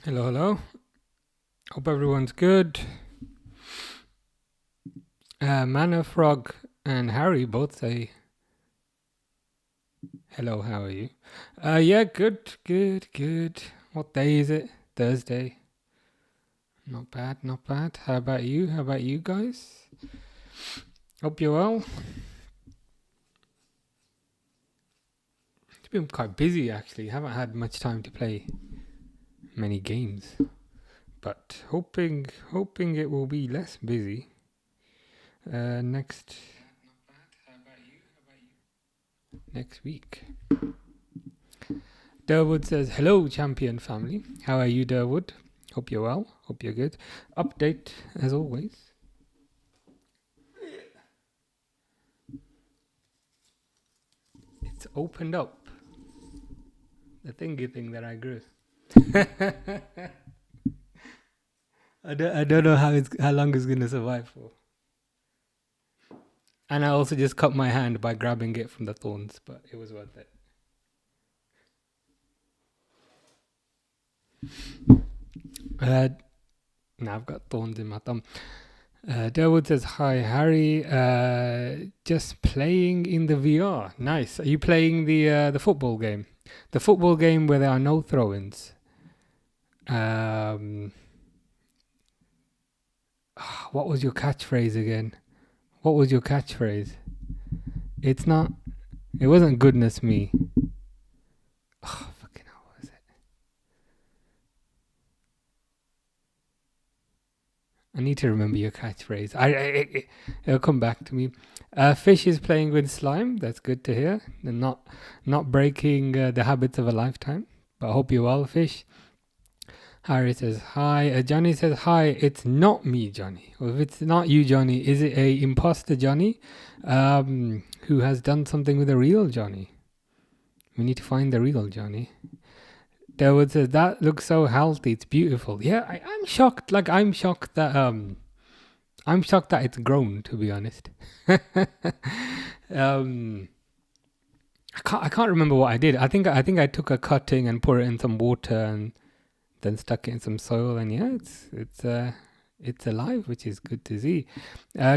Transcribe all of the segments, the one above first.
Hello, hello. Hope everyone's good. Mana Frog and Harry both say hello. How are you? Yeah, good, good, good. What day is it? Thursday. Not bad, not bad. How about you? How about you guys? Hope you're well. It's been quite busy actually. Haven't had much time to play many games, but hoping it will be less busy. Next week. Durwood says, hello, champion family. How are you, Durwood? Hope you're well. Hope you're good. Update, as always. It's opened up. The thingy thing that I grew. I don't know how long it's going to survive for. And I also just cut my hand by grabbing it from the thorns, but it was worth it. Now I've got thorns in my thumb. Derwood says, hi, Harry. Just playing in the VR. Nice. Are you playing the football game? The football game where there are no throw-ins. What was your catchphrase again? What was your catchphrase? It wasn't goodness me. Oh, fucking hell, what was it? I need to remember your catchphrase. It'll come back to me. Fish is playing with slime. That's good to hear. And not breaking the habits of a lifetime. But I hope you're well, Fish. Harry says hi. Johnny says hi. It's not me, Johnny. Well, if it's not you, Johnny, is it a imposter Johnny who has done something with a real Johnny? We need to find the real Johnny. Derwood says that looks so healthy. It's beautiful. Yeah, I'm shocked. Like I'm shocked that it's grown. To be honest, I can't remember what I did. I think I took a cutting and put it in some water and then stuck it in some soil, and yeah, it's alive, which is good to see.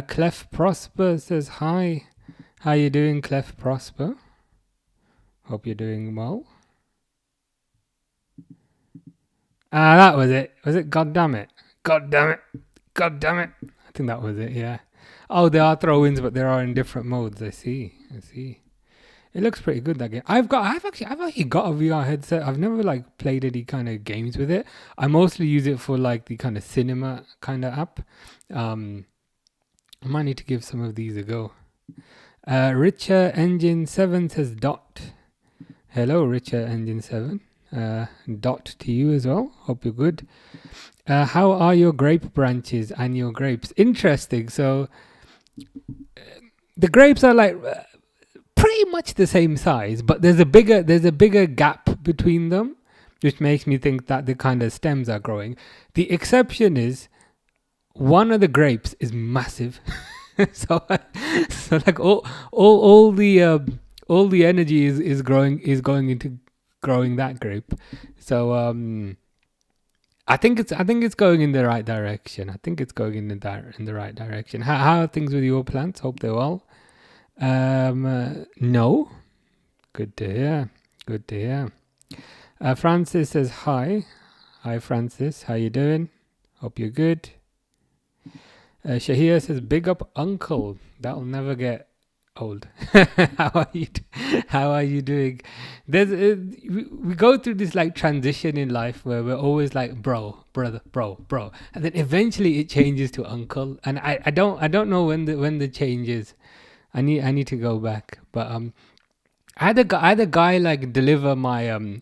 Clef Prosper says hi. How you doing, Clef Prosper? Hope you're doing well. That was it. Was it? God damn it! God damn it! God damn it! I think that was it. Yeah. Oh, there are throw-ins, but they are in different modes. I see. It looks pretty good, that game. I've actually got a VR headset. I've never like played any kind of games with it. I mostly use it for like the kind of cinema kind of app. I might need to give some of these a go. Richer Engine 7 says dot. Hello, Richer Engine 7. Dot to you as well. Hope you're good. How are your grape branches and your grapes? Interesting. So the grapes are like pretty much the same size, but there's a bigger gap between them, which makes me think that the kind of stems are growing. The exception is one of the grapes is massive. so like all the energy is going into growing that grape. So I think it's going in the right direction. In the right direction. How are things with your plants? Hope they're well. No. Good to hear. Francis says hi. Hi, Francis. How you doing? Hope you're good. Shahir says, big up uncle. That'll never get old. How are you doing? We go through this like transition in life where we're always like bro, brother, bro, and then eventually it changes to uncle. And I don't know when the change is. I need to go back. But I had a guy like deliver my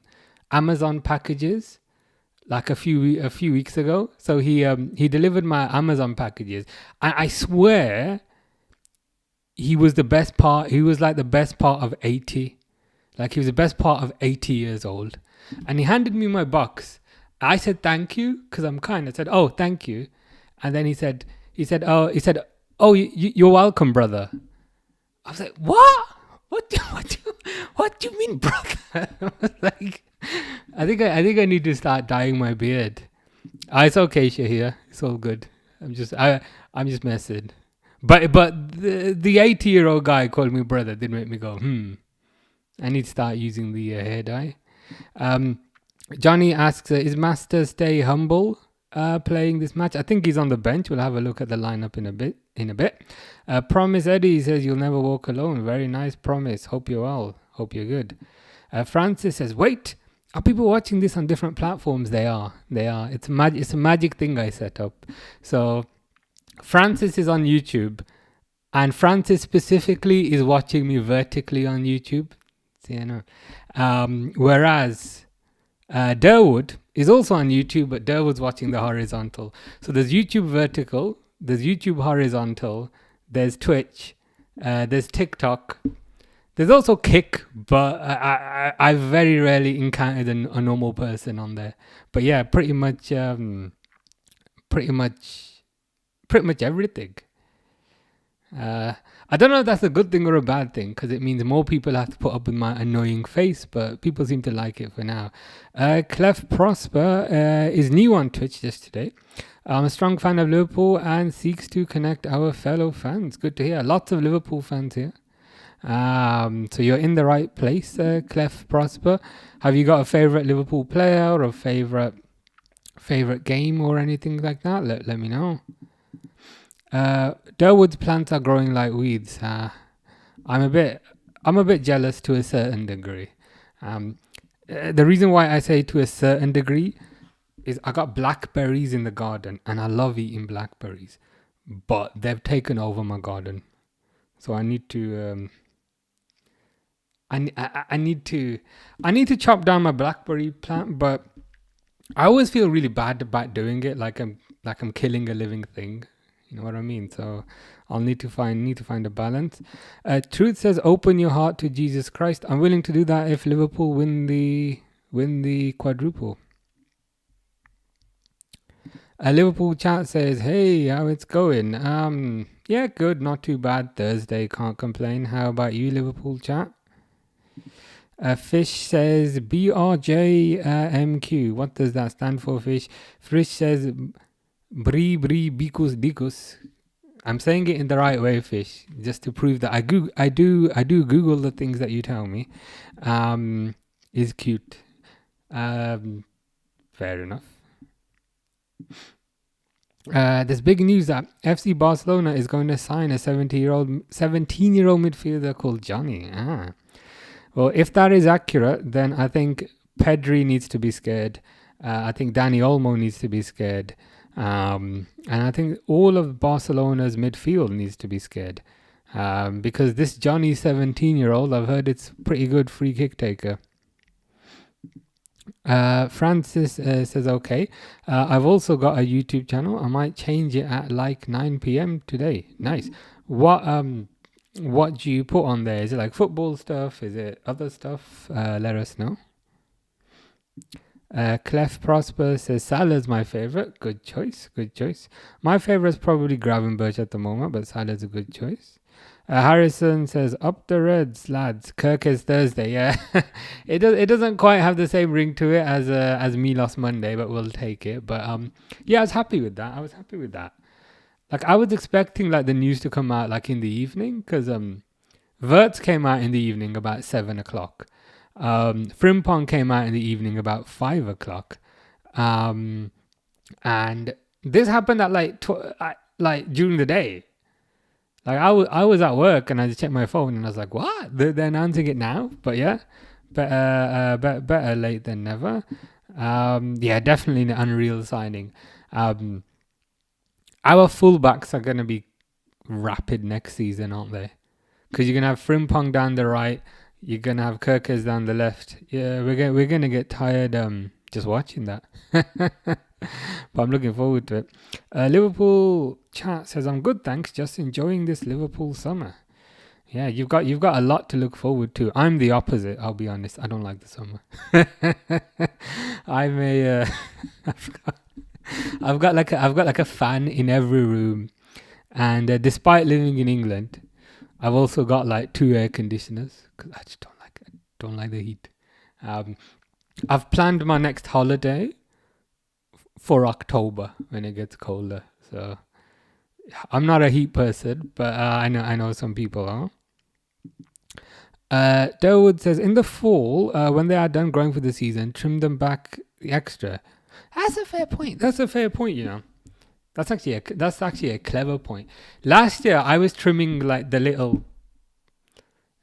Amazon packages like a few weeks ago. So he delivered my Amazon packages, and I swear he was the best part. He was like the best part of 80. Like he was the best part of 80 years old. And he handed me my box. I said thank you because I'm kind. I said, oh, thank you. And then he said, oh, you're welcome, brother. I was like, what? What do you mean, brother? I was like, I need to start dyeing my beard. It's okay, Shahir. It's all good. I'm just messing. But the 80-year-old guy called me brother did make me go, I need to start using the hair dye. Johnny asks, is Master Stay Humble playing this match? I think he's on the bench. We'll have a look at the lineup in a bit. Promise Eddie says, you'll never walk alone. Very nice promise. Hope you're well. Hope you're good. Francis says, wait, are people watching this on different platforms? They are. It's a magic thing I set up. So Francis is on YouTube, and Francis specifically is watching me vertically on YouTube. So, whereas Durwood is also on YouTube, but Durwood's watching the horizontal. So there's YouTube vertical, there's YouTube horizontal, there's Twitch, there's TikTok, there's also Kick, but I've very rarely encountered a normal person on there. But yeah, pretty much everything. I don't know if that's a good thing or a bad thing, because it means more people have to put up with my annoying face, but people seem to like it for now. Clef Prosper is new on Twitch just today. I'm a strong fan of Liverpool and seeks to connect our fellow fans. Good to hear. Lots of Liverpool fans here. So you're in the right place, Clef Prosper. Have you got a favourite Liverpool player or a favourite game or anything like that? Let me know. Durwood's plants are growing like weeds. I'm a bit jealous to a certain degree. The reason why I say to a certain degree is I got blackberries in the garden and I love eating blackberries, but they've taken over my garden. So I need to I need to chop down my blackberry plant, but I always feel really bad about doing it, like I'm killing a living thing. You know what I mean? So I'll need to find a balance. Truth says, open your heart to Jesus Christ. I'm willing to do that if Liverpool win the quadruple. Liverpool chat says, hey, how it's going? Yeah, good, not too bad. Thursday, can't complain. How about you, Liverpool chat? Fish says BRJMQ. What does that stand for, Fish? Fish says Bri Bikus Dikus. I'm saying it in the right way, Fish, just to prove that I do Google the things that you tell me. Is cute. Fair enough. There's big news that FC Barcelona is going to sign a 17-year-old midfielder called Johnny. Well, if that is accurate, then I think Pedri needs to be scared. I think Dani Olmo needs to be scared. And I think all of Barcelona's midfield needs to be scared. Because this Johnny 17-year-old, I've heard it's pretty good free kick taker. Francis says, okay. I've also got a YouTube channel. I might change it at like 9 p.m. today. Nice. What do you put on there? Is it like football stuff? Is it other stuff? Let us know. Clef Prosper says Salah's my favorite. Good choice. My favorite is probably Gravenberch at the moment, but Salah's a good choice. Harrison says up the Reds, lads. Kerkez Thursday. Yeah, it doesn't quite have the same ring to it as Milos Monday, but we'll take it. But yeah, I was happy with that. Like I was expecting like the news to come out like in the evening, because Wirtz came out in the evening about 7 o'clock. Frimpong came out in the evening about 5 o'clock. And this happened at like during the day. Like I was at work and I just checked my phone and I was like, what? They're announcing it now? But yeah, better late than never. Yeah, definitely an unreal signing. Our fullbacks are going to be rapid next season, aren't they? Because you're going to have Frimpong down the right. You're going to have Kerkez down the left. Yeah, we're going to get tired just watching that. But I'm looking forward to it. Liverpool chat says, I'm good, thanks. Just enjoying this Liverpool summer. Yeah, you've got a lot to look forward to. I'm the opposite, I'll be honest. I don't like the summer. I've got like a fan in every room. And despite living in England, I've also got like 2 air conditioners because I just don't like the heat. I've planned my next holiday for October when it gets colder. So I'm not a heat person, but I know some people are. Durwood says, in the fall, when they are done growing for the season, trim them back extra. That's a fair point. That's a fair point, you know. That's actually a clever point. Last year, I was trimming like the little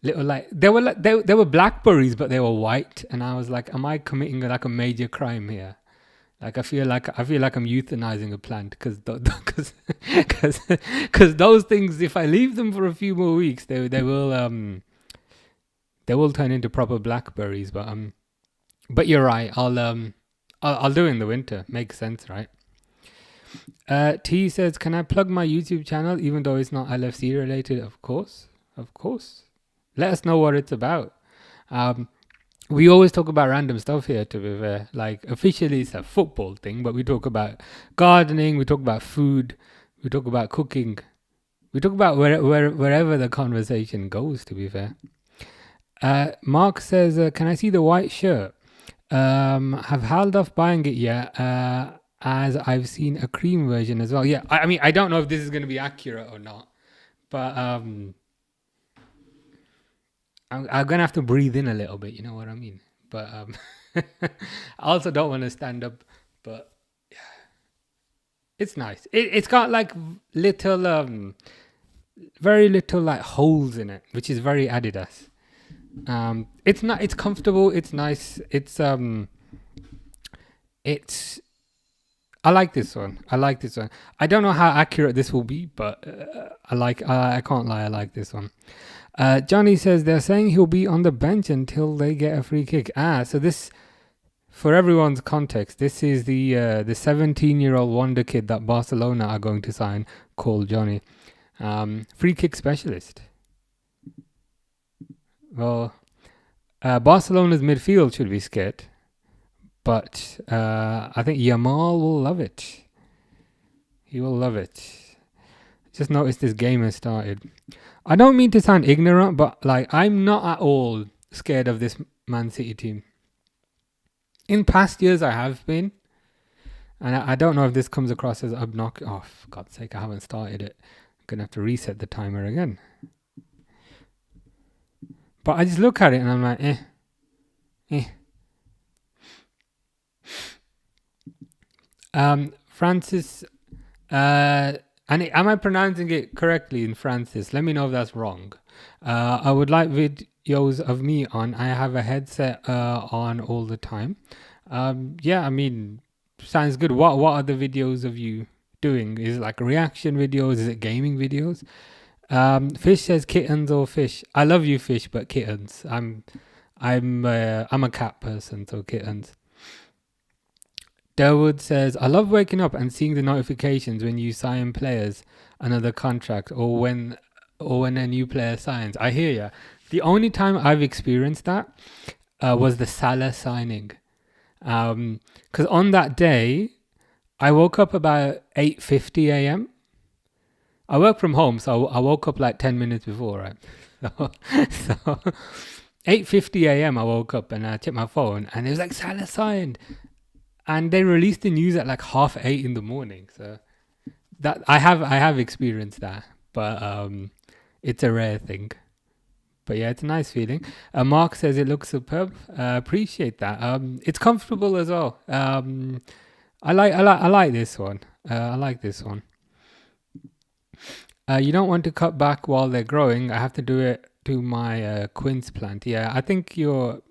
like they were blackberries, but they were white, and I was like, am I committing like a major crime here? Like I feel like I'm euthanizing a plant because those things, if I leave them for a few more weeks, they will turn into proper blackberries. But you're right. I'll do it in the winter. Makes sense, right? T says, can I plug my YouTube channel even though it's not LFC related? Of course. Let us know what it's about. We always talk about random stuff here, to be fair. Like, officially it's a football thing, but we talk about gardening, we talk about food, we talk about cooking. We talk about wherever the conversation goes, to be fair. Mark says, can I see the white shirt? Have held off buying it yet, as I've seen a cream version as well. Yeah, I mean, I don't know if this is going to be accurate or not, but I'm going to have to breathe in a little bit, you know what I mean? But I also don't want to stand up, but yeah, it's nice. It's got like little, very little like holes in it, which is very Adidas. It's comfortable, it's nice, it's I like this one. I don't know how accurate this will be, but I can't lie, I like this one. Johnny says they're saying he'll be on the bench until they get a free kick. So this, for everyone's context, this is the 17-year-old wonder kid that Barcelona are going to sign, called Johnny. Free kick specialist. Well, Barcelona's midfield should be scared, but I think Yamal will love it. He will love it. Just noticed this game has started. I don't mean to sound ignorant, but like I'm not at all scared of this Man City team. In past years, I have been, and I don't know if this comes across as obnoxious. Oh, for God's sake, I haven't started it. I'm gonna have to reset the timer again. But I just look at it and I'm like, Francis, and am I pronouncing it correctly in Francis? Let me know if that's wrong. I would like videos of me on. I have a headset on all the time. Yeah, I mean, sounds good. What are the videos of you doing? Is it like reaction videos? Is it gaming videos? Fish says kittens or fish. I love you, Fish, but kittens. I'm a cat person, so kittens. Durwood says, I love waking up and seeing the notifications when you sign players another contract or when a new player signs. I hear ya. The only time I've experienced that was the Salah signing. Because on that day, I woke up about 8:50 a.m. I work from home, so I woke up like 10 minutes before, right? So 8:50 a.m. I woke up and I checked my phone and it was like Salah signed. And they released the news at like 8:30 in the morning. So that I have experienced that, but it's a rare thing. But yeah, it's a nice feeling. Mark says it looks superb. Appreciate that. It's comfortable as well. I like this one. I like this one. You don't want to cut back while they're growing. I have to do it to my quince plant. Yeah, I think your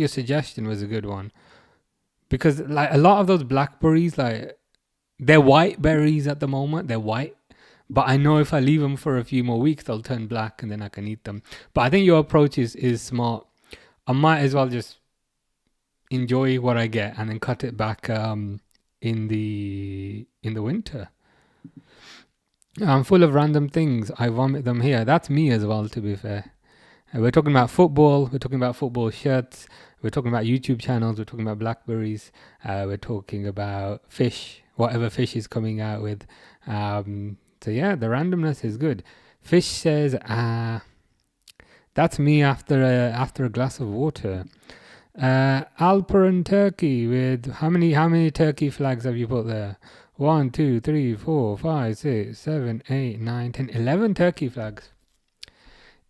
suggestion was a good one. Because like a lot of those blackberries, like they're white berries at the moment. They're white. But I know if I leave them for a few more weeks, they'll turn black and then I can eat them. But I think your approach is smart. I might as well just enjoy what I get and then cut it back in the winter. I'm full of random things. I vomit them here. That's me as well, to be fair. We're talking about football. We're talking about football shirts. We're talking about YouTube channels. We're talking about blackberries. We're talking about fish, whatever fish is coming out with. So yeah, the randomness is good. Fish says, that's me after a glass of water. Alperin Turkey with how many turkey flags have you put there? 1, 2, 3, 4, 5, 6, 7, 8, 9, 10, 11 turkey flags.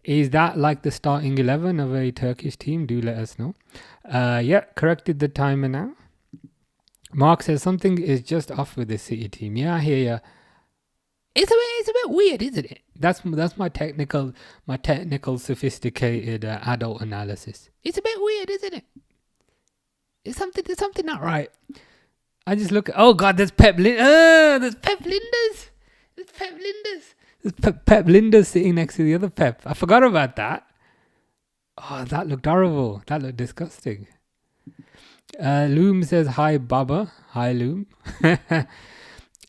Is that like the starting 11 of a Turkish team? Do let us know. Yeah, corrected the timer now. Mark says something is just off with the City team. Yeah, I hear ya. It's a bit weird, isn't it? That's my technical sophisticated adult analysis. It's a bit weird, isn't it? There's something not right. I just look at, oh god, there's Pep Linders. There's Pep Linders. There's Pep Linders sitting next to the other Pep. I forgot about that. Oh, that looked horrible. That looked disgusting. Loom says, hi, Baba. Hi, Loom.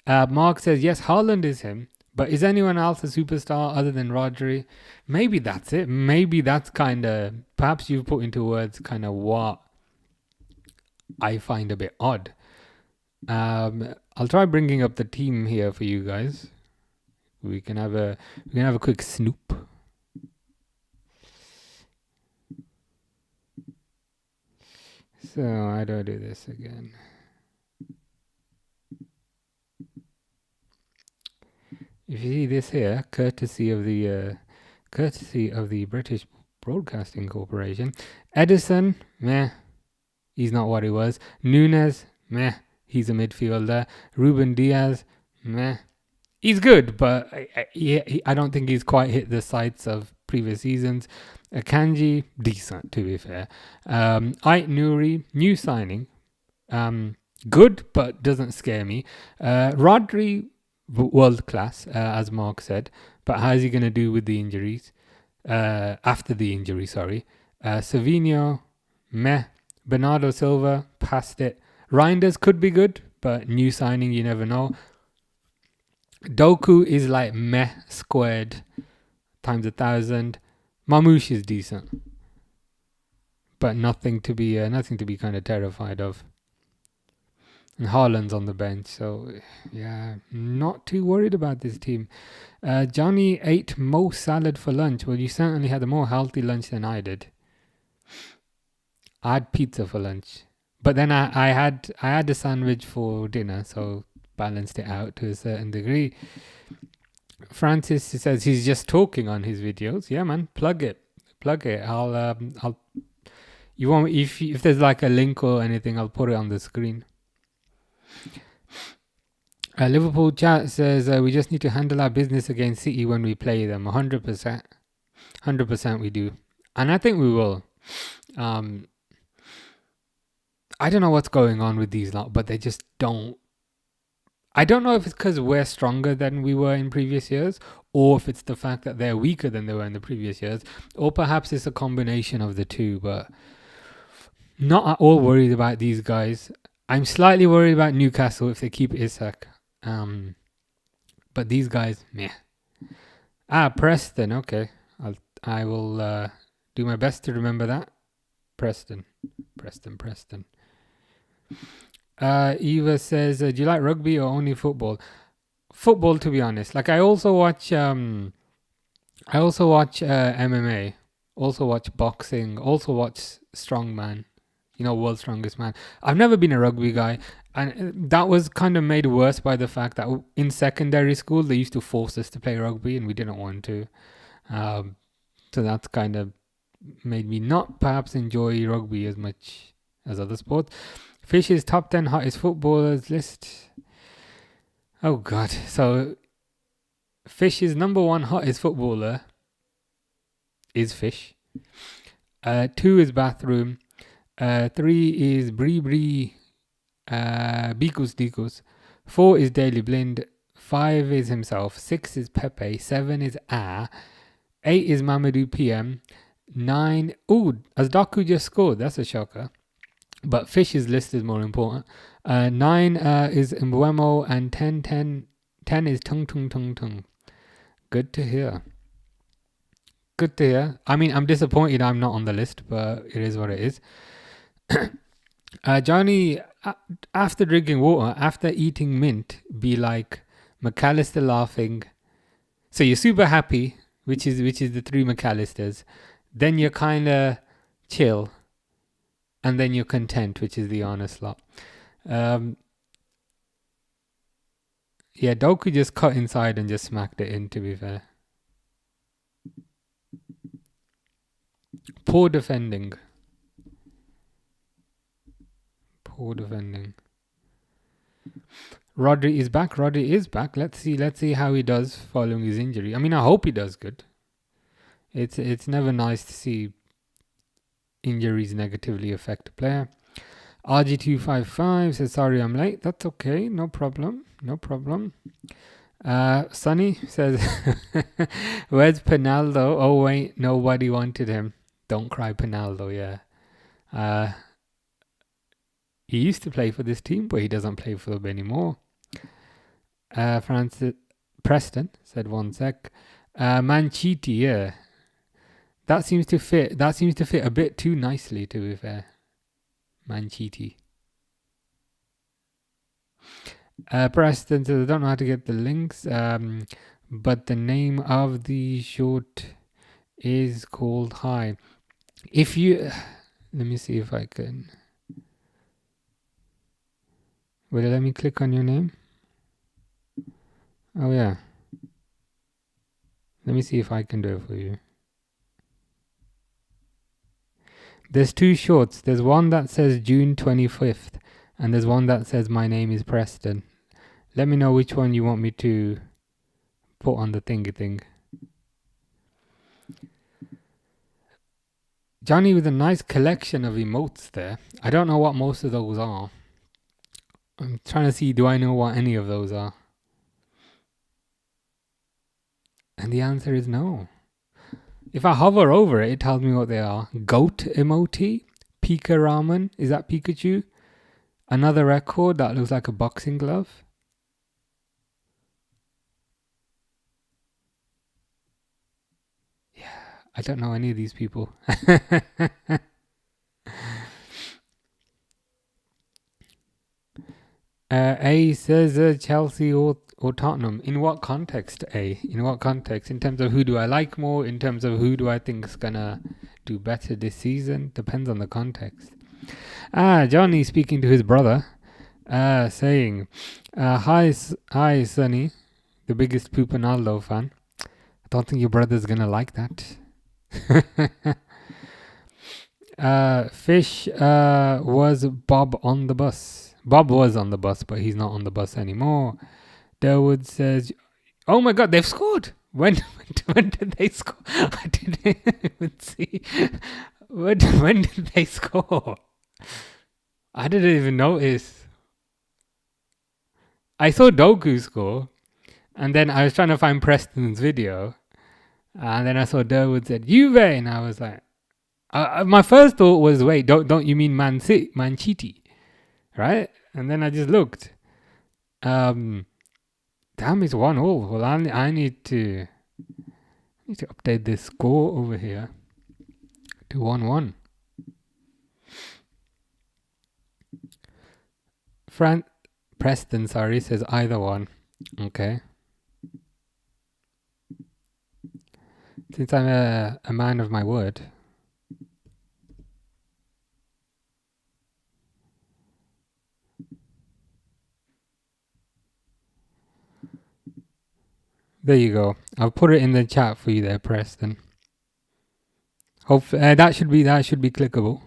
Mark says, yes, Haaland is him. But is anyone else a superstar other than Rodri? Maybe that's it. Maybe that's kind of, perhaps you've put into words kind of what I find a bit odd. I'll try bringing up the team here for you guys. We can have a quick snoop. So how do I do this again? If you see this here, courtesy of the British Broadcasting Corporation, Edison, meh, he's not what he was. Nunes, meh, he's a midfielder. Ruben Diaz, meh, he's good, but I don't think he's quite hit the sights of previous seasons. Akanji, decent to be fair. Ait Nouri, new signing, good but doesn't scare me. Rodri, world class, as Mark said, but how's he going to do with the injuries? After the injury, sorry. Savinho, meh. Bernardo Silva, past it. Reinders could be good, but new signing, you never know. Doku is like meh squared times 1,000. Mamouche is decent, but nothing to be kind of terrified of. And Haaland's on the bench, so yeah, not too worried about this team. Johnny ate most salad for lunch. Well, you certainly had a more healthy lunch than I did. I had pizza for lunch, but then I had a sandwich for dinner, so balanced it out to a certain degree. Francis says he's just talking on his videos. Yeah, man, plug it. I'll you want if there's like a link or anything, I'll put it on the screen. Liverpool chat says we just need to handle our business against City when we play them. 100% we do, and I think we will. I don't know what's going on with these lot, but they just don't. I don't know if it's because we're stronger than we were in previous years, or if it's the fact that they're weaker than they were in the previous years, or perhaps it's a combination of the two, but not at all worried about these guys. I'm slightly worried about Newcastle if they keep Isak. But these guys, meh. Preston, okay. I will do my best to remember that. Preston. Eva says, do you like rugby or only football? Football, to be honest. Like I also watch MMA, also watch boxing, also watch strongman, world's strongest man. I've never been a rugby guy, and that was kind of made worse by the fact that in secondary school they used to force us to play rugby and we didn't want to. So that's kind of made me not perhaps enjoy rugby as much as other sports. Fish's top 10 hottest footballers list. Oh God. So Fish's number 1 hottest footballer is Fish. 2 is Bathroom. 3 is Bri Bikus Dikus. 4 is Daily Blind. 5 is himself. 6 is Pepe. 7 is 8 is Mamadou PM. 9, Azdaku just scored. That's a shocker. But Fish's list is more important. 9 is Mbwemo, and 10 is Tung Tung Tung Tung. Good to hear. I mean, I'm disappointed I'm not on the list, but it is what it is. Johnny, after drinking water, after eating mint, be like McAllister laughing. So you're super happy, which is the 3 McAllisters. Then you're kind of chill. and then you're content, which is the honest lot. Yeah, Doku just cut inside and just smacked it in, to be fair. Poor defending. Rodri is back. Let's see how he does following his injury. I mean, I hope he does good. It's never nice to see injuries negatively affect a player. RG255 says, sorry I'm late. That's okay. No problem. Sonny says, where's Pinaldo? Oh, wait. Nobody wanted him. Don't cry, Pinaldo. Yeah. He used to play for this team, but he doesn't play for them anymore. Preston said, one sec. Manchiti, yeah. That seems to fit a bit too nicely, to be fair. Manchiti. Preston says, I don't know how to get the links, but the name of the short is called Hi. If you... Let me see if I can... Will it let me click on your name? Oh, yeah. Let me see if I can do it for you. There's two shorts. There's one that says June 25th, and there's one that says my name is Preston. Let me know which one you want me to put on the thingy thing. Johnny with a nice collection of emotes there. I don't know what most of those are. I'm trying to see, do I know what any of those are? And the answer is no. If I hover over it, it tells me what they are. Goat emoji, Pika Ramen, is that Pikachu? Another record that looks like a boxing glove. Yeah, I don't know any of these people. A says Chelsea or Tottenham. In what context, A? In what context? In terms of who do I like more? In terms of who do I think is going to do better this season? Depends on the context. Johnny speaking to his brother, saying, hi Sonny, the biggest Pupanaldo fan. I don't think your brother's going to like that. Fish was Bob on the bus. Bob was on the bus, but he's not on the bus anymore. Derwood says, oh my god, they've scored. When did they score? I didn't even see. When did they score? I didn't even notice. I saw Doku score, and then I was trying to find Preston's video, and then I saw Derwood said Juve, and I was like, my first thought was, wait, don't you mean Man City, right? And then I just looked. Damn, it's 1-1. Well, I need to update this score over here to 1-1. Preston, says either one. Okay. Since I'm a man of my word. There you go. I'll put it in the chat for you there, Preston. Hopefully, that should be clickable.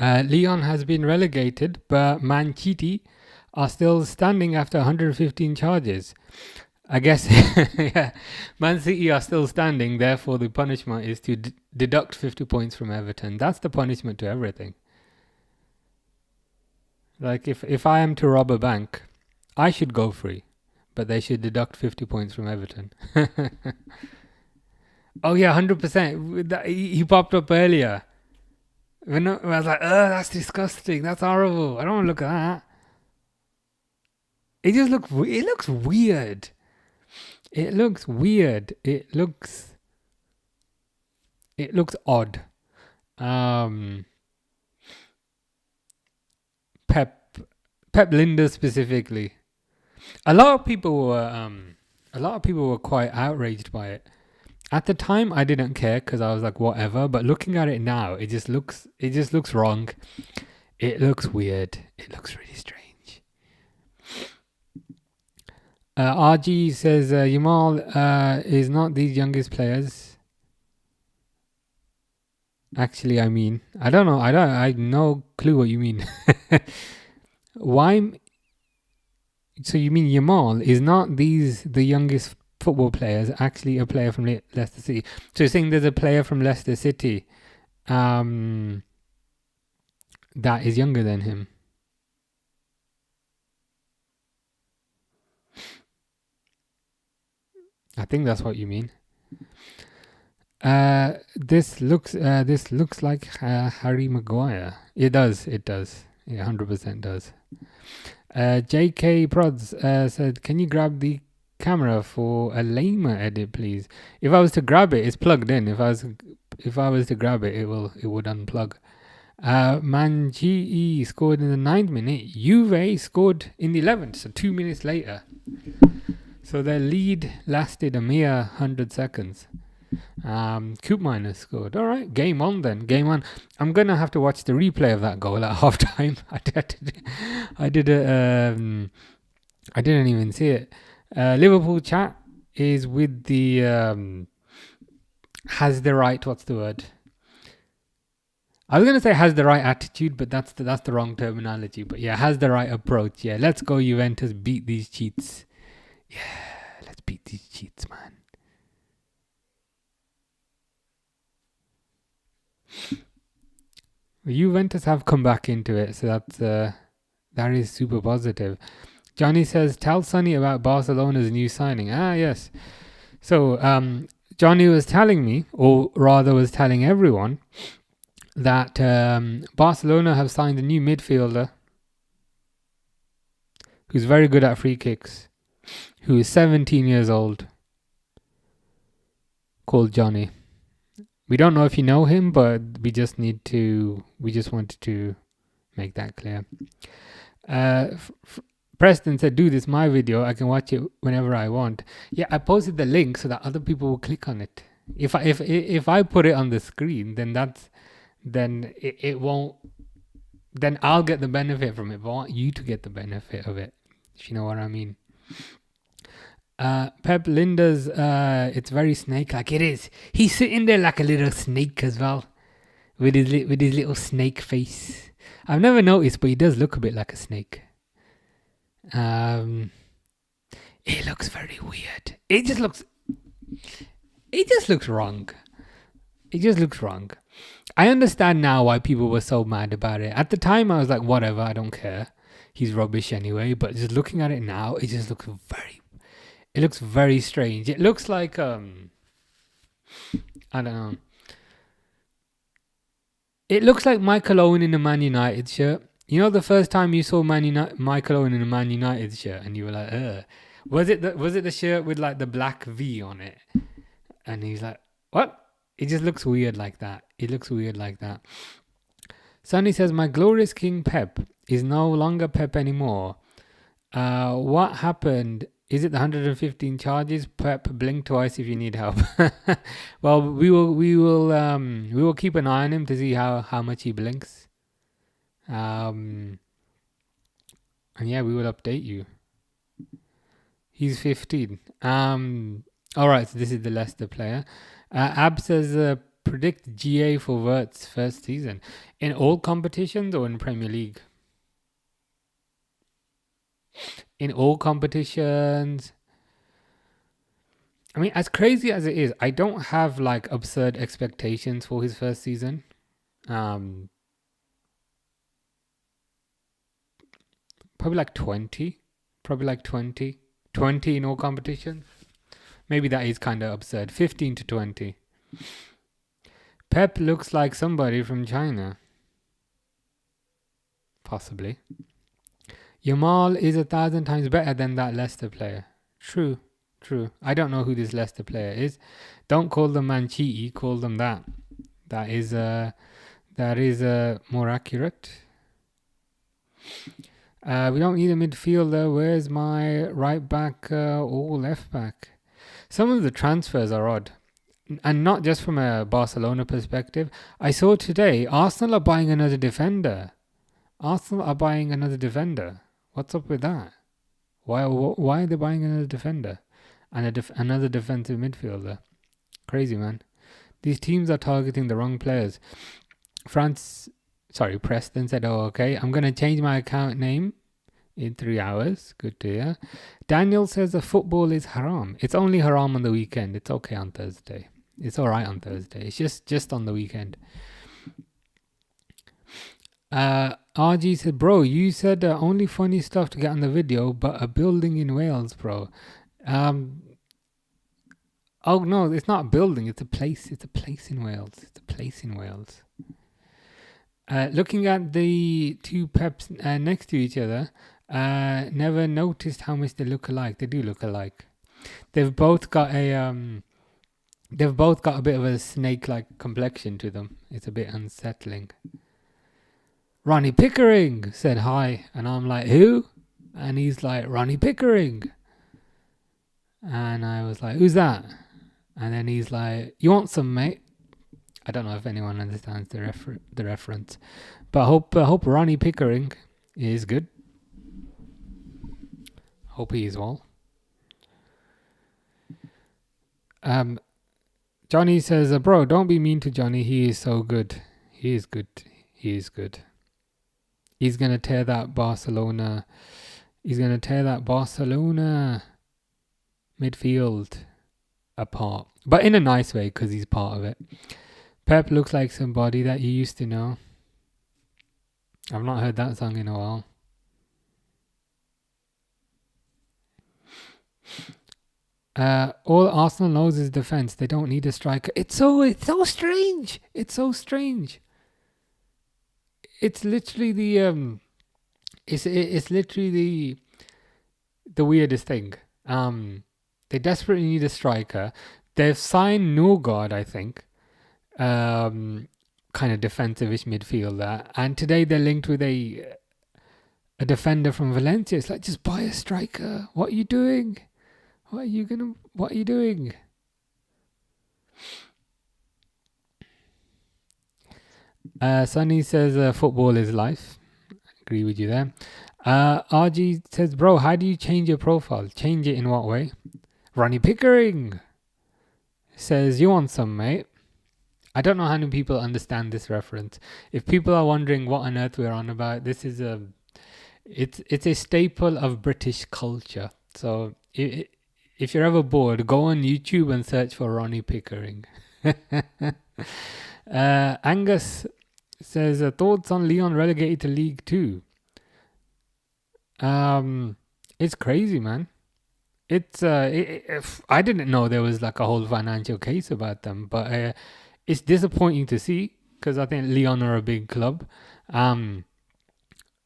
Leon has been relegated, but Man City are still standing after 115 charges. I guess, yeah, Man City are still standing, therefore the punishment is to deduct 50 points from Everton. That's the punishment to everything. Like, if I am to rob a bank, I should go free, but they should deduct 50 points from Everton. Oh yeah, 100%. He popped up earlier. When I was like, that's disgusting. That's horrible. I don't want to look at that. It looks weird. It looks weird. It looks odd. Pep Linders specifically. A lot of people were quite outraged by it. At the time, I didn't care because I was like, whatever. But looking at it now, it just looks wrong. It looks weird. It looks really strange. RG says Yamal is not these youngest players. Actually, I mean, I don't know. I have no clue what you mean. Why? So you mean Yamal is not the youngest football players? Actually, a player from Leicester City. So you're saying there's a player from Leicester City, that is younger than him. I think that's what you mean. This looks like Harry Maguire. It does. It 100% does. JK Prods said, "Can you grab the camera for a lamer edit, please?" If I was to grab it, it's plugged in. If I was to grab it, it would unplug. Manji scored in the 9th minute. Juve scored in the 11th, so 2 minutes later. So their lead lasted a mere 100 seconds. Coop Miners scored. All right, game on then. Game on. I'm gonna have to watch the replay of that goal at half time. I didn't even see it. Liverpool chat is with the has the right. What's the word? I was gonna say has the right attitude, but that's the wrong terminology. But yeah, has the right approach. Yeah, let's go Juventus. Beat these cheats. Yeah, let's beat these cheats, man. Juventus have come back into it, so that is super positive. Johnny says, "Tell Sonny about Barcelona's new signing." Ah, yes. So Johnny was telling me, or rather was telling everyone, that Barcelona have signed a new midfielder who's very good at free kicks, who is 17 years old, called Johnny. We don't know if you know him, but we just wanted to make that clear. Preston said, "Do this my video. I can watch it whenever I want." Yeah, I posted the link so that other people will click on it. If I put it on the screen, then it won't. Then I'll get the benefit from it. But I want you to get the benefit of it. If you know what I mean. Pep Linda's it's very snake-like. It is. He's sitting there like a little snake as well, with his little snake face. I've never noticed, but he does look a bit like a snake. It looks very weird. It just looks wrong. It just looks wrong. I understand now why people were so mad about it. At the time, I was like, whatever, I don't care. He's rubbish anyway. But just looking at it now, it just looks very strange. It looks like I don't know. It looks like Michael Owen in a Man United shirt. You know, the first time you saw Michael Owen in a Man United shirt, and you were like, "Ugh." Was it the shirt with like the black V on it? And he's like, "What?" It just looks weird like that. Sonny says, "My glorious King Pep is no longer Pep anymore. What happened? Is it the 115 charges? Pep, blink twice if you need help." Well, we will keep an eye on him to see how much he blinks. And yeah, we will update you. He's 15. All right, so this is the Leicester player. Ab says, "Predict GA for Wirtz first season in all competitions or in Premier League?" In all competitions. I mean, as crazy as it is, I don't have like absurd expectations for his first season. Probably like 20. 20 in all competitions. Maybe that is kind of absurd. 15 to 20. Pep looks like somebody from China. Possibly. Yamal is 1,000 times better than that Leicester player. True. I don't know who this Leicester player is. Don't call them Manchiti. Call them that. That is more accurate. We don't need a midfielder. Where's my right back or left back? Some of the transfers are odd. And not just from a Barcelona perspective. I saw today Arsenal are buying another defender. What's up with that? Why are they buying another defender? And another defensive midfielder? Crazy, man. These teams are targeting the wrong players. Preston said, oh, okay, I'm going to change my account name in 3 hours. Good to hear. Daniel says the football is haram. It's only haram on the weekend. It's okay on Thursday. It's all right on Thursday. It's just on the weekend. RG said, bro, you said only funny stuff to get on the video, but a building in Wales, bro. Oh, no, it's not a building. It's a place. It's a place in Wales. Looking at the two Peps next to each other, never noticed how much they look alike. They do look alike. They've both got a bit of a snake-like complexion to them. It's a bit unsettling. Ronnie Pickering said hi, and I'm like, who? And he's like, Ronnie Pickering. And I was like, who's that? And then he's like, you want some, mate? I don't know if anyone understands the reference, but I hope Ronnie Pickering is good. Hope he is well. Johnny says, bro, don't be mean to Johnny. He is so good. He is good. He's gonna tear that Barcelona midfield apart, but in a nice way because he's part of it. Pep looks like somebody that you used to know. I've not heard that song in a while. All Arsenal knows is defense. They don't need a striker. It's so strange. It's literally the it's literally the weirdest thing. They desperately need a striker. They've signed Norgard, I think. Kind of defensive-ish midfielder, and today they're linked with a defender from Valencia. It's like, just buy a striker. What are you doing? What are you doing? Sunny says football is life. Agree with you there. RG says, bro, how do you change your profile? Change it in what way? Ronnie Pickering says, you want some, mate? I don't know how many people understand this reference. If people are wondering what on earth we're on about, this is it's a staple of British culture. So if you're ever bored, go on YouTube and search for Ronnie Pickering. Angus says, thoughts on Lyon relegated to League 2? It's crazy, man. I didn't know there was like a whole financial case about them, but it's disappointing to see because I think Lyon are a big club.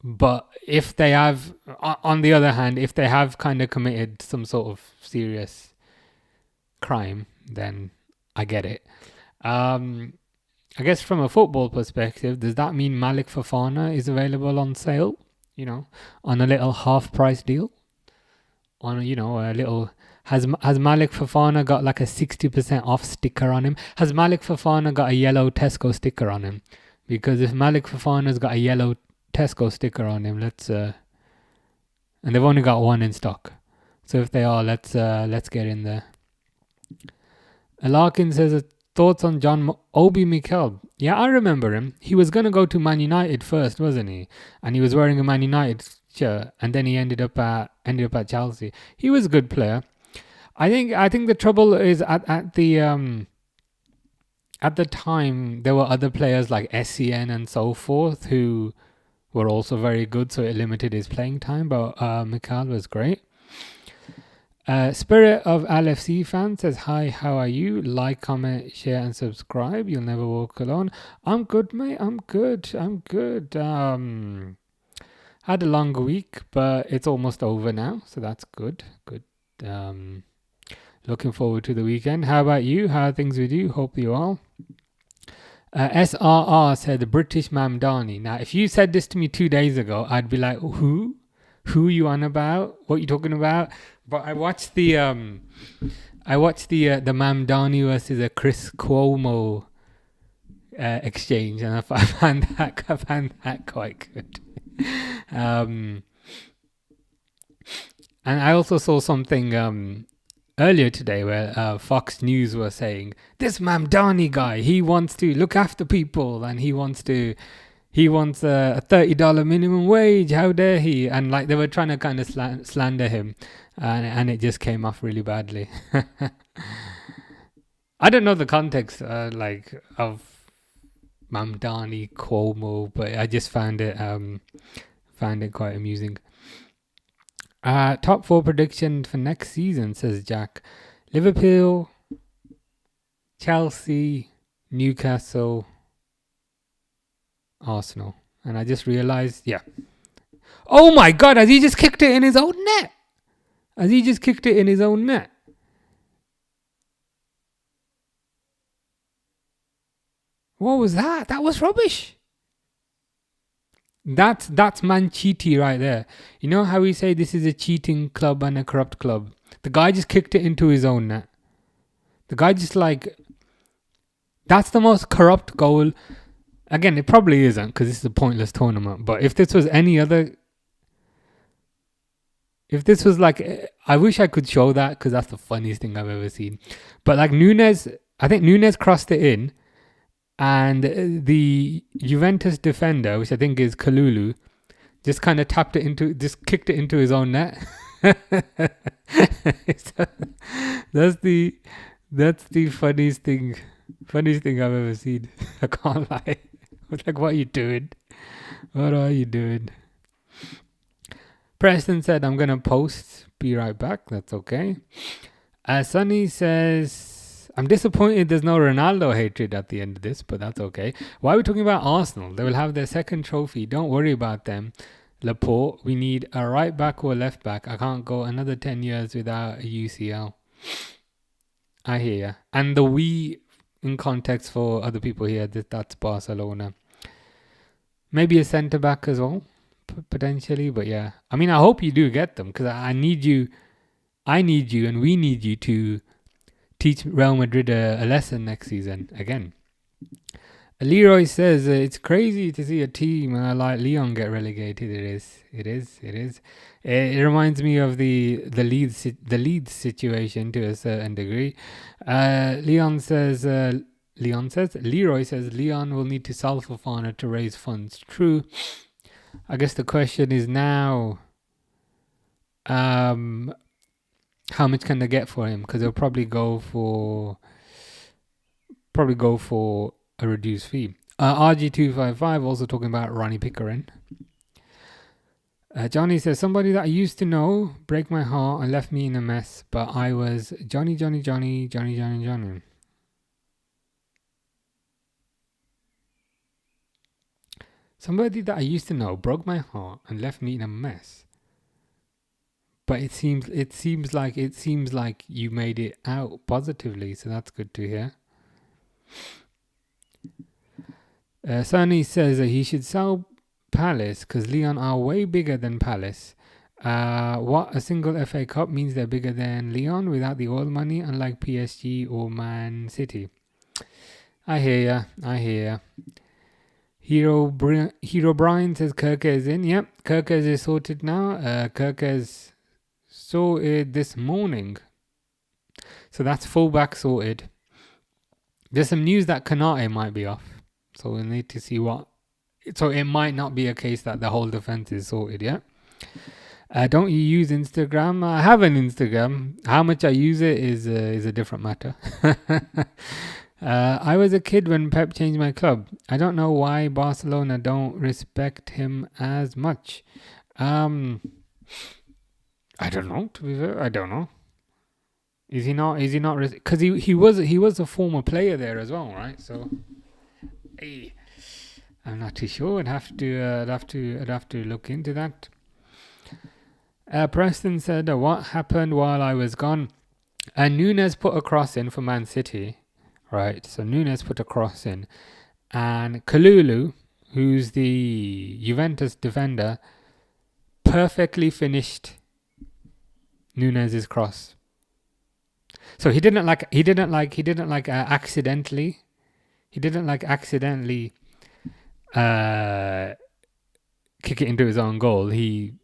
But if they have, on the other hand, if they have kind of committed some sort of serious crime, then I get it. I guess from a football perspective, does that mean Malik Fofana is available on sale? On a little half-price deal? On a little... Has Malik Fofana got like a 60% off sticker on him? Has Malik Fofana got a yellow Tesco sticker on him? Because if Malik Fofana's got a yellow Tesco sticker on him, let's... and they've only got one in stock. So if they are, let's get in there. Larkin says, thoughts on John Obi Mikel? Yeah, I remember him. He was going to go to Man United first, wasn't he? And he was wearing a Man United shirt, and then he ended up at Chelsea. He was a good player. I think the trouble is at the time there were other players like SCN and so forth who were also very good, so it limited his playing time. But Mikel was great. Spirit of LFC fan says, hi, how are you? Like, comment, share and subscribe. You'll never walk alone. I'm good, mate. I'm good. Had a long week, but it's almost over now, so that's good. Looking forward to the weekend. How about you? How are things with you? Hope you are. SRR said British Mamdani. Now, if you said this to me 2 days ago, I'd be like, who? who you on about, what you talking about. But I watched the Mamdani versus a Chris Cuomo exchange, and I found that quite good. And I also saw something earlier today where Fox News was saying this Mamdani guy, he wants to look after people, and he wants a $30 minimum wage. How dare he? And like they were trying to kind of slander him, and it just came off really badly. I don't know the context of Mamdani Cuomo, but I just found it quite amusing. Top 4 prediction for next season, says Jack. Liverpool, Chelsea, Newcastle, Arsenal. And I just realised, yeah. Oh my God, has he just kicked it in his own net? What was that? That was rubbish. That's Manchiti right there. You know how we say this is a cheating club and a corrupt club? The guy just kicked it into his own net. The guy just that's the most corrupt goal. Again, it probably isn't because this is a pointless tournament. But if this was any other, I wish I could show that because that's the funniest thing I've ever seen. But I think Nunez crossed it in. And the Juventus defender, which I think is Kalulu, just kind of kicked it into his own net. That's the funniest thing I've ever seen. I can't lie. I was like, what are you doing? What are you doing? Preston said, I'm going to post. Be right back. That's okay. Sonny says, I'm disappointed there's no Ronaldo hatred at the end of this, but that's okay. Why are we talking about Arsenal? They will have their second trophy. Don't worry about them. Laporte, we need a right back or left back. I can't go another 10 years without a UCL. I hear you. And the we, in context for other people here, that's Barcelona. Maybe a centre back as well, potentially. But yeah, I mean, I hope you do get them because I need you, and we need you to teach Real Madrid a lesson next season again. Leroy says it's crazy to see a team like Lyon get relegated. It is. It reminds me of the Leeds situation to a certain degree. Leroy says Lyon will need to sell Fofana to raise funds. True. I guess the question is now, how much can they get for him? Because they'll probably go for a reduced fee. RG255 also talking about Ronnie Pickering. Johnny says, somebody that I used to know break my heart and left me in a mess, but I was Johnny. Somebody that I used to know broke my heart and left me in a mess. But it seems like you made it out positively, so that's good to hear. Sonny says that he should sell Palace because Lyon are way bigger than Palace. What a single FA Cup means they're bigger than Lyon without the oil money, unlike PSG or Man City. I hear ya. Hero Brian says Kerkez in. Yep, Kerkez is sorted now. Kerkez sorted this morning. So that's fullback sorted. There's some news that Kanate might be off. So we'll need to see what. So it might not be a case that the whole defense is sorted, yeah? Don't you use Instagram? I have an Instagram. How much I use it is a different matter. I was a kid when Pep changed my club. I don't know why Barcelona don't respect him as much. I don't know, to be fair. I don't know. Is he not? Because he was a former player there as well, right? So, hey, I'm not too sure. I'd have to look into that. Preston said, what happened while I was gone? And Nunez put a cross in for Man City, right? So Nunez put a cross in, and Kalulu, who's the Juventus defender, perfectly finished Nunez's cross. So he didn't accidentally kick it into his own goal. He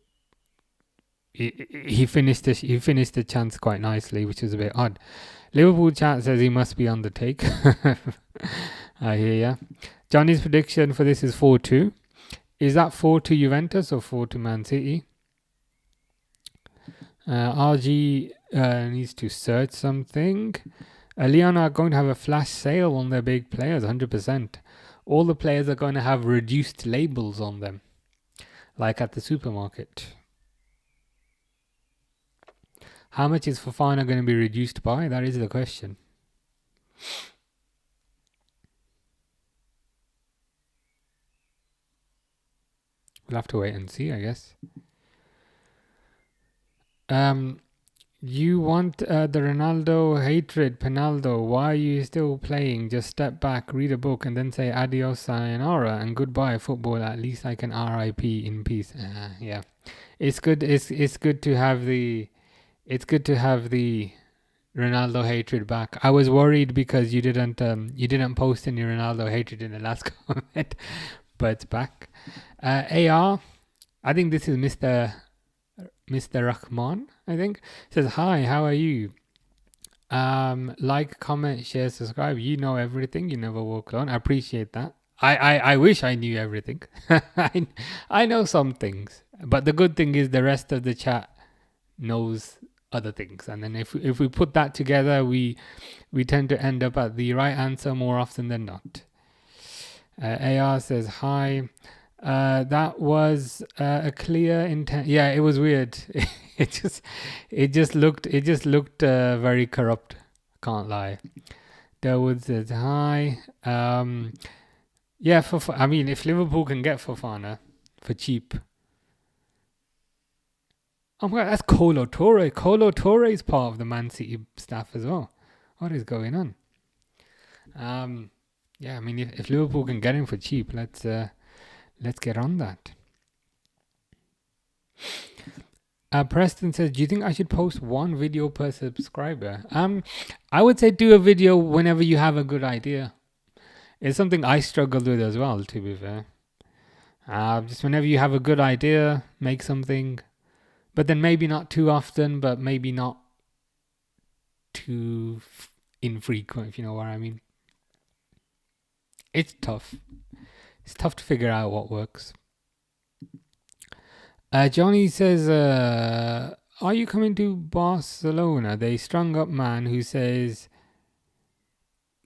finished the chance quite nicely, which was a bit odd. Liverpool chat says he must be on the take. I hear ya. Johnny's prediction for this is 4-2. Is that 4-2 Juventus or 4-2 Man City? RG needs to search something. Leon are going to have a flash sale on their big players, 100%. All the players are going to have reduced labels on them, like at the supermarket. How much is Fofana going to be reduced by? That is the question. We'll have to wait and see, I guess. You want the Ronaldo hatred, Penaldo. Why are you still playing? Just step back, read a book, and then say adios, sayonara, and goodbye, football. At least I can RIP in peace. Yeah, it's good. It's good to have the. It's good to have the Ronaldo hatred back. I was worried because you didn't post any Ronaldo hatred in the last comment, but it's back. AR, I think this is Mr. Rahman, I think. Says, hi, how are you? Like, comment, share, subscribe. You know everything. You never walk alone. I appreciate that. I wish I knew everything. I know some things. But the good thing is the rest of the chat knows other things. And then if we put that together, we tend to end up at the right answer more often than not. AR says, hi. That was a clear intent. Yeah, it was weird. it just looked very corrupt. Can't lie. Dawood says hi. Yeah, I mean, if Liverpool can get Fofana for cheap. Oh my God, that's Kolo Touré. Kolo Touré is part of the Man City staff as well. What is going on? Yeah, I mean, if Liverpool can get him for cheap, let's get on that. Preston says, do you think I should post one video per subscriber? I would say do a video whenever you have a good idea. It's something I struggled with as well, to be fair. Just whenever you have a good idea, make something. But then maybe not too often, but maybe not too infrequent, if you know what I mean. It's tough. It's tough to figure out what works. Johnny says, are you coming to Barcelona? They strung up man who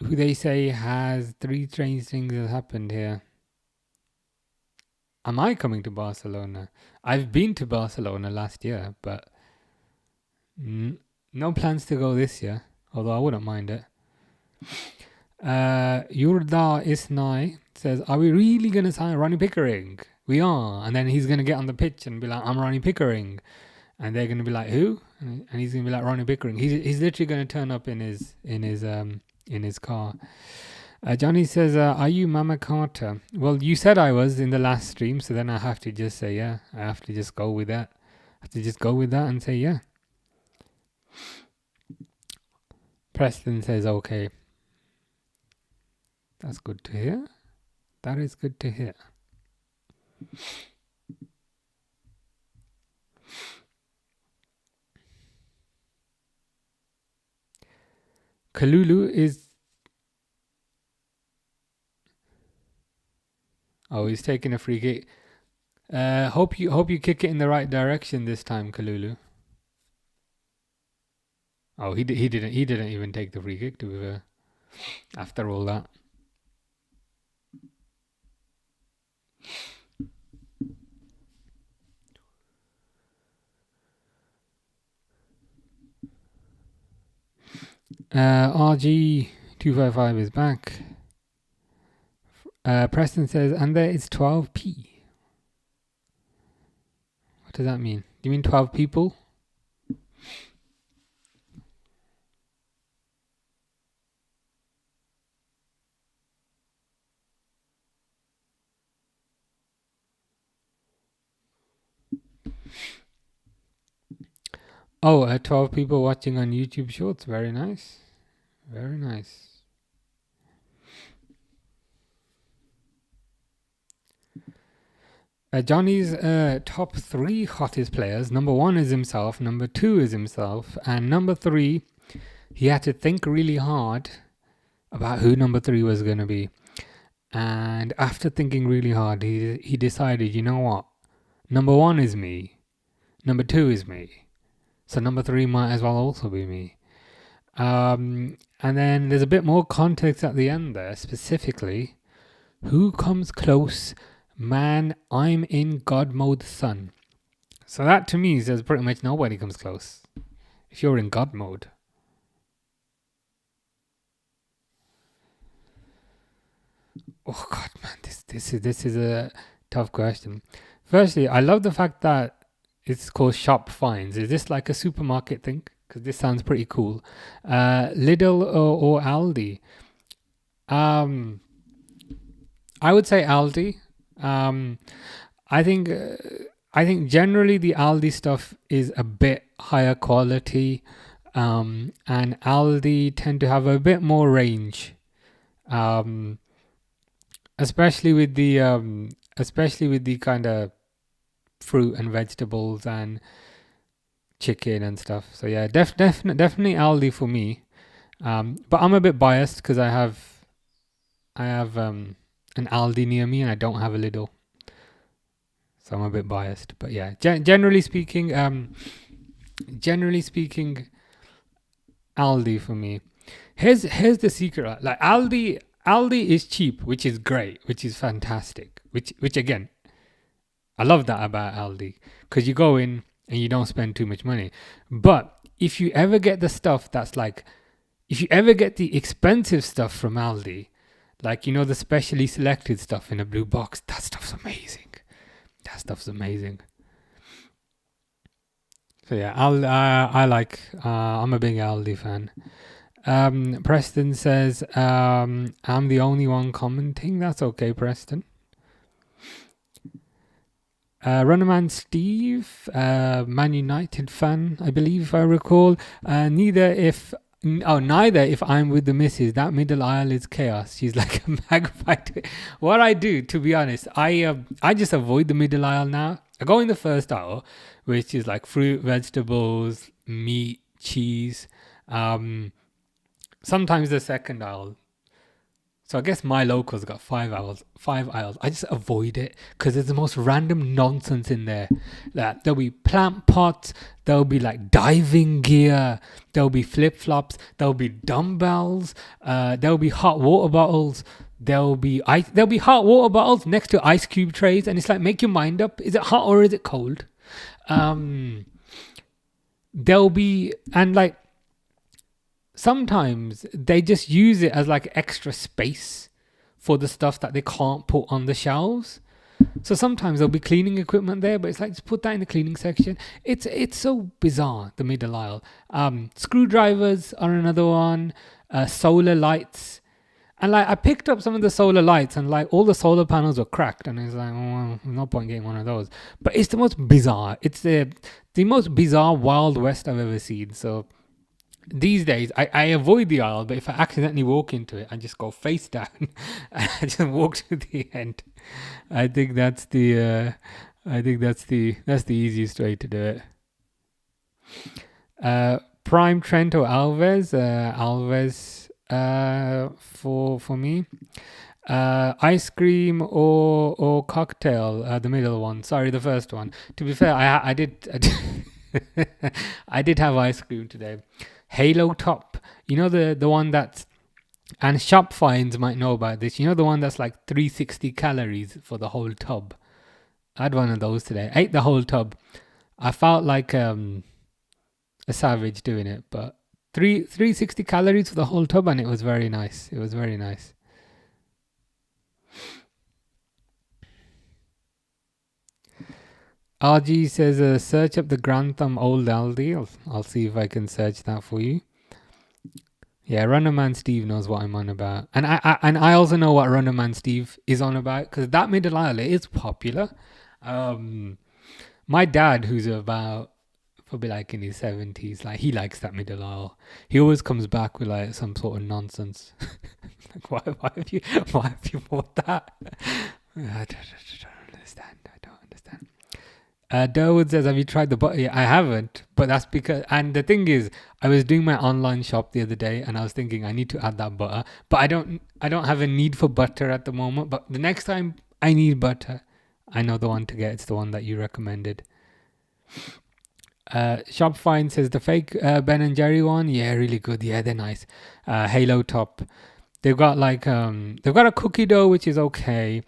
they say has 3 strange things that happened here. Am I coming to Barcelona? I've been to Barcelona last year, but no plans to go this year, although I wouldn't mind it. Yurda Isnai says, are we really going to sign Ronnie Pickering? We are. And then he's going to get on the pitch and be like, I'm Ronnie Pickering. And they're going to be like, who? And he's going to be like, Ronnie Pickering. He's literally going to turn up in his car. Johnny says, are you Mama Carter? Well, you said I was in the last stream, so then I have to just say, yeah. I have to just go with that. And say, yeah. Preston says, okay. That's good to hear. That is good to hear. Kalulu is... Oh, he's taking a free kick. Hope you kick it in the right direction this time, Kalulu. Oh, he didn't even take the free kick, to be fair. After all that. RG255 is back. Preston says, and there is 12p. What does that mean? Do you mean 12 people? Oh, 12 people watching on YouTube Shorts. Very nice. Very nice. Johnny's top 3 hottest players. Number 1 is himself. Number 2 is himself. And number 3, he had to think really hard about who number 3 was going to be. And after thinking really hard, he decided, you know what? Number 1 is me. Number 2 is me. So number 3 might as well also be me. And then there's a bit more context at the end there, specifically. Who comes close? Man, I'm in God mode, son. So that to me says pretty much nobody comes close if you're in God mode. Oh God, man, this is a tough question. Firstly, I love the fact that it's called shop finds. Is this like a supermarket thing? Because this sounds pretty cool. Lidl or Aldi? I would say Aldi. I think generally the Aldi stuff is a bit higher quality, and Aldi tend to have a bit more range, especially with the kind of fruit and vegetables and chicken and stuff. So yeah, definitely Aldi for me. But I'm a bit biased because I have an Aldi near me and I don't have a Lidl, so I'm a bit biased. But yeah, generally speaking, Aldi for me. Here's the secret. Like Aldi is cheap, which is great, which is fantastic. Which again, I love that about Aldi because you go in and you don't spend too much money. But if you ever get the stuff that's like, if you ever get the expensive stuff from Aldi, like, you know, the specially selected stuff in a blue box, that stuff's amazing. So yeah, I'm a big Aldi fan. Preston says, I'm the only one commenting. That's okay, Preston. Runnerman Steve, Man United fan, I believe, if I recall. Neither if I'm with the missus. That middle aisle is chaos. She's like a magpie. What I do, to be honest, I just avoid the middle aisle now. I go in the first aisle, which is like fruit, vegetables, meat, cheese. Sometimes the second aisle. So I guess my local's got 5 aisles. I just avoid it because there's the most random nonsense in there. That there'll be plant pots, there'll be like diving gear, there'll be flip flops, there'll be dumbbells, there'll be hot water bottles, there'll be hot water bottles next to ice cube trays, and it's like, make your mind up. Is it hot or is it cold? There'll be, and like, sometimes they just use it as like extra space for the stuff that they can't put on the shelves. So sometimes there'll be cleaning equipment there, but it's like, just put that in the cleaning section. It's so bizarre, the middle aisle. Screwdrivers are another one. Solar lights. And like, I picked up some of the solar lights and like all the solar panels were cracked, and it's like, oh, no point getting one of those. But it's the most bizarre. It's the most bizarre Wild West I've ever seen. So these days, I avoid the aisle, but if I accidentally walk into it, I just go face down and I just walk to the end. I think that's the easiest way to do it. Prime Trent or Alves? Alves for me. Ice cream or cocktail? The middle one. Sorry, the first one. To be fair, I did I did have ice cream today. Halo Top, you know, the one that's, and shop finds might know about this, you know, the one that's like 360 calories for the whole tub. I had one of those today. I ate the whole tub. I felt like a savage doing it, but 360 calories for the whole tub, and it was very nice. It was very nice. RG says, search up the Grantham Old Aldi. I'll see if I can search that for you. Yeah, Runnerman Steve knows what I'm on about. And I also know what Runnerman Steve is on about, because that middle aisle is popular. My dad, who's about probably like in his 70s, like he likes that middle aisle. He always comes back with like some sort of nonsense. Like, why have you bought that? I don't understand. I don't understand. Durwood says, "Have you tried the butter?" Yeah, I haven't, but that's because. And the thing is, I was doing my online shop the other day, and I was thinking I need to add that butter, but I don't. I don't have a need for butter at the moment. But the next time I need butter, I know the one to get. It's the one that you recommended. Shop Find says the fake Ben and Jerry one. Yeah, really good. Yeah, they're nice. Halo top. They've got like they've got a cookie dough which is okay.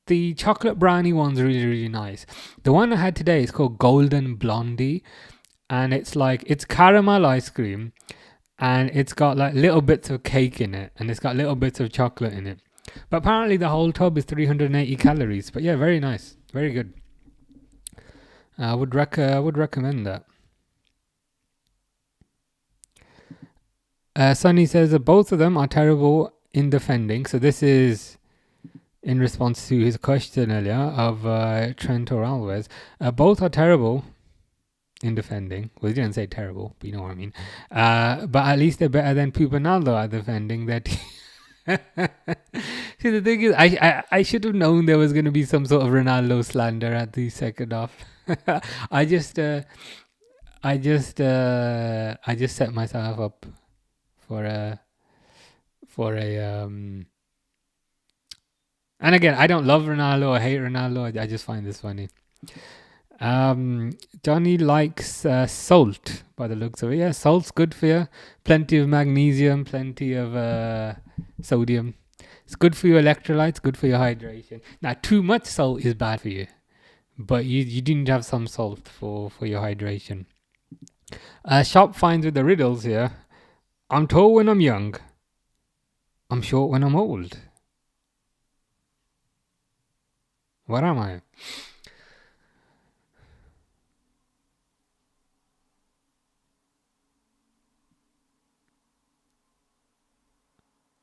The chocolate brownie one's really, really nice. The one I had today is called Golden Blondie, and it's like it's caramel ice cream, and it's got like little bits of cake in it, and it's got little bits of chocolate in it. But apparently the whole tub is 380 calories. But yeah, very nice, very good. I would recommend that. Sunny says that both of them are terrible in defending. So this is in response to his question earlier of Trent or Alves. Both are terrible in defending. Well, he didn't say terrible, but you know what I mean. But at least they're better than Pupanaldo at defending that. See, the thing is, I should have known there was going to be some sort of Ronaldo slander at the second half. I just set myself up for a and again, I don't love Ronaldo or hate Ronaldo. I just find this funny. Johnny likes salt by the looks of it. Yeah, salt's good for you. Plenty of magnesium, plenty of sodium. It's good for your electrolytes, good for your hydration. Now, too much salt is bad for you, but you do need to have some salt for your hydration. Shop finds with the riddles here. I'm tall when I'm young. I'm short when I'm old. What am I?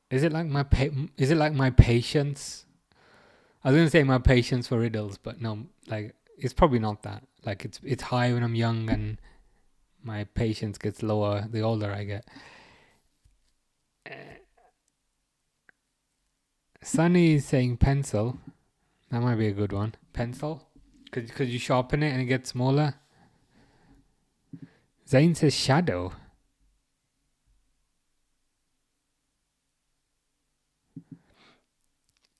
Is it like my patience? I was gonna say my patience for riddles, but no, like it's probably not that. Like it's high when I'm young, and my patience gets lower the older I get. Sunny is saying pencil. That might be a good one. Pencil? Could you sharpen it and it gets smaller? Zayn says shadow.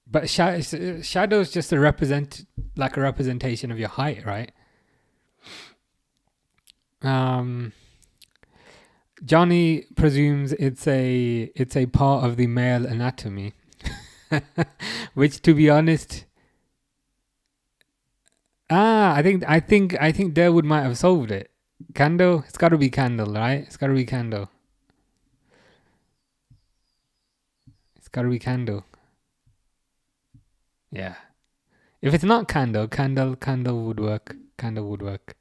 But shadow is just a representation of your height, right? Johnny presumes it's a part of the male anatomy, which, to be honest, I think Derwood might have solved it. Candle, it's got to be candle, right? It's got to be candle. It's got to be candle. Yeah. If it's not candle would work. Candle would work.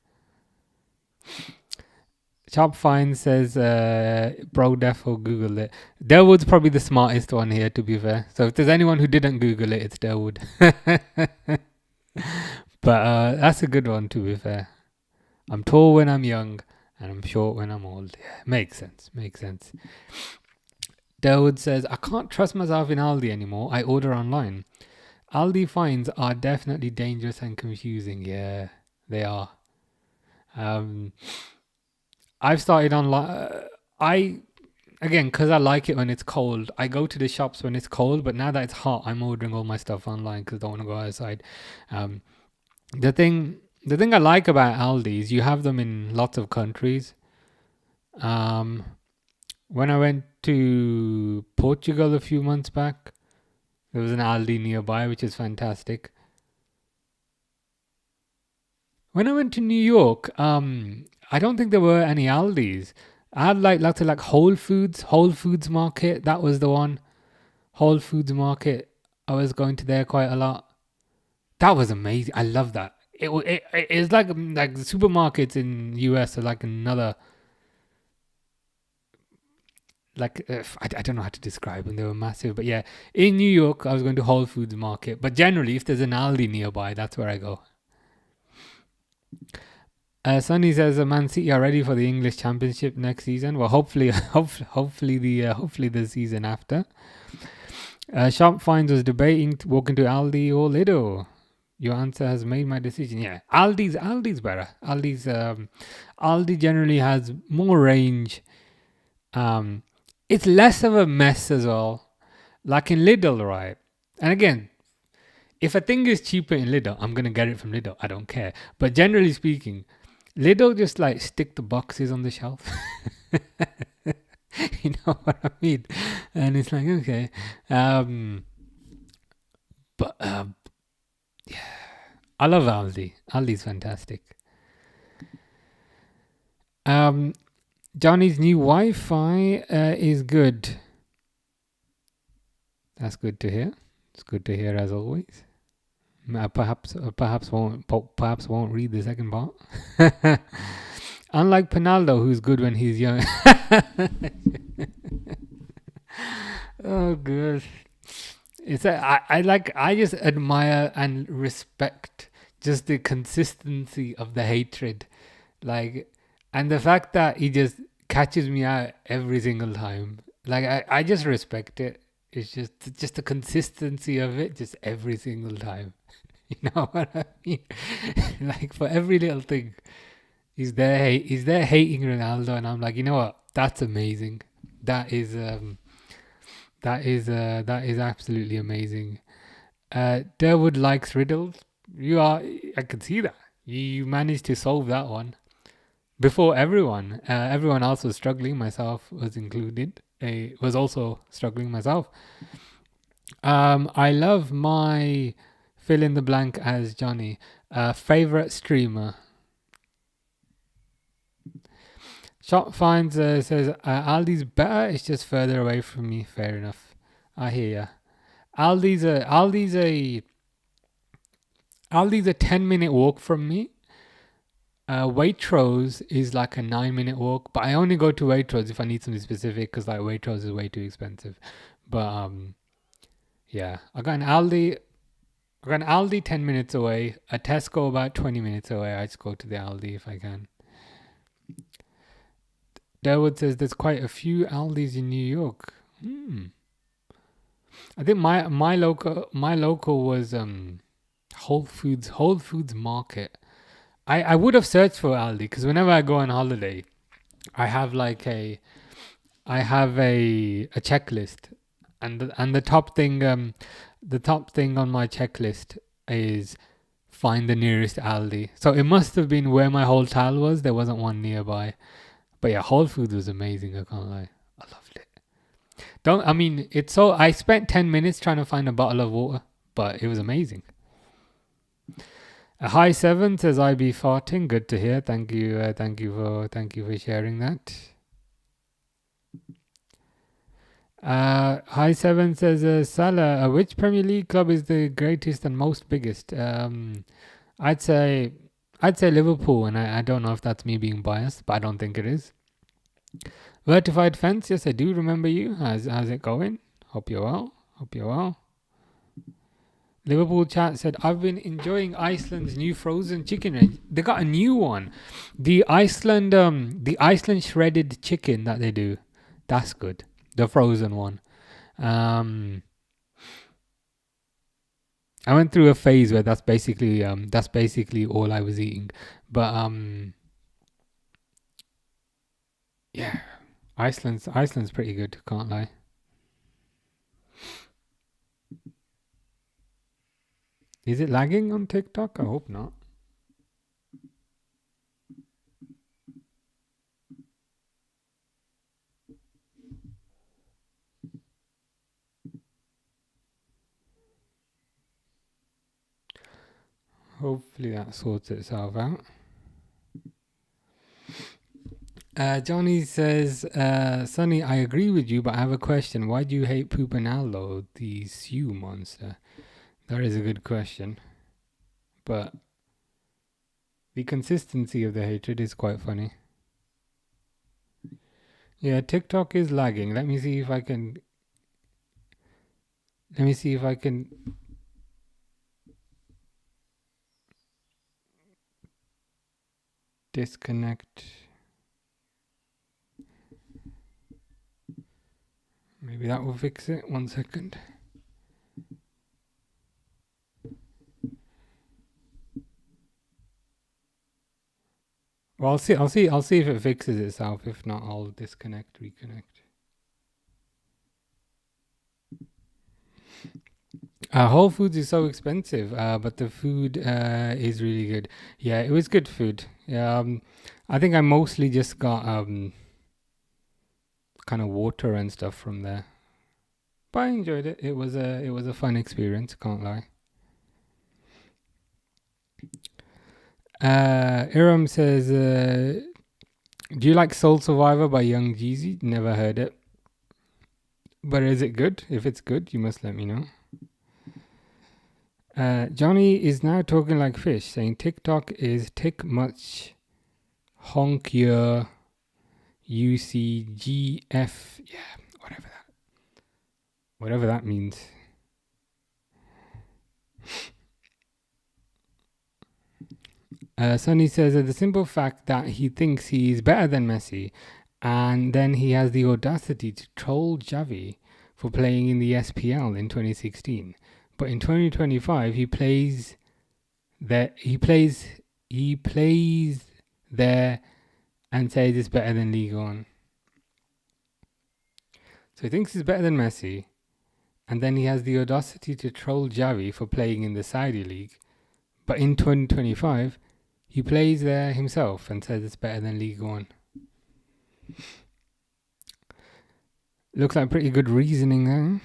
Sharp Fine says, bro defo Google it. Derwood's probably the smartest one here, to be fair. So if there's anyone who didn't Google it, it's Derwood. But that's a good one, to be fair. I'm tall when I'm young, and I'm short when I'm old. Yeah, makes sense. Derwood says, I can't trust myself in Aldi anymore. I order online. Aldi finds are definitely dangerous and confusing. Yeah, they are. I've started online. Because I like it when it's cold, I go to the shops when it's cold, but now that it's hot, I'm ordering all my stuff online because I don't want to go outside. The thing I like about Aldi is you have them in lots of countries. When I went to Portugal a few months back, there was an Aldi nearby, which is fantastic. When I went to New York, I don't think there were any Aldis. I had lots of Whole Foods Market. That was the one. Whole Foods Market. I was going to there quite a lot. That was amazing. I love that. It's like the supermarkets in US are like another. I don't know how to describe them. They were massive, but yeah, in New York, I was going to Whole Foods Market. But generally, if there's an Aldi nearby, that's where I go. Sonny says Man City are ready for the English Championship next season. Well, hopefully, hopefully the season after. Sharp Finds was debating walking to Aldi or Lidl. Your answer has made my decision. Yeah, Aldi's better. Aldi generally has more range. It's less of a mess as well. Like in Lidl, right? And again, if a thing is cheaper in Lidl, I'm gonna get it from Lidl. I don't care. But generally speaking, Lidl just like stick the boxes on the shelf. You know what I mean? And it's like, okay. But yeah, I love Aldi. Aldi's fantastic. Johnny's new Wi-Fi is good. That's good to hear. It's good to hear as always. Perhaps won't read the second part. Unlike Pinaldo, who's good when he's young. Oh god. I just admire and respect just the consistency of the hatred. Like, and the fact that he just catches me out every single time. Like I just respect it. It's just the consistency of it, just every single time. You know what I mean? Like for every little thing, he's there hating Ronaldo, and I'm like, you know what? That's amazing. That is absolutely amazing. Durwood likes riddles. I can see that. You managed to solve that one before everyone. Everyone else was struggling. Myself was included. I was also struggling myself. I love my fill in the blank as Johnny. Favorite streamer. Shop finds says Aldi's better. It's just further away from me. Fair enough. I hear ya. Aldi's a 10-minute walk from me. Waitrose is like a 9-minute walk, but I only go to Waitrose if I need something specific because like Waitrose is way too expensive. But yeah, I got an Aldi 10 minutes away, a Tesco about 20 minutes away. I just go to the Aldi if I can. Derwood says there's quite a few Aldis in New York. I think my local was Whole Foods Market. I would have searched for Aldi because whenever I go on holiday, I have a checklist, and the top thing on my checklist is find the nearest Aldi. So it must have been where my hotel was. There wasn't one nearby. But yeah, Whole Foods was amazing. I can't lie. I loved it. I spent 10 minutes trying to find a bottle of water, but it was amazing. A high 7 says I be farting. Good to hear. Thank you for sharing that. High 7 says Salah, which Premier League club is the greatest and most biggest? I'd say Liverpool, and I don't know if that's me being biased, but I don't think it is. Vertified Fence, yes, I do remember you. How's it going? Hope you're well. Liverpool chat said, I've been enjoying Iceland's new frozen chicken range. They got a new one. The Iceland shredded chicken that they do. That's good. The frozen one. I went through a phase where that's basically all I was eating. But yeah, Iceland's pretty good, can't lie. Is it lagging on TikTok? I hope not. Hopefully that sorts itself out. Johnny says, Sonny, I agree with you, but I have a question. Why do you hate Pupanaldo, the Sioux monster? That is a good question. But the consistency of the hatred is quite funny. Yeah, TikTok is lagging. Let me see if I can... disconnect. Maybe that will fix it. 1 second. Well, I'll see if it fixes itself. If not, I'll disconnect, reconnect. Whole Foods is so expensive, but the food is really good. Yeah, it was good food. Yeah, I think I mostly just got kind of water and stuff from there, but I enjoyed it. It was a fun experience. Can't lie. Iram says, "Do you like Soul Survivor by Young Jeezy? Never heard it, but is it good? If it's good, you must let me know." Johnny is now talking like fish, saying TikTok is tick much honk your UCGF. Yeah, whatever that means. Sonny says that the simple fact that he thinks he's better than Messi, and then he has the audacity to troll Xavi for playing in the SPL in 2016. But in 2025, he plays there and says it's better than Ligue 1. So he thinks he's better than Messi, and then he has the audacity to troll Xavi for playing in the Saudi league. But in 2025, he plays there himself and says it's better than Ligue 1. Looks like pretty good reasoning there.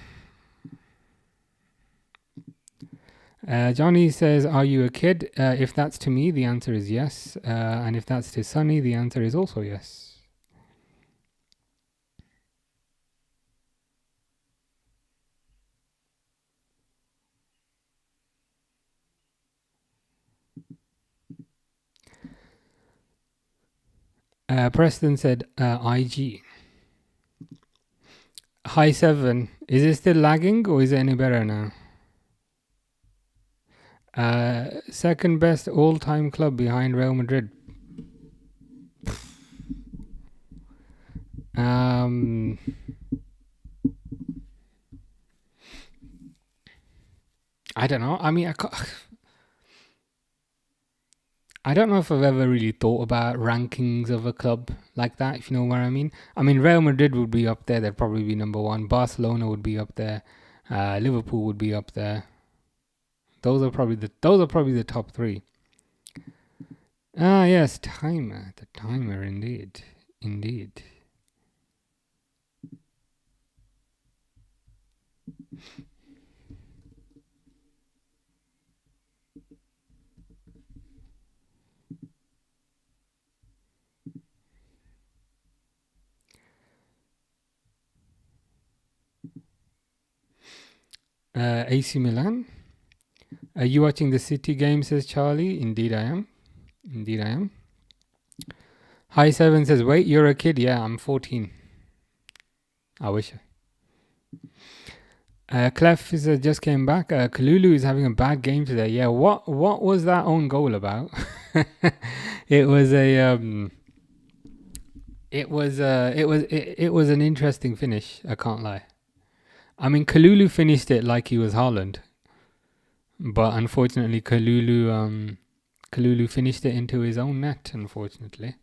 Johnny says, "Are you a kid?" If that's to me, the answer is yes. And if that's to Sonny, the answer is also yes. Preston said, IG. Hi 7. Is it still lagging or is it any better now? Second best all-time club behind Real Madrid. I don't know. I mean, I don't know if I've ever really thought about rankings of a club like that, if you know what I mean. I mean, Real Madrid would be up there. They'd probably be number one. Barcelona would be up there. Liverpool would be up there. Those are probably the top three. Ah, yes, timer. The timer, indeed. AC Milan. Are you watching the City game, says Charlie? Indeed I am. Hi 7 says, wait, you're a kid? Yeah, I'm 14. I wish. Clef just came back. Kalulu is having a bad game today. Yeah, what was that own goal about? It was an interesting finish. I can't lie. I mean, Kalulu finished it like he was Haaland, but unfortunately, Kalulu finished it into his own net. Unfortunately.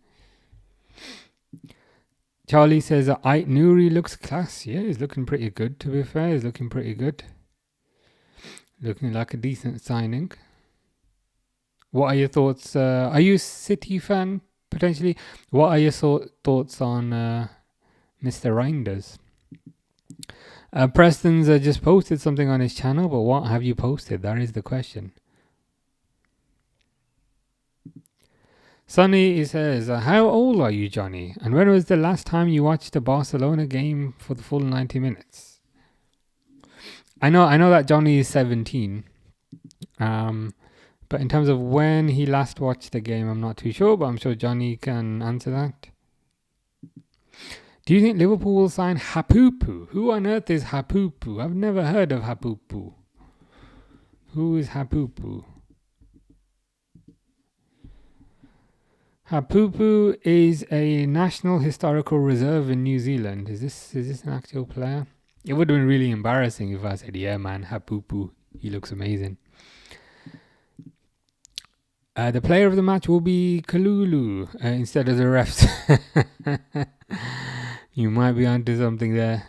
Charlie says, Ait Nouri looks class. Yeah, he's looking pretty good, to be fair. He's looking pretty good. Looking like a decent signing. What are your thoughts? Are you a City fan, potentially? What are your thoughts on Mr. Reinders? Preston's just posted something on his channel, but what have you posted? That is the question. Sonny says, how old are you, Johnny? And when was the last time you watched a Barcelona game for the full 90 minutes? I know that Johnny is 17. But in terms of when he last watched the game, I'm not too sure, but I'm sure Johnny can answer that. Do you think Liverpool will sign Hapupu? Who on earth is Hapupu? I've never heard of Hapupu. Who is Hapupu? Hapupu is a national historical reserve in New Zealand. Is this an actual player? It would have been really embarrassing if I said, yeah, man, Hapupu. He looks amazing. The player of the match will be Kalulu instead of the refs. You might be onto something there.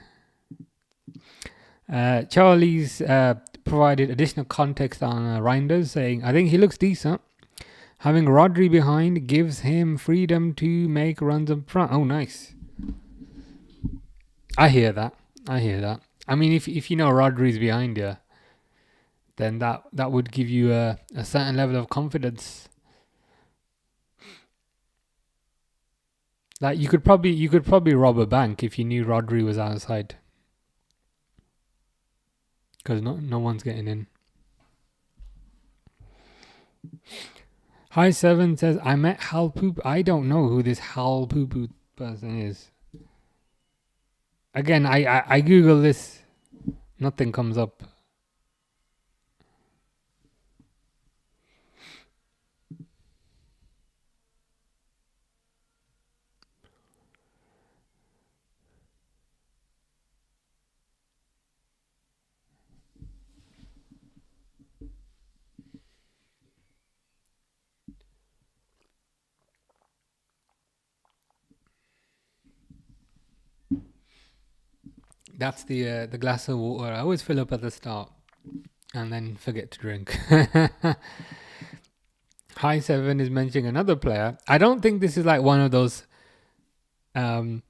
Charlie's provided additional context on Reinders, saying, I think he looks decent. Having Rodri behind gives him freedom to make runs up front. Oh, nice. I hear that. I mean, if you know Rodri's behind you, then that would give you a certain level of confidence. Like you could probably rob a bank if you knew Rodri was outside, because no one's getting in. Hi Seven says, I met Hal Poop. I don't know who this Hal Poo person is. Again, I Google this, nothing comes up. That's the glass of water. I always fill up at the start and then forget to drink. Hi Seven is mentioning another player. I don't think this is like one of those kind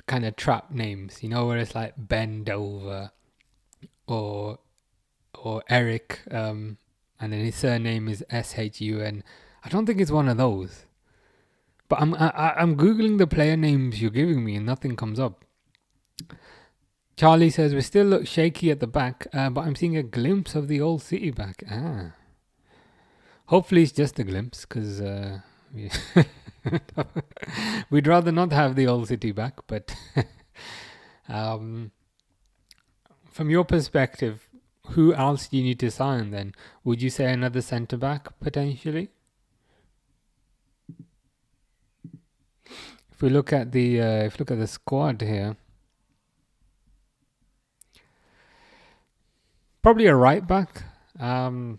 of trap names, you know, where it's like Ben Dover or Eric, and then his surname is SHUN. I don't think it's one of those. But I'm googling the player names you're giving me and nothing comes up. Charlie says we still look shaky at the back, but I'm seeing a glimpse of the old City back. Hopefully it's just a glimpse, because we'd rather not have the old City back. But from your perspective, who else do you need to sign then? Would you say another centre back potentially? If we look at the squad here, probably a right back. Because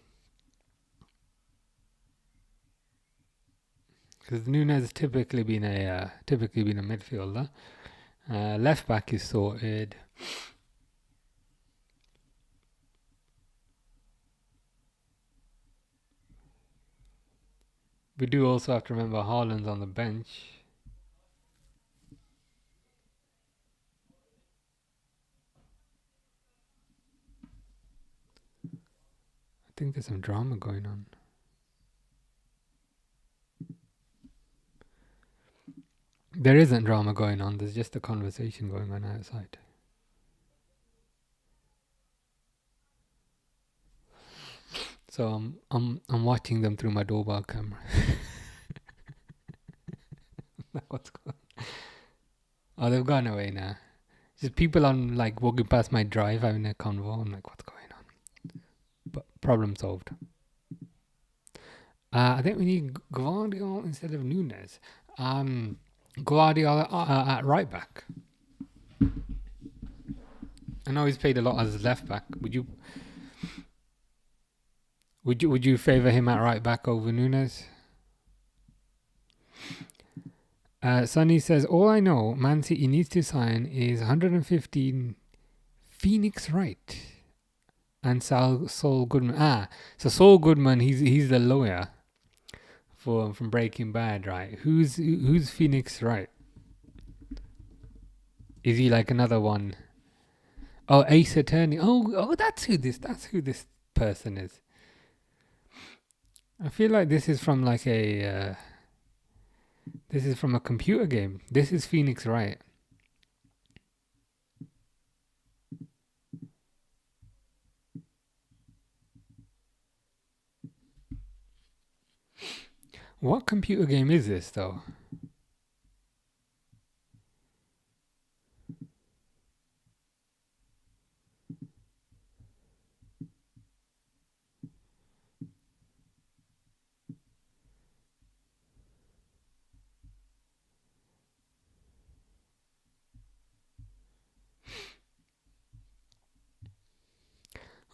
Nunes has typically been a midfielder. Left back is sorted. We do also have to remember Haaland's on the bench. I think there's some drama going on. There isn't drama going on. There's just a conversation going on outside. So I'm watching them through my doorbell camera. What's going on? Oh, they've gone away now. Just people on like walking past my drive having a convo. I'm like, what's going on? But problem solved. I think we need Guardiola instead of Nunes. Guardiola at right back. I know he's played a lot as left back. Would you favour him at right back over Nunes? Sonny says, all I know Man City needs to sign is 115 Phoenix Wright and Saul Goodman. So Saul Goodman, he's the lawyer from Breaking Bad, right? Who's Phoenix Wright? Is he like another one? Oh, Ace Attorney. Oh, that's who this person is. I feel like this is from like a computer game. This is Phoenix Wright. What computer game is this though?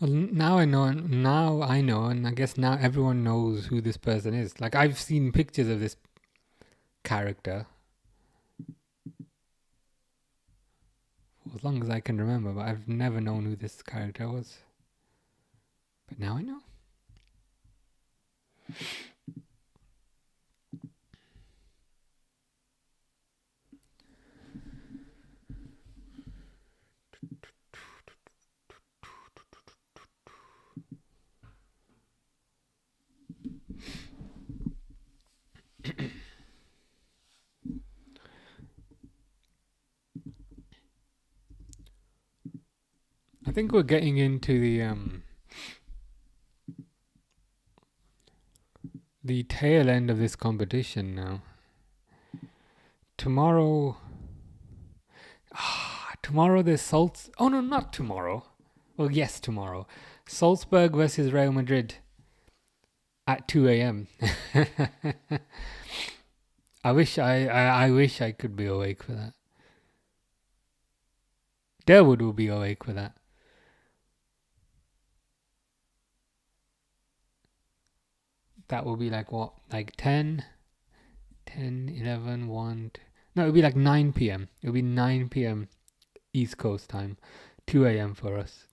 Well, now I know. Now I know, and I guess now everyone knows who this person is. Like I've seen pictures of this character for as long as I can remember, but I've never known who this character was. But now I know. I think we're getting into the tail end of this competition now. Tomorrow there's Salz. Oh no, not tomorrow. Well, yes, tomorrow. Salzburg versus Real Madrid at 2 a.m. I wish I could be awake for that. Derwood will be awake for that. That will be like what? Like 10, 11, 1. No, it'll be like 9 p.m. It'll be 9 p.m. East Coast time. 2 a.m. for us.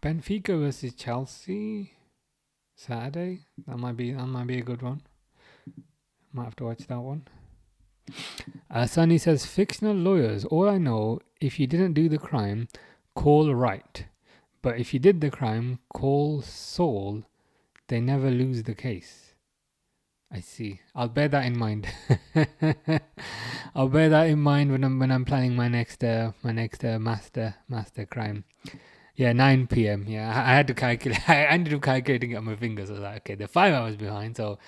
Benfica versus Chelsea Saturday. That might be a good one. Might have to watch that one. Sunny says, fictional lawyers. All I know, if you didn't do the crime, call Wright. But if you did the crime, call Saul. They never lose the case. I see. I'll bear that in mind. I'll bear that in mind when I'm planning my next master crime. Yeah, 9 p.m. Yeah, I had to calculate. I ended up calculating it on my fingers. I was like, okay, they're 5 hours behind. So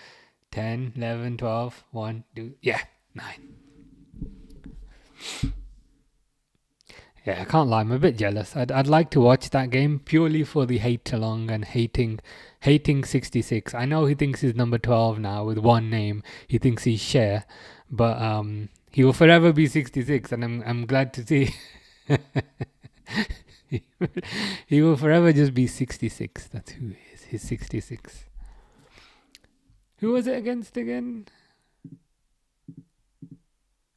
10, 11, 12, 1, 2. Yeah, 9. Yeah, I can't lie. I'm a bit jealous. I'd like to watch that game purely for the hate along and hating 66. I know he thinks he's number 12 now with one name. He thinks he's Cher, but he will forever be 66, and I'm glad to see. He will forever just be 66. That's who he is. He's 66. Who was it against again?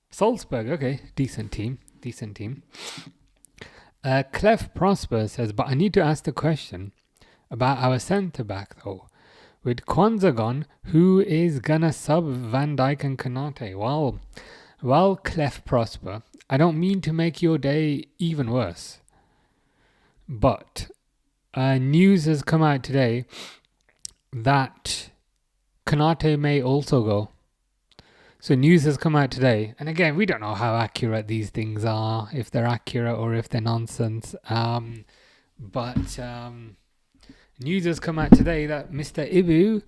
Salzburg. Okay, decent team. Clef Prosper says, but I need to ask the question about our centre back though. With Kwanzaa gone, who is gonna sub Van Dijk and Konate? Well, Clef Prosper, I don't mean to make your day even worse, but news has come out today that Konate may also go. So news has come out today, and again, we don't know how accurate these things are, if they're accurate or if they're nonsense. But news has come out today that Mr. Ibu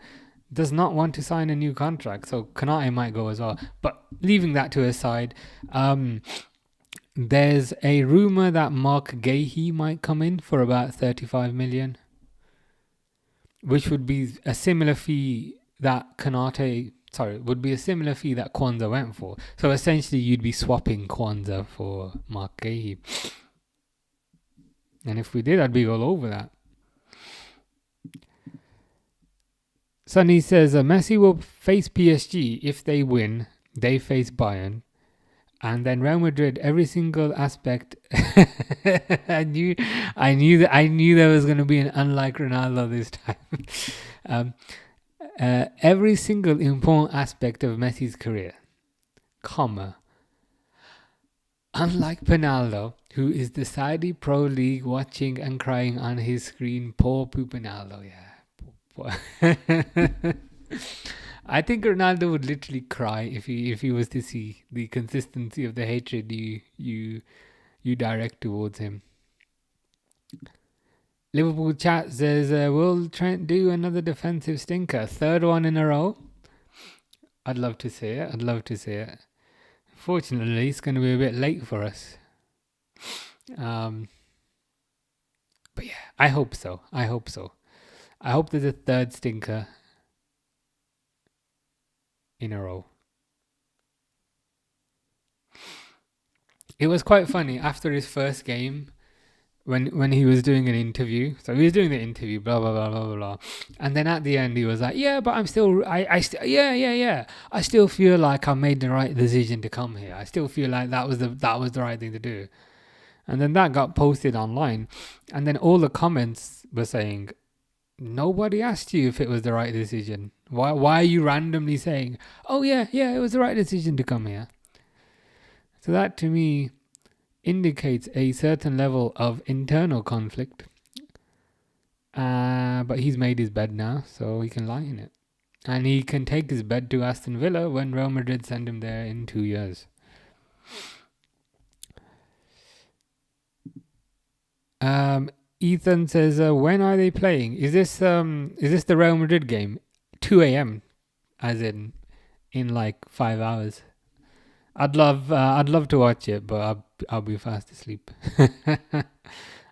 does not want to sign a new contract, so Konate might go as well. But leaving that to aside, there's a rumor that Mark Guehi might come in for about 35 million, which would be a similar fee that would be a similar fee that Kwanzaa went for. So essentially, you'd be swapping Kwanzaa for Mark Guehi. And if we did, I'd be all over that. Sunny says, Messi will face PSG. If they win, they face Bayern. And then Real Madrid, every single aspect. I knew there was going to be an unlike Ronaldo this time. Every single important aspect of Messi's career, comma. Unlike Pinaldo, who is the Saudi Pro League watching and crying on his screen, poor Pinaldo, yeah. I think Ronaldo would literally cry if he was to see the consistency of the hatred you direct towards him. Liverpool chat says, will Trent do another defensive stinker? Third one in a row? I'd love to see it. Fortunately, it's going to be a bit late for us. But yeah, I hope so. I hope there's a third stinker. in a row. It was quite funny after his first game when he was doing an interview. So he was doing the interview, blah blah blah blah blah, and then at the end he was like, "Yeah, but I'm still, yeah. I still feel like I made the right decision to come here. I still feel like that was the right thing to do." And then that got posted online, and then all the comments were saying, "Nobody asked you if it was the right decision. Why are you randomly saying, oh yeah, it was the right decision to come here?" So that to me indicates a certain level of internal conflict. But he's made his bed now, so he can lie in it. And he can take his bed to Aston Villa when Real Madrid send him there in 2 years. Ethan says, when are they playing? Is this the Real Madrid game? 2 a.m. as in like 5 hours. I'd love to watch it, but I'll be fast asleep.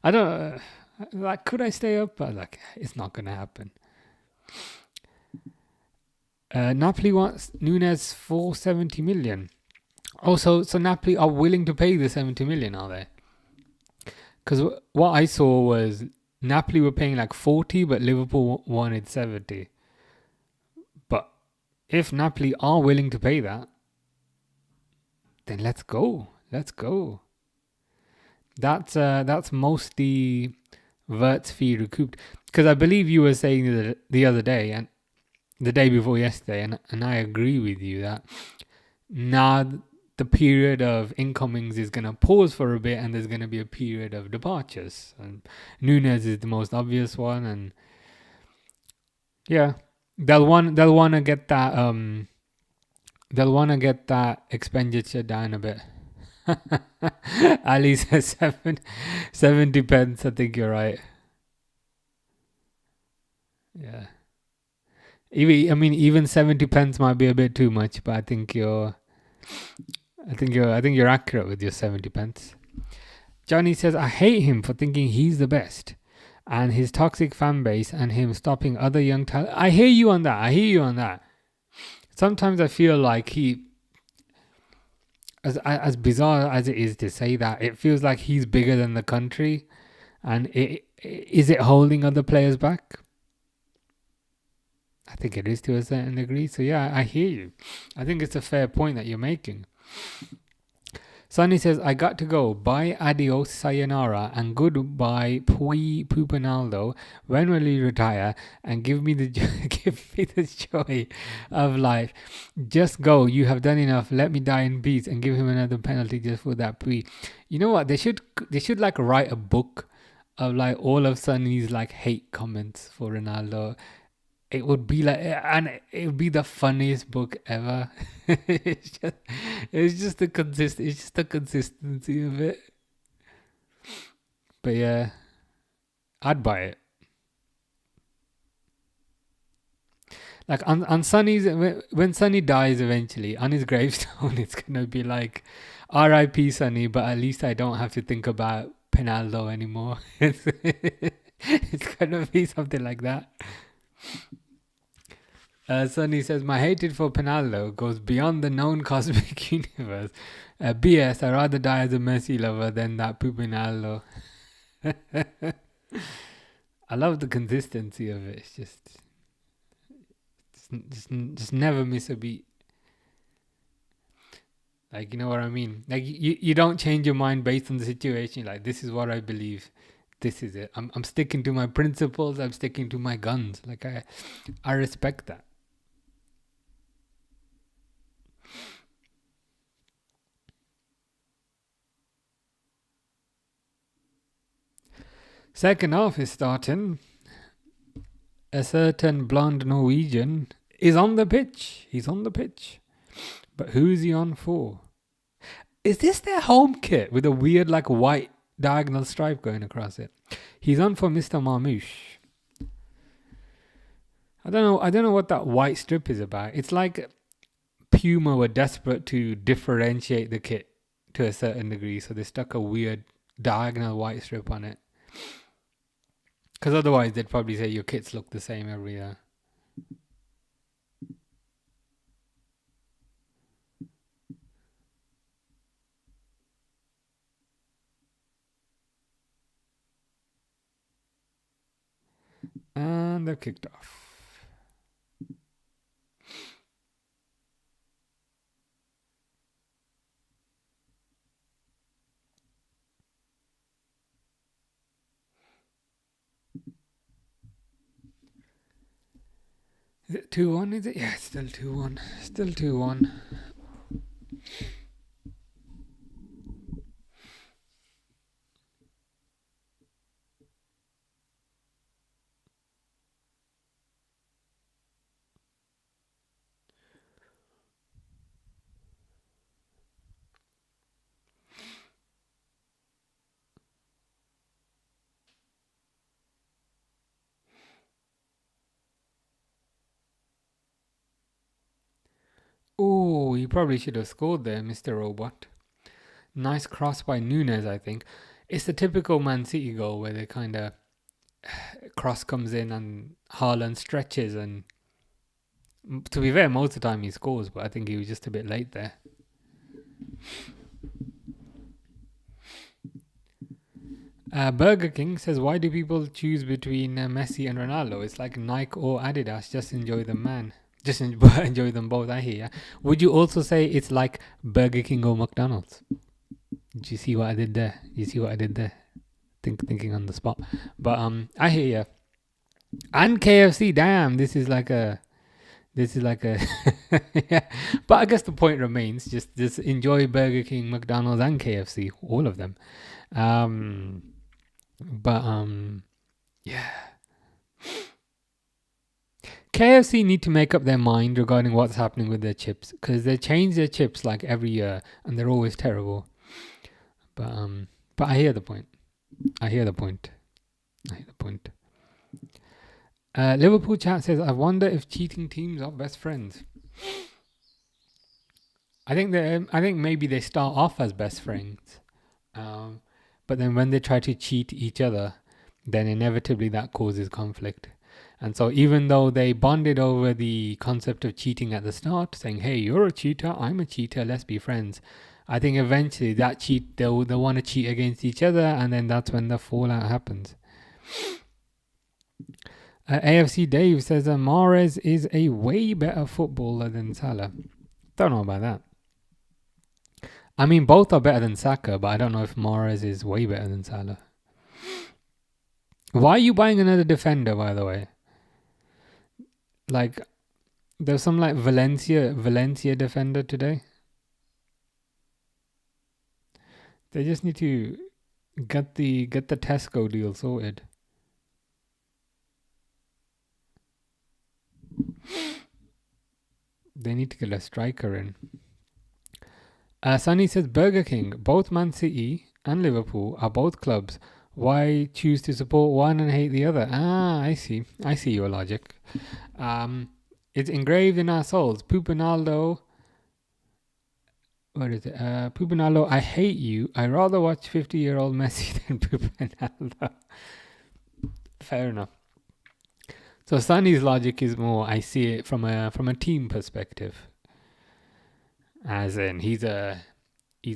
I don't like. Could I stay up? But like, it's not gonna happen. Napoli wants Nunes for 70 million. Also, so Napoli are willing to pay the 70 million, are they? Because what I saw was Napoli were paying like 40, but Liverpool wanted 70. But if Napoli are willing to pay that, then let's go. That's mostly Wirtz fee recouped. Because I believe you were saying the other day and the day before yesterday, and I agree with you that now the period of incomings is going to pause for a bit, and there's going to be a period of departures. And Nunes is the most obvious one, and yeah, they'll want to get that expenditure down a bit. Ali says 70 pence. I think you're right. Yeah. Even 70 pence might be a bit too much, but I think you're accurate with your 70 pence. Johnny says, I hate him for thinking he's the best, and his toxic fan base and him stopping other young talent. I hear you on that. Sometimes I feel like he, as bizarre as it is to say that, it feels like he's bigger than the country, and is it holding other players back? I think it is to a certain degree. So yeah, I hear you. I think it's a fair point that you're making. Sonny says, I got to go. Bye, adios, sayonara, and goodbye, pui pupanaldo. When will you retire and give me the joy of life? Just go. You have done enough. Let me die in peace and give him another penalty just for that pui. You know what? They should like write a book of like all of Sonny's like hate comments for Ronaldo. It would be like, and it would be the funniest book ever. it's just the consistency of it. But yeah, I'd buy it. Like on Sonny's, when Sonny dies eventually, on his gravestone, it's gonna be like, R.I.P. Sonny, but at least I don't have to think about Penaldo anymore. It's gonna be something like that. Sonny says, my hatred for Penaldo goes beyond the known cosmic universe. BS, I'd rather die as a Messi lover than that Pupinaldo. I love the consistency of it. It's just never miss a beat. Like, you know what I mean? Like, you don't change your mind based on the situation. Like, this is what I believe. This is it. I'm sticking to my principles. I'm sticking to my guns. Like, I respect that. Second half is starting. A certain blonde Norwegian is on the pitch. He's on the pitch. But who's he on for? Is this their home kit with a weird like white diagonal stripe going across it? He's on for Mr. Marmouche. I don't know what that white strip is about. It's like Puma were desperate to differentiate the kit to a certain degree, so they stuck a weird diagonal white strip on it. Because otherwise they'd probably say your kits look the same every year. And they've kicked off. Is it 2-1? Is it? Yeah, it's still 2-1. Still 2-1. Oh, he probably should have scored there, Mr. Robot. Nice cross by Nunes, I think. It's the typical Man City goal where they kind of cross comes in and Haaland stretches, and to be fair, most of the time he scores, but I think he was just a bit late there. Burger King says, why do people choose between Messi and Ronaldo? It's like Nike or Adidas. Just enjoy them, man. Just enjoy them both, I hear ya. Would you also say it's like Burger King or McDonald's? Did you see what I did there? Thinking on the spot. But I hear ya. And KFC, damn, this is like a yeah. But I guess the point remains, just enjoy Burger King, McDonald's and KFC, all of them. Yeah. KFC need to make up their mind regarding what's happening with their chips, because they change their chips like every year and they're always terrible. But I hear the point. Liverpool chat says, I wonder if cheating teams are best friends. I think maybe they start off as best friends, but then when they try to cheat each other, then inevitably that causes conflict. And so even though they bonded over the concept of cheating at the start, saying, hey, you're a cheater, I'm a cheater, let's be friends, I think eventually they'll want to cheat against each other, and then that's when the fallout happens. AFC Dave says Mahrez is a way better footballer than Salah. Don't know about that. I mean, both are better than Saka, but I don't know if Mahrez is way better than Salah. Why are you buying another defender, by the way? Like, there's some like Valencia defender today. They just need to get the Tesco deal sorted. They need to get a striker in. Sunny says, Burger King, both Man City and Liverpool are both clubs. Why choose to support one and hate the other? I see your logic. It's engraved in our souls. Pupinaldo. What is it? Pupinaldo, I hate you. I rather watch 50-year-old Messi than Pupinaldo. Fair enough. So Sunny's logic is more, I see it from a team perspective. As in, he's a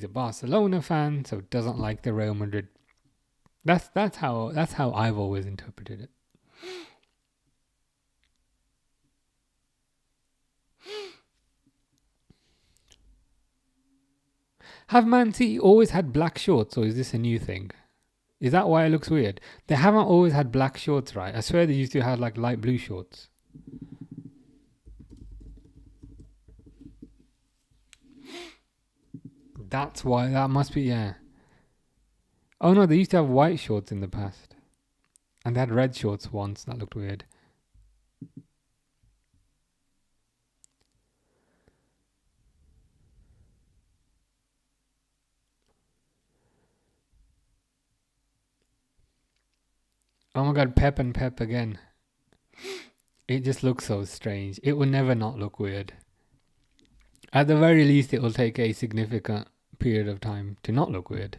Barcelona fan, so doesn't like the Real Madrid. That's how I've always interpreted it. Have Man City always had black shorts, or is this a new thing? Is that why it looks weird? They haven't always had black shorts, right? I swear they used to have like light blue shorts. That's why. That must be, yeah. Oh no, they used to have white shorts in the past. And they had red shorts once. That looked weird. Oh my god, Pep and Pep again. It just looks so strange. It will never not look weird. At the very least, it will take a significant period of time to not look weird.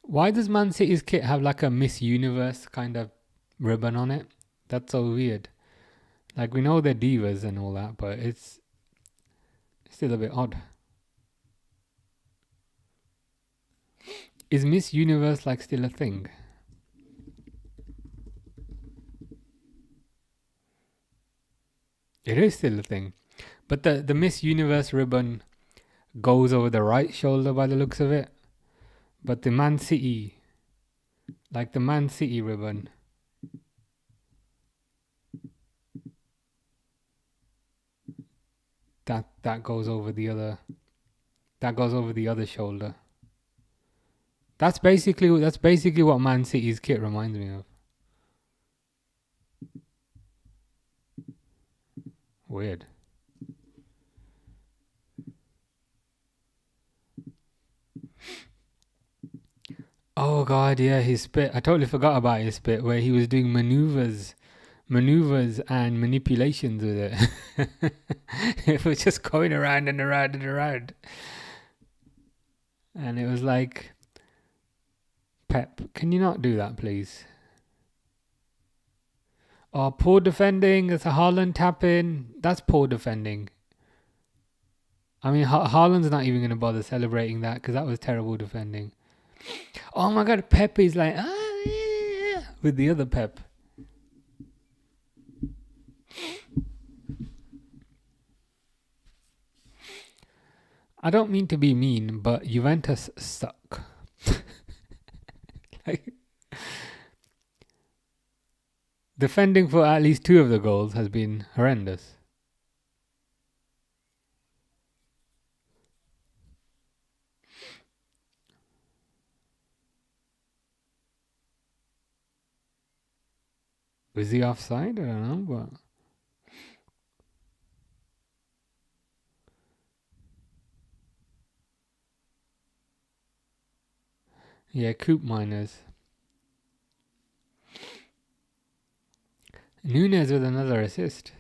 Why does Man City's kit have like a Miss Universe kind of ribbon on it? That's so weird. Like, we know they're divas and all that, but it's still a bit odd. Is Miss Universe like still a thing? It is still a thing. But the Miss Universe ribbon goes over the right shoulder by the looks of it. But the Man City, like the Man City ribbon, that goes over the other. That goes over the other shoulder. That's basically what Man City's kit reminds me of. Weird. Oh god, yeah, his spit. I totally forgot about his spit where he was doing maneuvers and manipulations with it. It was just going around and around and around. And it was like, Pep, can you not do that, please? Oh, poor defending. It's a Haaland tap in. That's poor defending. I mean, Haaland's not even going to bother celebrating that because that was terrible defending. Oh my god, Pep is like, yeah, with the other Pep. I don't mean to be mean, but Juventus suck. Like, defending for at least 2 of the goals has been horrendous. Was he offside? I don't know, but yeah, Coop miners. Nunez with another assist.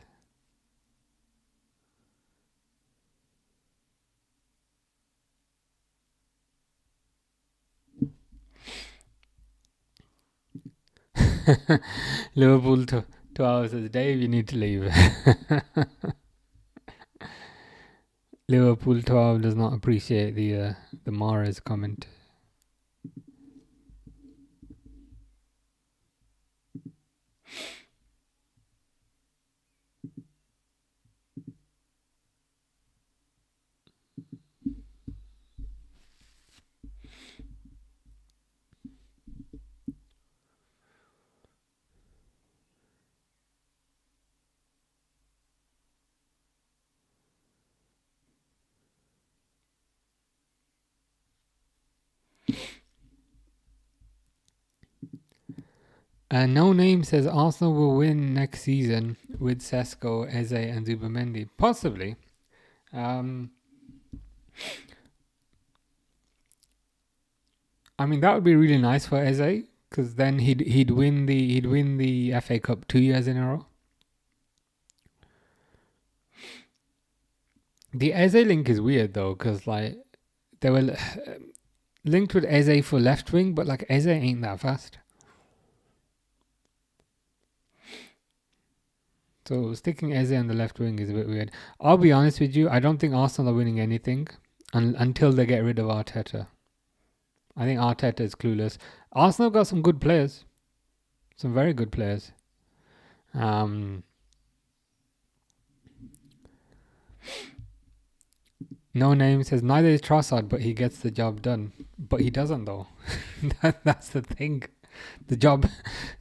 Liverpool 2 hours says, Dave, you need to leave. Liverpool 12 does not appreciate the Mahrez comment. No Name says Arsenal will win next season with Sesko, Eze and Zubamendi. Possibly. I mean, that would be really nice for Eze because then he'd win the FA Cup 2 years in a row. The Eze link is weird though because like they were linked with Eze for left wing, but like Eze ain't that fast. So sticking Eze on the left wing is a bit weird. I'll be honest with you, I don't think Arsenal are winning anything until they get rid of Arteta. I think Arteta is clueless. Arsenal got some good players. Some very good players. No Name says neither is Trossard, but he gets the job done. But he doesn't though. That's the thing. The job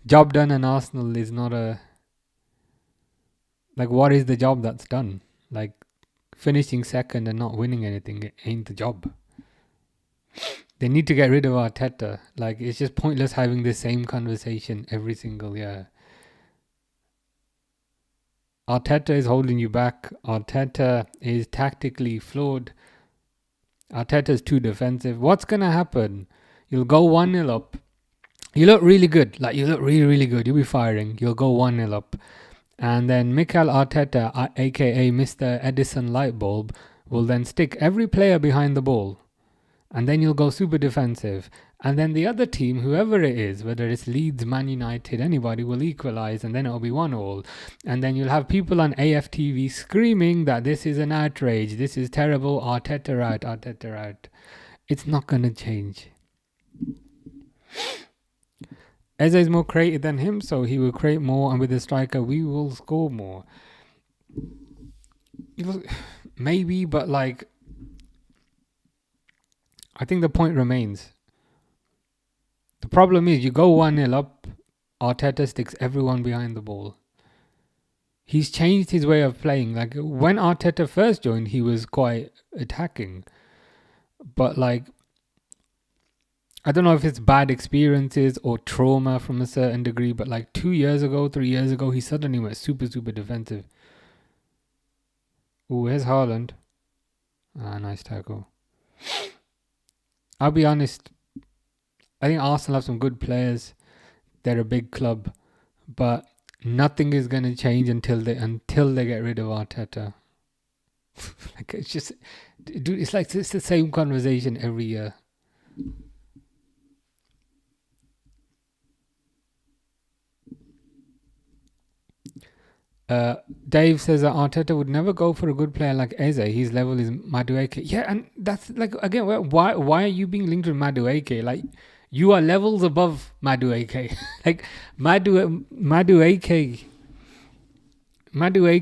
done in Arsenal is not a... Like, what is the job that's done? Like, finishing second and not winning anything ain't the job. They need to get rid of Arteta. Like, it's just pointless having the same conversation every single year. Arteta is holding you back. Arteta is tactically flawed. Arteta is too defensive. What's going to happen? You'll go 1-0 up. You look really good. Like, you look really, really good. You'll be firing. You'll go 1-0 up. And then Mikel Arteta, aka Mr. Edison Lightbulb, will then stick every player behind the ball. and then you'll go super defensive. And then the other team, whoever it is, whether it's Leeds, Man United, anybody, will equalise, and then it'll be 1-1. And then you'll have people on AFTV screaming that this is an outrage, this is terrible, Arteta out, Arteta out. It's not going to change. Eze is more creative than him, so he will create more, and with the striker, we will score more. Maybe, but like, I think the point remains. The problem is, you go 1-0 up, Arteta sticks everyone behind the ball. He's changed his way of playing. Like, when Arteta first joined, he was quite attacking. But like, I don't know if it's bad experiences or trauma from a certain degree, but like 2 years ago, 3 years ago, he suddenly went super, super defensive. Ooh, here's Haaland. Nice tackle. I'll be honest, I think Arsenal have some good players. They're a big club, but nothing is going to change until they get rid of Arteta. Like, it's just, dude, it's like it's the same conversation every year. Dave says that Arteta would never go for a good player like Eze. His level is Madueke. Yeah, and that's like, again, why are you being linked with Madueke? Like, you are levels above Madueke. Like, Madueke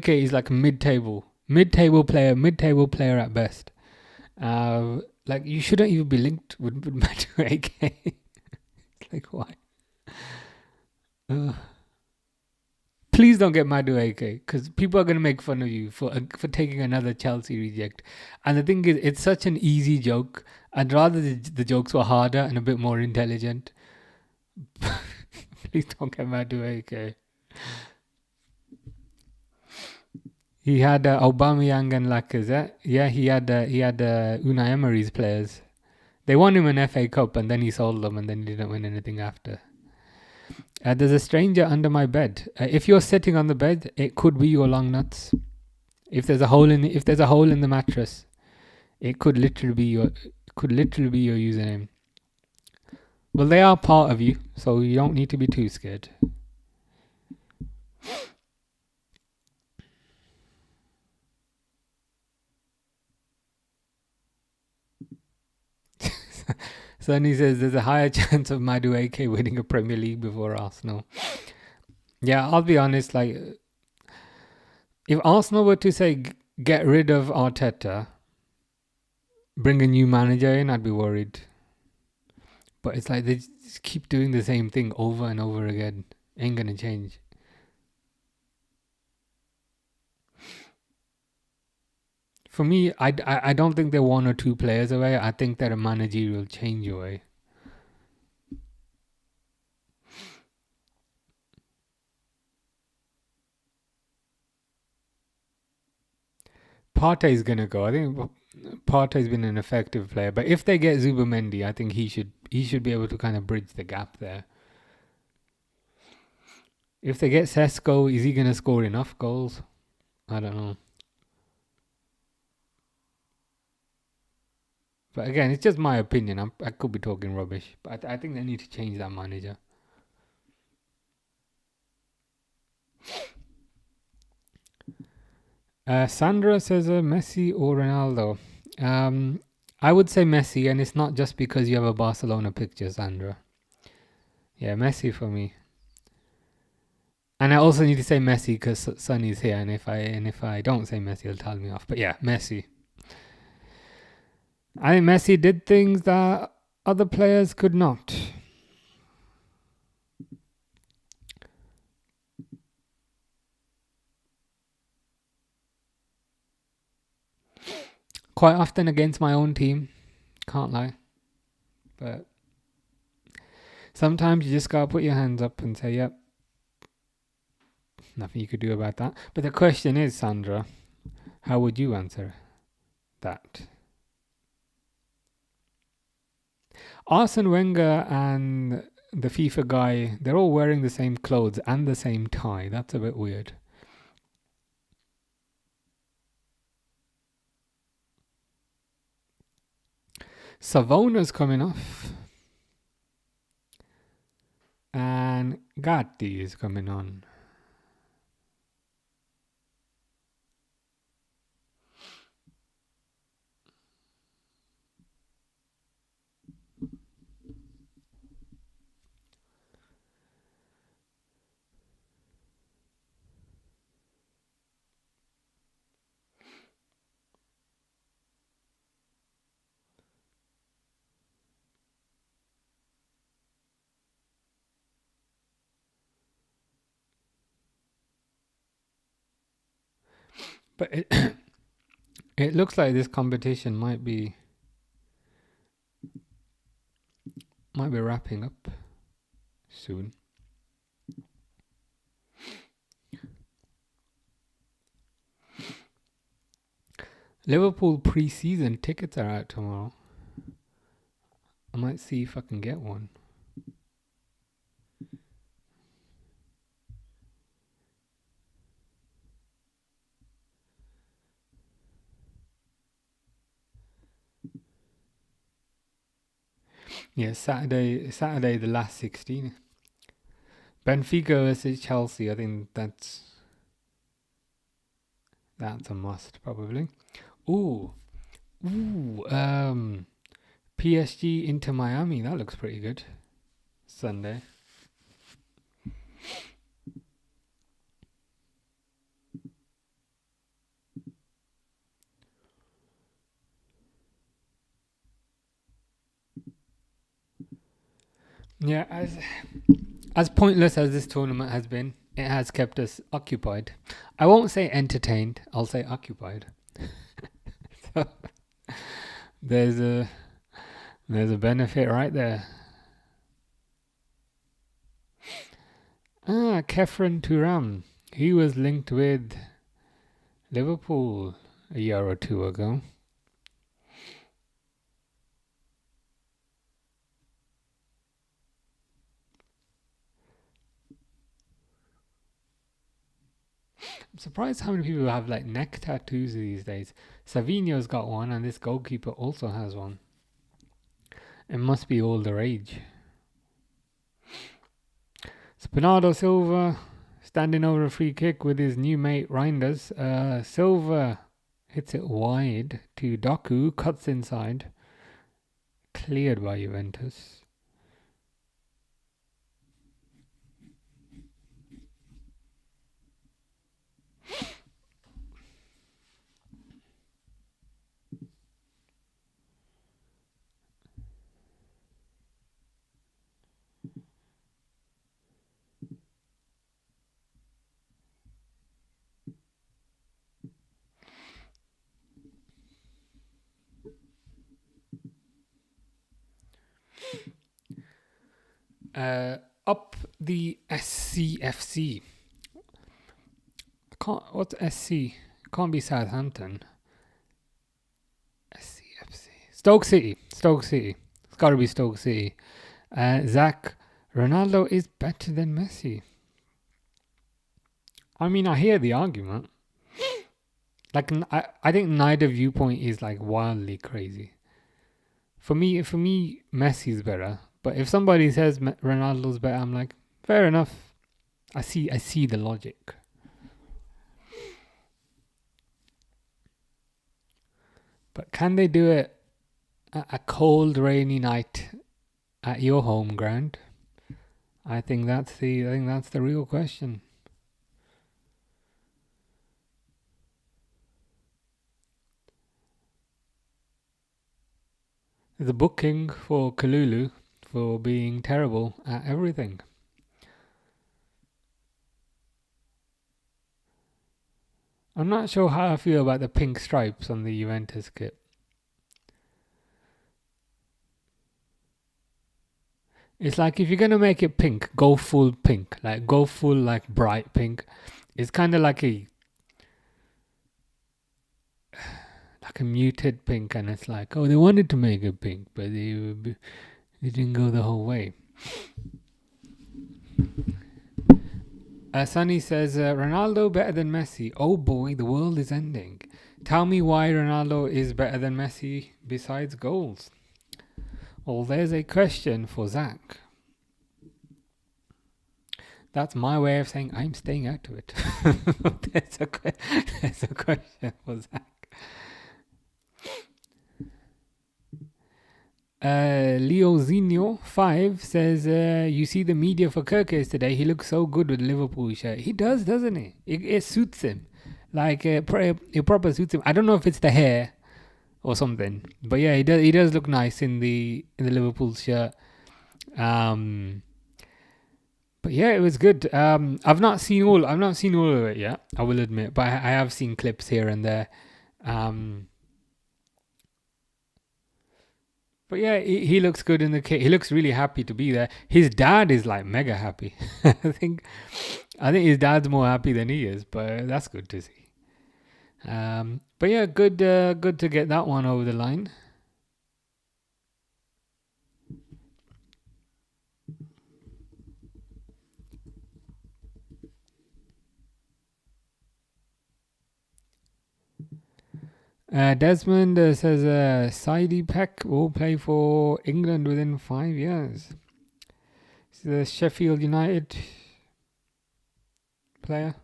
is like a mid-table player at best. Like, you shouldn't even be linked with Madueke. Like, why? Please don't get Madueke, because people are going to make fun of you for taking another Chelsea reject. And the thing is, it's such an easy joke. I'd rather the jokes were harder and a bit more intelligent. Please don't get Madueke. He had Aubameyang and Lacazette. Yeah, he had Unai Emery's players. They won him an FA Cup, and then he sold them, and then he didn't win anything after. There's a stranger under my bed. If you're sitting on the bed, it could be your long nuts. If there's a hole in the mattress, it could literally be your username. Well, they are part of you, so you don't need to be too scared. Sonny says there's a higher chance of Madueke winning a Premier League before Arsenal. Yeah, I'll be honest, like, if Arsenal were to say get rid of Arteta, bring a new manager in, I'd be worried. But it's like they just keep doing the same thing over and over again. Ain't gonna change. For me, I don't think they're 1 or 2 players away. I think they're a managerial change away. Partey's gonna go. I think Partey's been an effective player, but if they get Zubimendi, I think he should be able to kind of bridge the gap there. If they get Sesko, is he gonna score enough goals? I don't know. But again, it's just my opinion. I could be talking rubbish, but I think they need to change that manager. Sandra says Messi or Ronaldo. I would say Messi, and it's not just because you have a Barcelona picture, Sandra. Yeah, Messi for me. And I also need to say Messi because Sonny's here, and if I don't say Messi, he'll tell me off. But yeah, Messi. I think Messi did things that other players could not. Quite often against my own team, can't lie. But sometimes you just gotta put your hands up and say, yep, nothing you could do about that. But the question is, Sandra, how would you answer that? Arsene Wenger and the FIFA guy, they're all wearing the same clothes and the same tie. That's a bit weird. Savona's coming off. And Gatti is coming on. But it looks like this competition might be wrapping up soon. Liverpool pre-season tickets are out tomorrow. I might see if I can get one. Yeah, Saturday the last 16. Benfica versus Chelsea. I think that's a must probably. Ooh, PSG into Miami. That looks pretty good. Sunday. Yeah, as pointless as this tournament has been, it has kept us occupied. I won't say entertained. I'll say occupied. So there's a benefit right there. Kefren Turam. He was linked with Liverpool a year or two ago. I'm surprised how many people have like neck tattoos these days. Savinho's got one, and this goalkeeper also has one. It must be older age. Bernardo Silva standing over a free kick with his new mate Reinders. Silva hits it wide to Doku, cuts inside. Cleared by Juventus. Up the SCFC. What's SC? Can't be Southampton. SCFC. Stoke City. It's got to be Stoke City. Zach, Ronaldo is better than Messi. I mean, I hear the argument. Like, I think neither viewpoint is like wildly crazy. For me, Messi's better. But if somebody says Ronaldo's better, I'm like, fair enough. I see the logic. But can they do it a cold, rainy night at your home ground? I think that's the real question. There's a booking for Kalulu for being terrible at everything. I'm not sure how I feel about the pink stripes on the Juventus kit. It's like if you're going to make it pink, go full pink. Like, go full, like, bright pink. It's kind of like a muted pink, and it's like, oh, they wanted to make it pink, but they didn't go the whole way. Sunny says, Ronaldo better than Messi. Oh boy, the world is ending. Tell me why Ronaldo is better than Messi besides goals. Well, there's a question for Zach. That's my way of saying I'm staying out of it. there's a question for Zach. Leozinho5 says, you see the media for Kerkez today. He looks so good with Liverpool shirt. He does, doesn't he? It suits him. Like, it proper suits him. I don't know if it's the hair or something, but yeah, he does look nice in the Liverpool shirt. But yeah, it was good. I've not seen all of it yet, I will admit, but I have seen clips here and there. But yeah, he looks good in the kit. He looks really happy to be there. His dad is like mega happy. I think his dad's more happy than he is, but that's good to see. But yeah, good to get that one over the line. Desmond says Saidi Peck will play for England within 5 years. He's a Sheffield United player.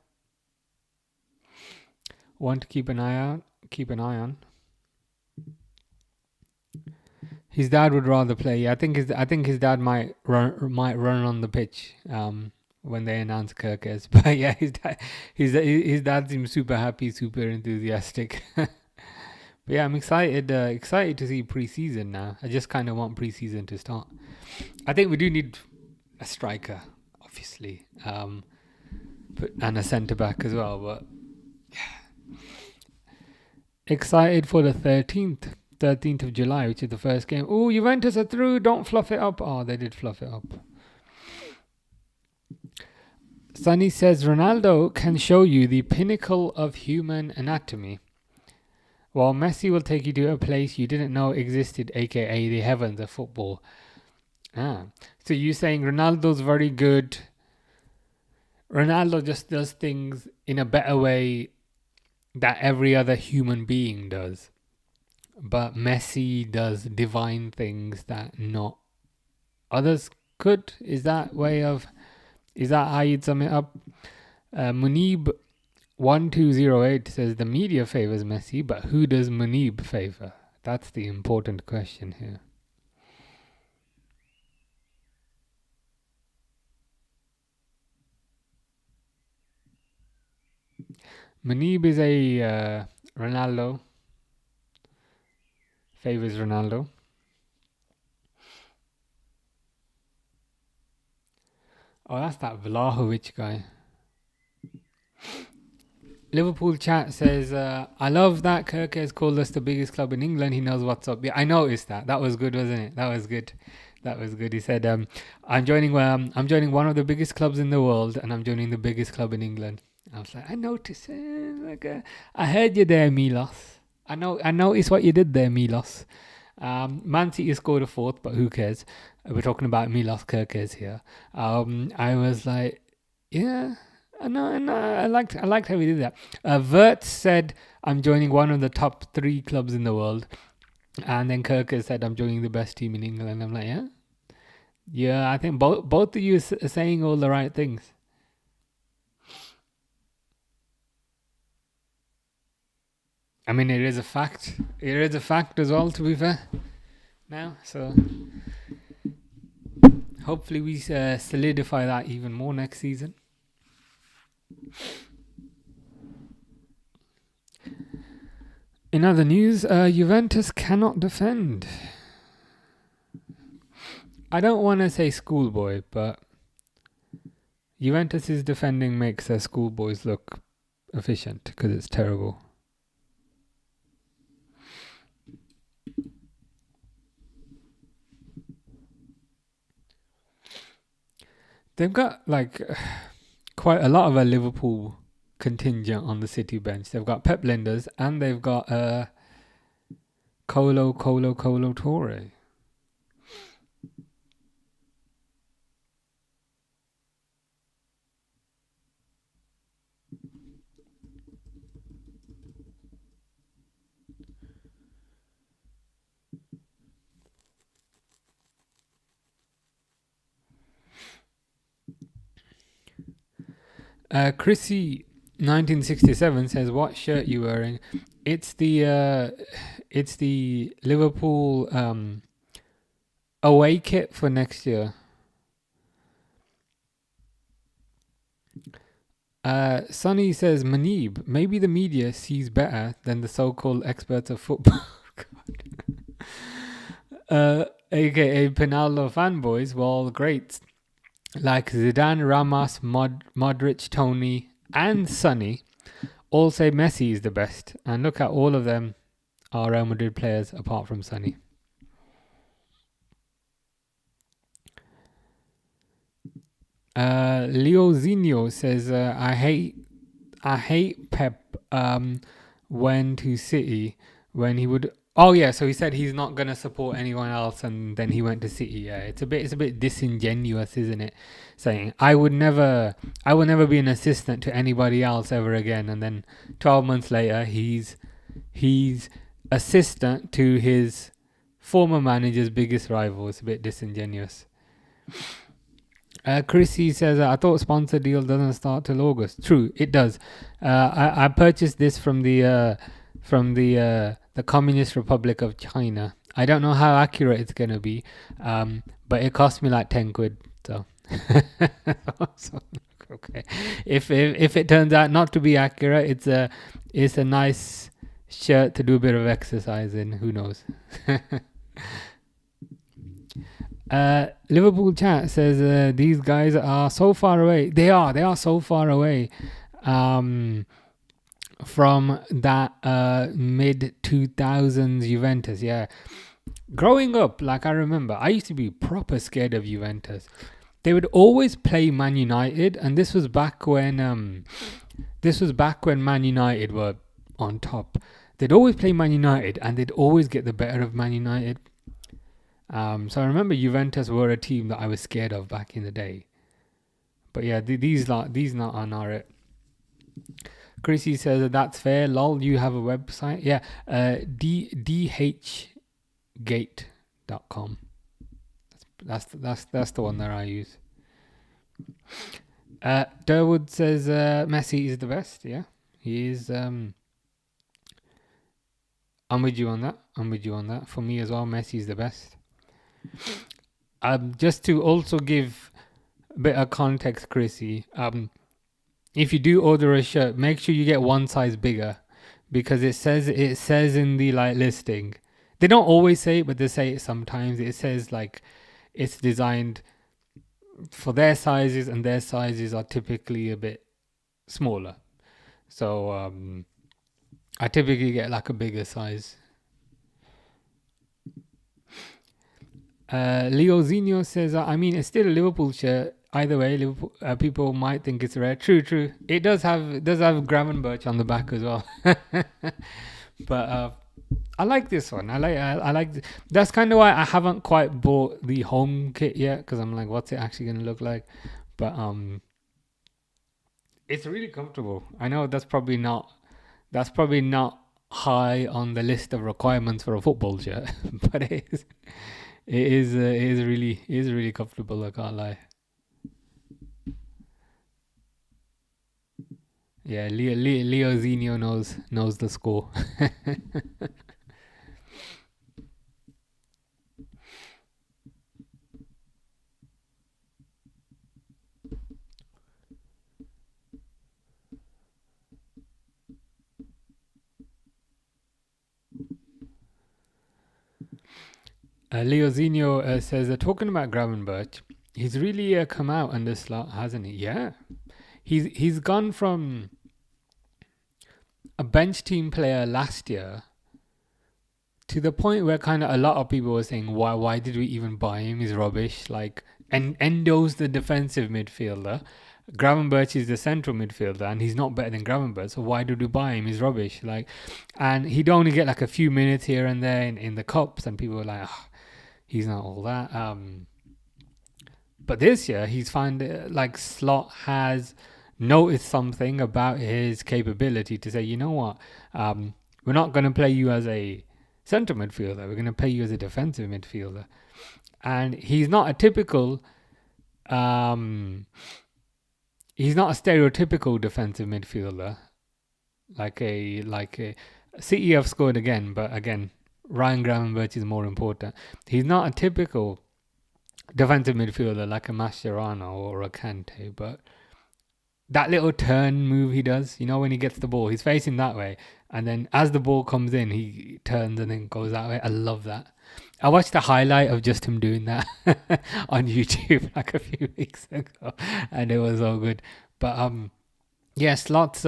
One to keep an eye on. His dad would rather play. I think his dad might run on the pitch when they announce Kerkez. But yeah, his dad seems super happy, super enthusiastic. But yeah, I'm excited to see pre-season now. I just kind of want pre-season to start. I think we do need a striker, obviously, and a centre-back as well. But yeah. Excited for the 13th of July, which is the first game. Oh, Juventus are through. Don't fluff it up. Oh, they did fluff it up. Sunny says, Ronaldo can show you the pinnacle of human anatomy, while Messi will take you to a place you didn't know existed, aka the heavens of football. So you're saying Ronaldo's very good. Ronaldo just does things in a better way that every other human being does. But Messi does divine things that not others could. Is that how you'd sum it up? Munib 1208 says the media favors Messi, but who does Munib favor? That's the important question here. Munib is a Ronaldo. Favors Ronaldo. Oh, that's that Vlahovic guy. Liverpool chat says, I love that Kerkez called us the biggest club in England. He knows what's up. Yeah, I noticed that. That was good, wasn't it? That was good. He said, I'm joining one of the biggest clubs in the world, and I'm joining the biggest club in England. I was like, I noticed. I heard you there, Milos. I noticed what you did there, Milos. Man City scored a fourth, but who cares? We're talking about Milos Kerkez here. I was like, yeah. I liked how he did that. Wirtz said, I'm joining one of the top 3 clubs in the world. And then Kerkez said, I'm joining the best team in England. I'm like, yeah? Yeah, I think both of you are saying all the right things. I mean, it is a fact. It is a fact as well, to be fair. Now, so hopefully we solidify that even more next season. In other news, Juventus cannot defend. I don't want to say schoolboy, but Juventus's defending makes their schoolboys look efficient because it's terrible. They've got like quite a lot of a Liverpool contingent on the City bench. They've got Pep Linders and they've got Colo Torre. Chrissy 1967 says, "What shirt you wearing?" It's the Liverpool away kit for next year. Sonny says, Manib, maybe the media sees better than the so-called experts of football. AKA Pinaldo fanboys, well, great. Like Zidane, Ramos, Modric, Tony, and Sonny all say Messi is the best. And look at all of them are Real Madrid players apart from Sonny. Leo Zinho says, I hate Pep went to City when he would. Oh yeah, so he said he's not gonna support anyone else, and then he went to City. Yeah, it's a bit disingenuous, isn't it? Saying I would never be an assistant to anybody else ever again, and then 12 months later he's assistant to his former manager's biggest rival. It's a bit disingenuous. Chrissy says, I thought sponsor deal doesn't start till August. True, it does. I purchased this from the Communist Republic of China. I don't know how accurate it's gonna be, but it cost me like 10 quid. So, okay. If it turns out not to be accurate, it's a nice shirt to do a bit of exercise in. Who knows? Liverpool chat says these guys are so far away. They are so far away from that mid 2000s Juventus. Yeah, growing up, like I remember, I used to be proper scared of Juventus. They would always play Man United, and this was back when Man United were on top. They'd always play Man United, and they'd always get the better of Man United. So I remember Juventus were a team that I was scared of back in the day. But yeah, these not are it. Chrissy says that's fair. Lol, you have a website? Yeah, dhgate.com. That's the one that I use. Durwood says Messi is the best. Yeah, he is. I'm with you on that. For me as well, Messi is the best. Just to also give a bit of context, Chrissy, if you do order a shirt, make sure you get one size bigger, because it says in the listing. They don't always say it, but they say it sometimes. It says it's designed for their sizes, and their sizes are typically a bit smaller. So I typically get a bigger size. Leo Zinho says, I mean, it's still a Liverpool shirt. Either way, Liverpool, people might think it's rare. True. It does have Gravenberch on the back as well. But I like this one. I like. That's kind of why I haven't quite bought the home kit yet, because I'm like, what's it actually going to look like? But it's really comfortable. I know that's probably not high on the list of requirements for a football shirt, but it is. It is really comfortable. I can't lie. Yeah, Leo Zinho knows the score. Leo Zinho says, talking about Gravenberch, he's really come out in this slot, hasn't he? Yeah. He's gone from a bench team player last year to the point where kind of a lot of people were saying, why did we even buy him? He's rubbish. And Endo's the defensive midfielder. Gravenberch is the central midfielder, and he's not better than Gravenberch, so why did we buy him? He's rubbish. And he'd only get a few minutes here and there in the cups, and people were like, oh, he's not all that. But this year, he's found Slot has noticed something about his capability to say, you know what, we're not going to play you as a centre midfielder, we're going to play you as a defensive midfielder. And he's not a typical he's not a stereotypical defensive midfielder like a City have scored again, but again, Ryan Gravenberch is more important. He's not a typical defensive midfielder like a Mascherano or a Kante, but that little turn move he does, when he gets the ball, he's facing that way, and then as the ball comes in, he turns and then goes that way. I love that. I watched a highlight of just him doing that on YouTube like a few weeks ago, and it was all good. But yeah, Slots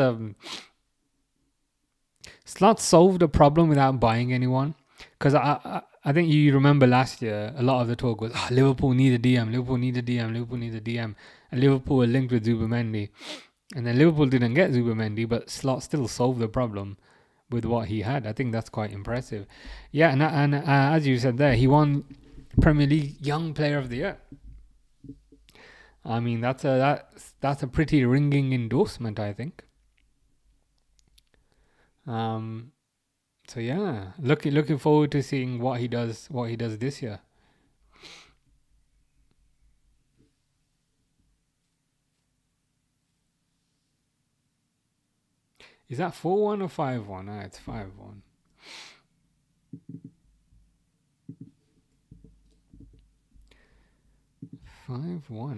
solved the problem without buying anyone. Because I think you remember last year, a lot of the talk was, Liverpool need a DM, Liverpool need a DM, Liverpool need a DM. And Liverpool were linked with Zubimendi. And then Liverpool didn't get Zubimendi, but Slot still solved the problem with what he had. I think that's quite impressive. Yeah, and as you said there, he won Premier League Young Player of the Year. I mean, that's a pretty ringing endorsement, I think. So yeah, looking forward to seeing what he does this year. Is that 4-1 or 5-1? Ah, it's 5-1.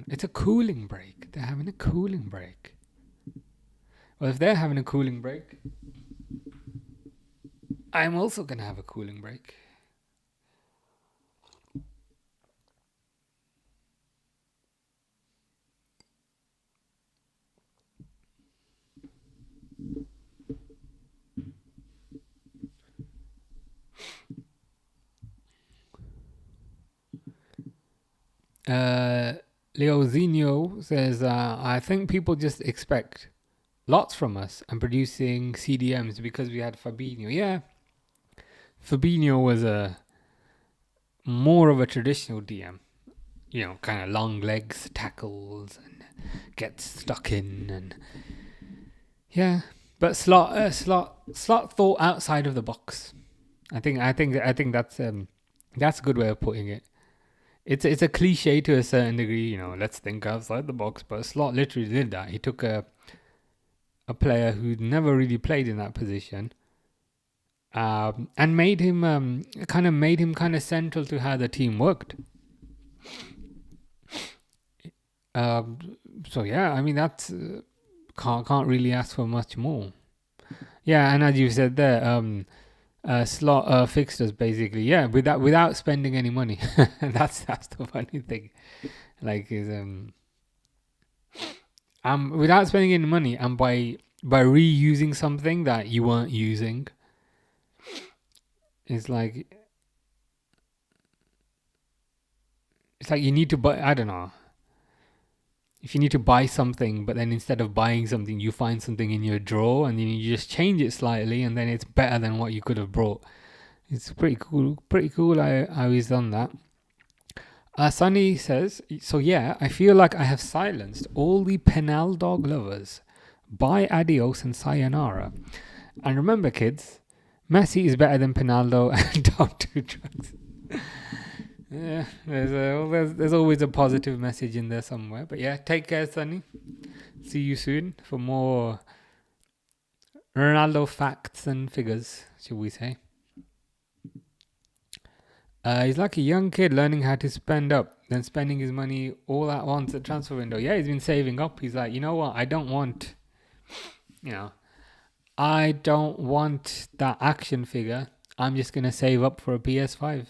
It's a cooling break. They're having a cooling break. Well, if they're having a cooling break, I'm also gonna have a cooling break. Leozinho says, I think people just expect lots from us and producing CDMs because we had Fabinho. Yeah, Fabinho was more of a traditional DM. Kind of long legs, tackles, and gets stuck in, and yeah. But Slot thought outside of the box. I think that's a good way of putting it. It's a cliche to a certain degree, let's think outside the box, but Slot literally did that. He took a player who'd never really played in that position, and made him kind of central to how the team worked. So yeah, I mean that's can't really ask for much more. Yeah, and as you said there, Slot fixed us basically. Yeah, without spending any money. That's the funny thing. Like is without spending any money and by reusing something that you weren't using. It's like you need to buy. I don't know. If you need to buy something, but then instead of buying something, you find something in your drawer and then you just change it slightly, and then it's better than what you could have brought. It's pretty cool. Pretty cool how he's done that. Sunny says, so yeah, I feel like I have silenced all the penal dog lovers. Bye, adios, and sayonara. And remember, kids, Messi is better than Pinaldo, and don't do drugs. Yeah, there's always a positive message in there somewhere. But yeah, take care, Sunny. See you soon for more Ronaldo facts and figures, should we say. He's like a young kid learning how to spend up, then spending his money all at once at transfer window. Yeah, he's been saving up. He's like, you know what? I don't want that action figure. I'm just going to save up for a PS5.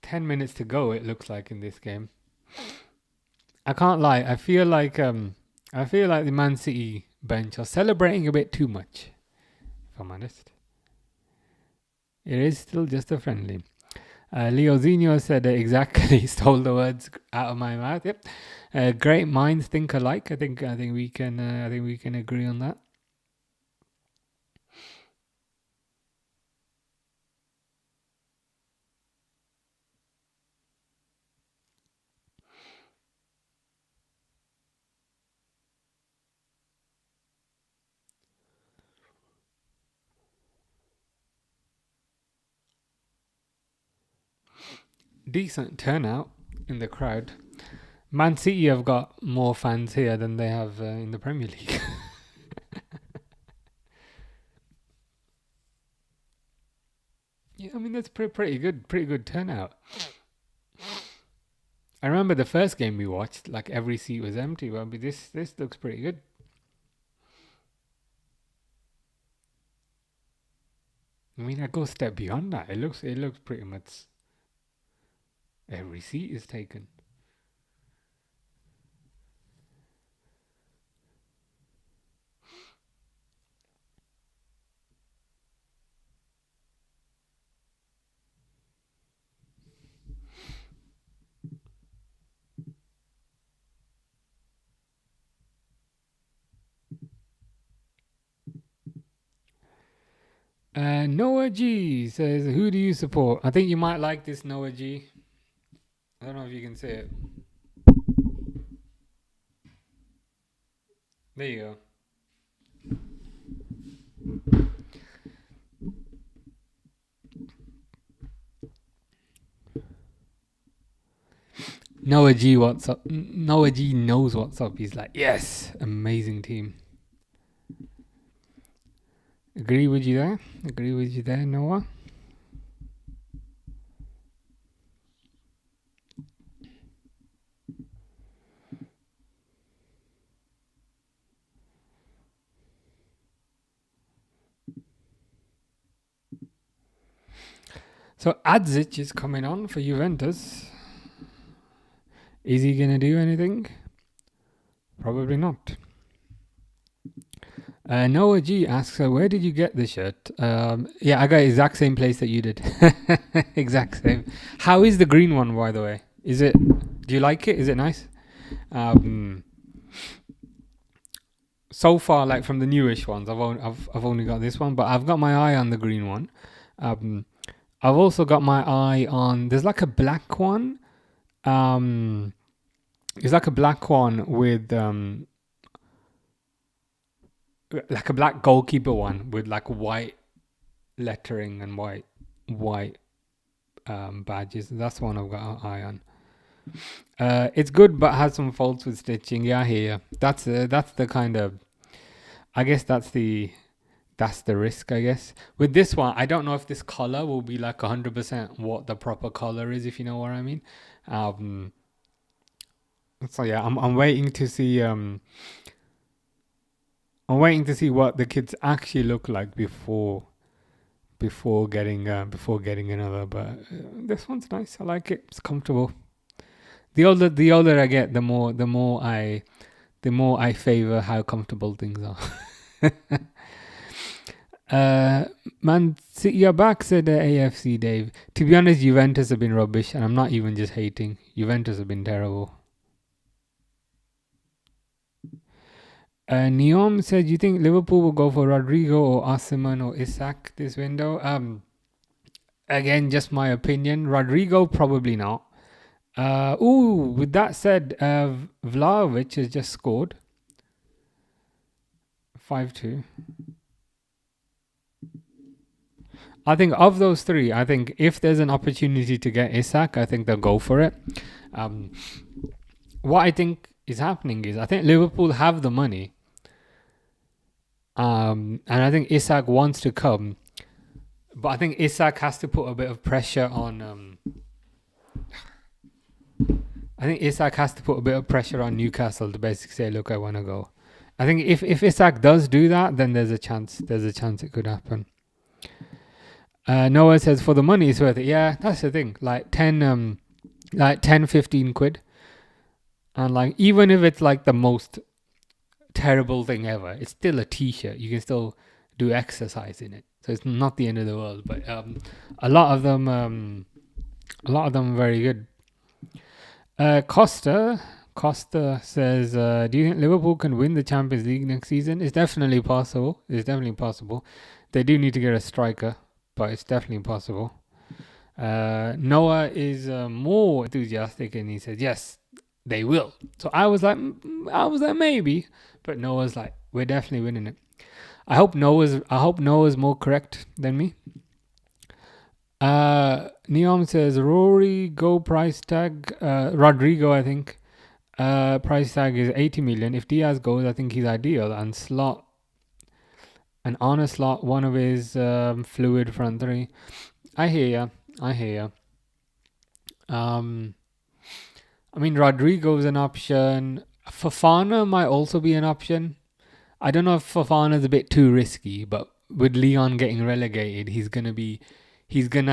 10 minutes to go, it looks like, in this game. I can't lie. I feel like the Man City bench are celebrating a bit too much, if I'm honest. It is still just a friendly. Leozinho said exactly, stole the words out of my mouth. Yep. Great minds think alike. I think we can agree on that. decent turnout in the crowd. Man City have got more fans here than they have in the Premier League. Yeah, I mean that's pretty good turnout. I remember the first game we watched, like every seat was empty. But this looks pretty good. I mean, I go a step beyond that. It looks pretty much every seat is taken. Noah G says, "Who do you support?" I think you might like this, Noah G. I don't know if you can say it. There you go. Noah G, what's up? Noah G knows what's up. He's like, yes, amazing team. Agree with you there, Noah. So Adzic is coming on for Juventus. Is he going to do anything? Probably not. Noah G asks, where did you get the shirt? Yeah, I got the exact same place that you did. Exact same. How is the green one, by the way? Do you like it? Is it nice? So far, like from the newish ones, I've only got this one, but I've got my eye on the green one. I've also got my eye on, there's like a black one. It's like a black one with like a black goalkeeper one with like white lettering and white badges. That's the one I've got an eye on. It's good, but has some faults with stitching. Yeah, I hear you. That's the kind of, I guess that's the risk, I guess. With this one, I don't know if this color will be like 100% what the proper color is, if you know what I mean. So yeah, I'm waiting to see. I'm waiting to see what the kids actually look like before getting another. But this one's nice. I like it. It's comfortable. The older I get, the more I favor how comfortable things are. Man City are back, said AFC Dave. To be honest, Juventus have been rubbish, and I'm not even just hating. Juventus have been terrible. Neom said, "You think Liverpool will go for Rodrigo or Osimhen or Isak this window?" Again, just my opinion. Rodrigo probably not. With that said, Vlahovic has just scored 5-2. I think of those three, I think if there's an opportunity to get Isak, I think they'll go for it. What I think is happening is I think Liverpool have the money. And I think Isak wants to come. But I think Isak has to put a bit of pressure on... I think Isak has to put a bit of pressure on Newcastle to basically say, look, I want to go. I think if Isak does do that, then there's a chance it could happen. Noah says, for the money, it's worth it. Yeah, that's the thing. Like 10, 15 quid. And like, even if it's like the most terrible thing ever, it's still a t-shirt. You can still do exercise in it. So it's not the end of the world. But a lot of them are very good. Costa says, do you think Liverpool can win the Champions League next season? It's definitely possible. They do need to get a striker, but it's definitely possible. Noah is more enthusiastic, and he says, yes, they will. So I was like maybe, but Noah's like, we're definitely winning it. I hope Noah's more correct than me. Neom says Rory go price tag. Rodrigo, I think. Price tag is 80 million. If Diaz goes, I think he's ideal. And on a slot, one of his fluid front three. I hear ya. I mean, Rodrigo's an option. Fofana might also be an option. I don't know if Fofana's a bit too risky, but with Leon getting relegated, he's gonna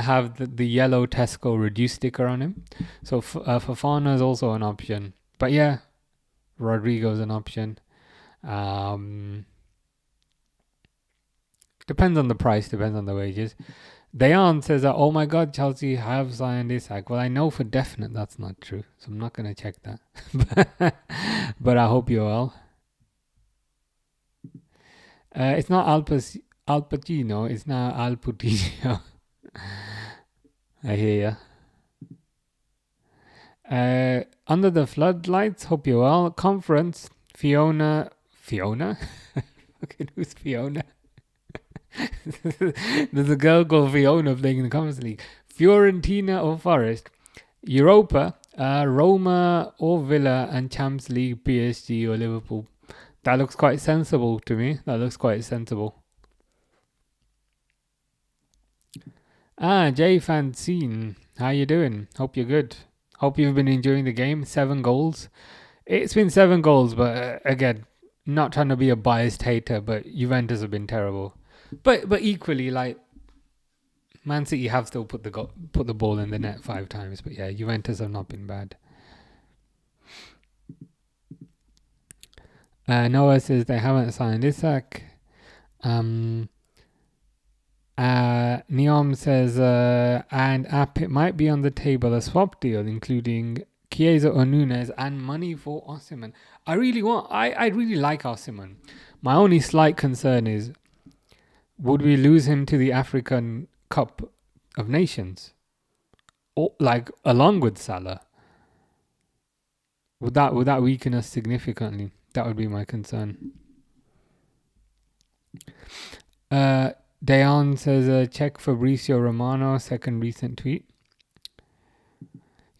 have the yellow Tesco reduced sticker on him. So Fofana is also an option. But yeah, Rodrigo's an option. Depends on the price, depends on the wages. Dayan says that, oh my god, Chelsea have signed Isak. Well, I know for definite that's not true, so I'm not going to check that. But I hope you're well. It's not Al Pacino, it's now Al Putino. I hear ya. Under the Floodlights, hope you're well. Conference, Fiona? Okay, who's Fiona? There's a girl called Fiona playing in the Conference League. Fiorentina or Forest. Europa, Roma or Villa, and Champions League, PSG or Liverpool. That looks quite sensible to me. Jay Fancine, how you doing? Hope you're good. Hope you've been enjoying the game. 7 goals. It's been 7 goals, but again, not trying to be a biased hater, but Juventus have been terrible. But equally, like, Man City have still put the ball in the net 5 times. But yeah, Juventus have not been bad. Noah says they haven't signed Isak. Neom says, and it might be on the table, a swap deal, including Chiesa or Nunes and money for Osimhen. I really like Osimhen. My only slight concern is, would we lose him to the African Cup of Nations? Or, like, along with Salah? Would that weaken us significantly? That would be my concern. Dayan says, check Fabrizio Romano, second recent tweet.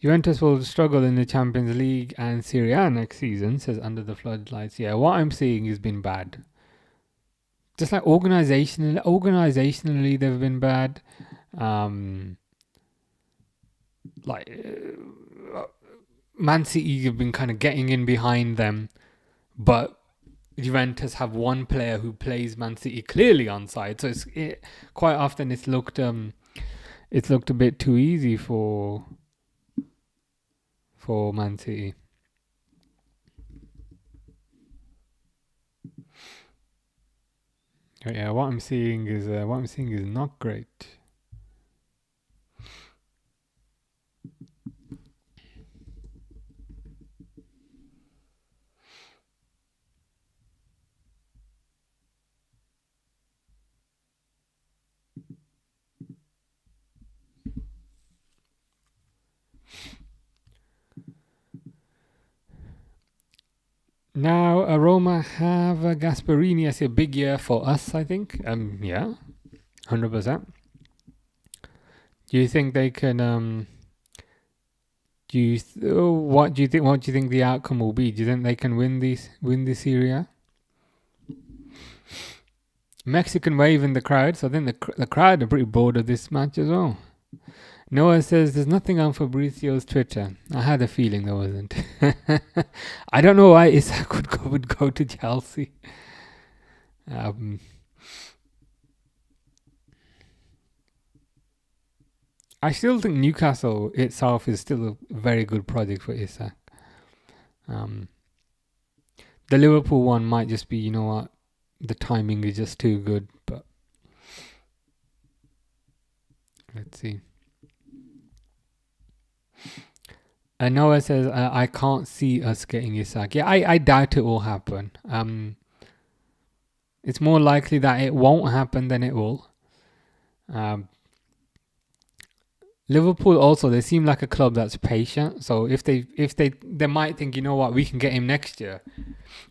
Juventus will struggle in the Champions League and Serie A next season, says Under the Floodlights. Yeah, what I'm seeing has been bad. Just like organizationally they've been bad. Man City have been kind of getting in behind them, but Juventus have one player who plays Man City clearly on side, so quite often it's looked a bit too easy for Man City. Yeah, what I'm seeing is not great. Now, Roma have Gasperini as a big year for us, I think. Yeah, 100%. Do you think they can? What do you think the outcome will be? Do you think they can win this Serie A? Mexican wave in the crowd, so I think the crowd are pretty bored of this match as well. Noah says there's nothing on Fabrizio's Twitter. I had a feeling there wasn't. I don't know why Isak would go to Chelsea. I still think Newcastle itself is still a very good project for Isak. The Liverpool one might just be, you know what, the timing is just too good, but let's see. Noah says, I can't see us getting Isak. Yeah, I doubt it will happen. It's more likely that it won't happen than it will. Liverpool also, they seem like a club that's patient. So if they might think, you know what, we can get him next year.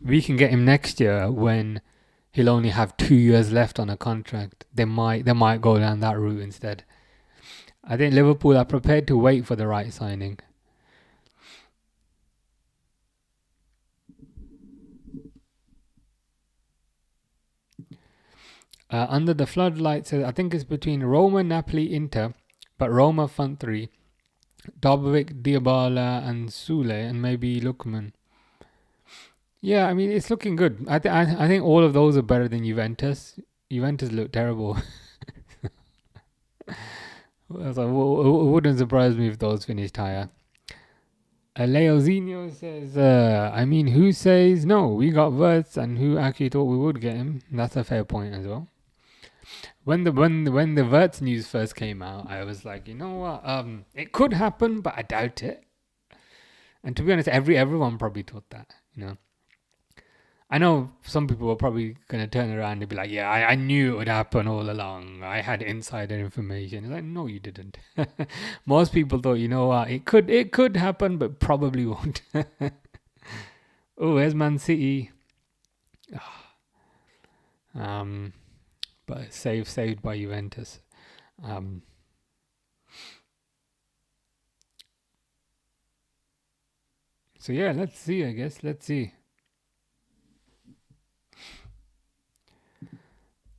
We can get him next year when he'll only have 2 years left on a contract. They might go down that route instead. I think Liverpool are prepared to wait for the right signing. Under the floodlights, I think it's between Roma, Napoli, Inter, but Roma front three. Dobovic, Dybala, and Sule, and maybe Lukman. Yeah, I mean it's looking good. I think all of those are better than Juventus. Juventus look terrible. So it wouldn't surprise me if those finished higher. Leozinho says, I mean, who says no? We got Wirtz, and who actually thought we would get him? That's a fair point as well. When the Wirtz news first came out, I was like, you know what? It could happen, but I doubt it. And to be honest, everyone probably thought that. You know, I know some people were probably gonna turn around and be like, yeah, I knew it would happen all along. I had insider information. It's like, no, you didn't. Most people thought, you know what? It could happen, but probably won't. Oh, there's Man City. But saved by Juventus. So yeah, let's see. I guess let's see.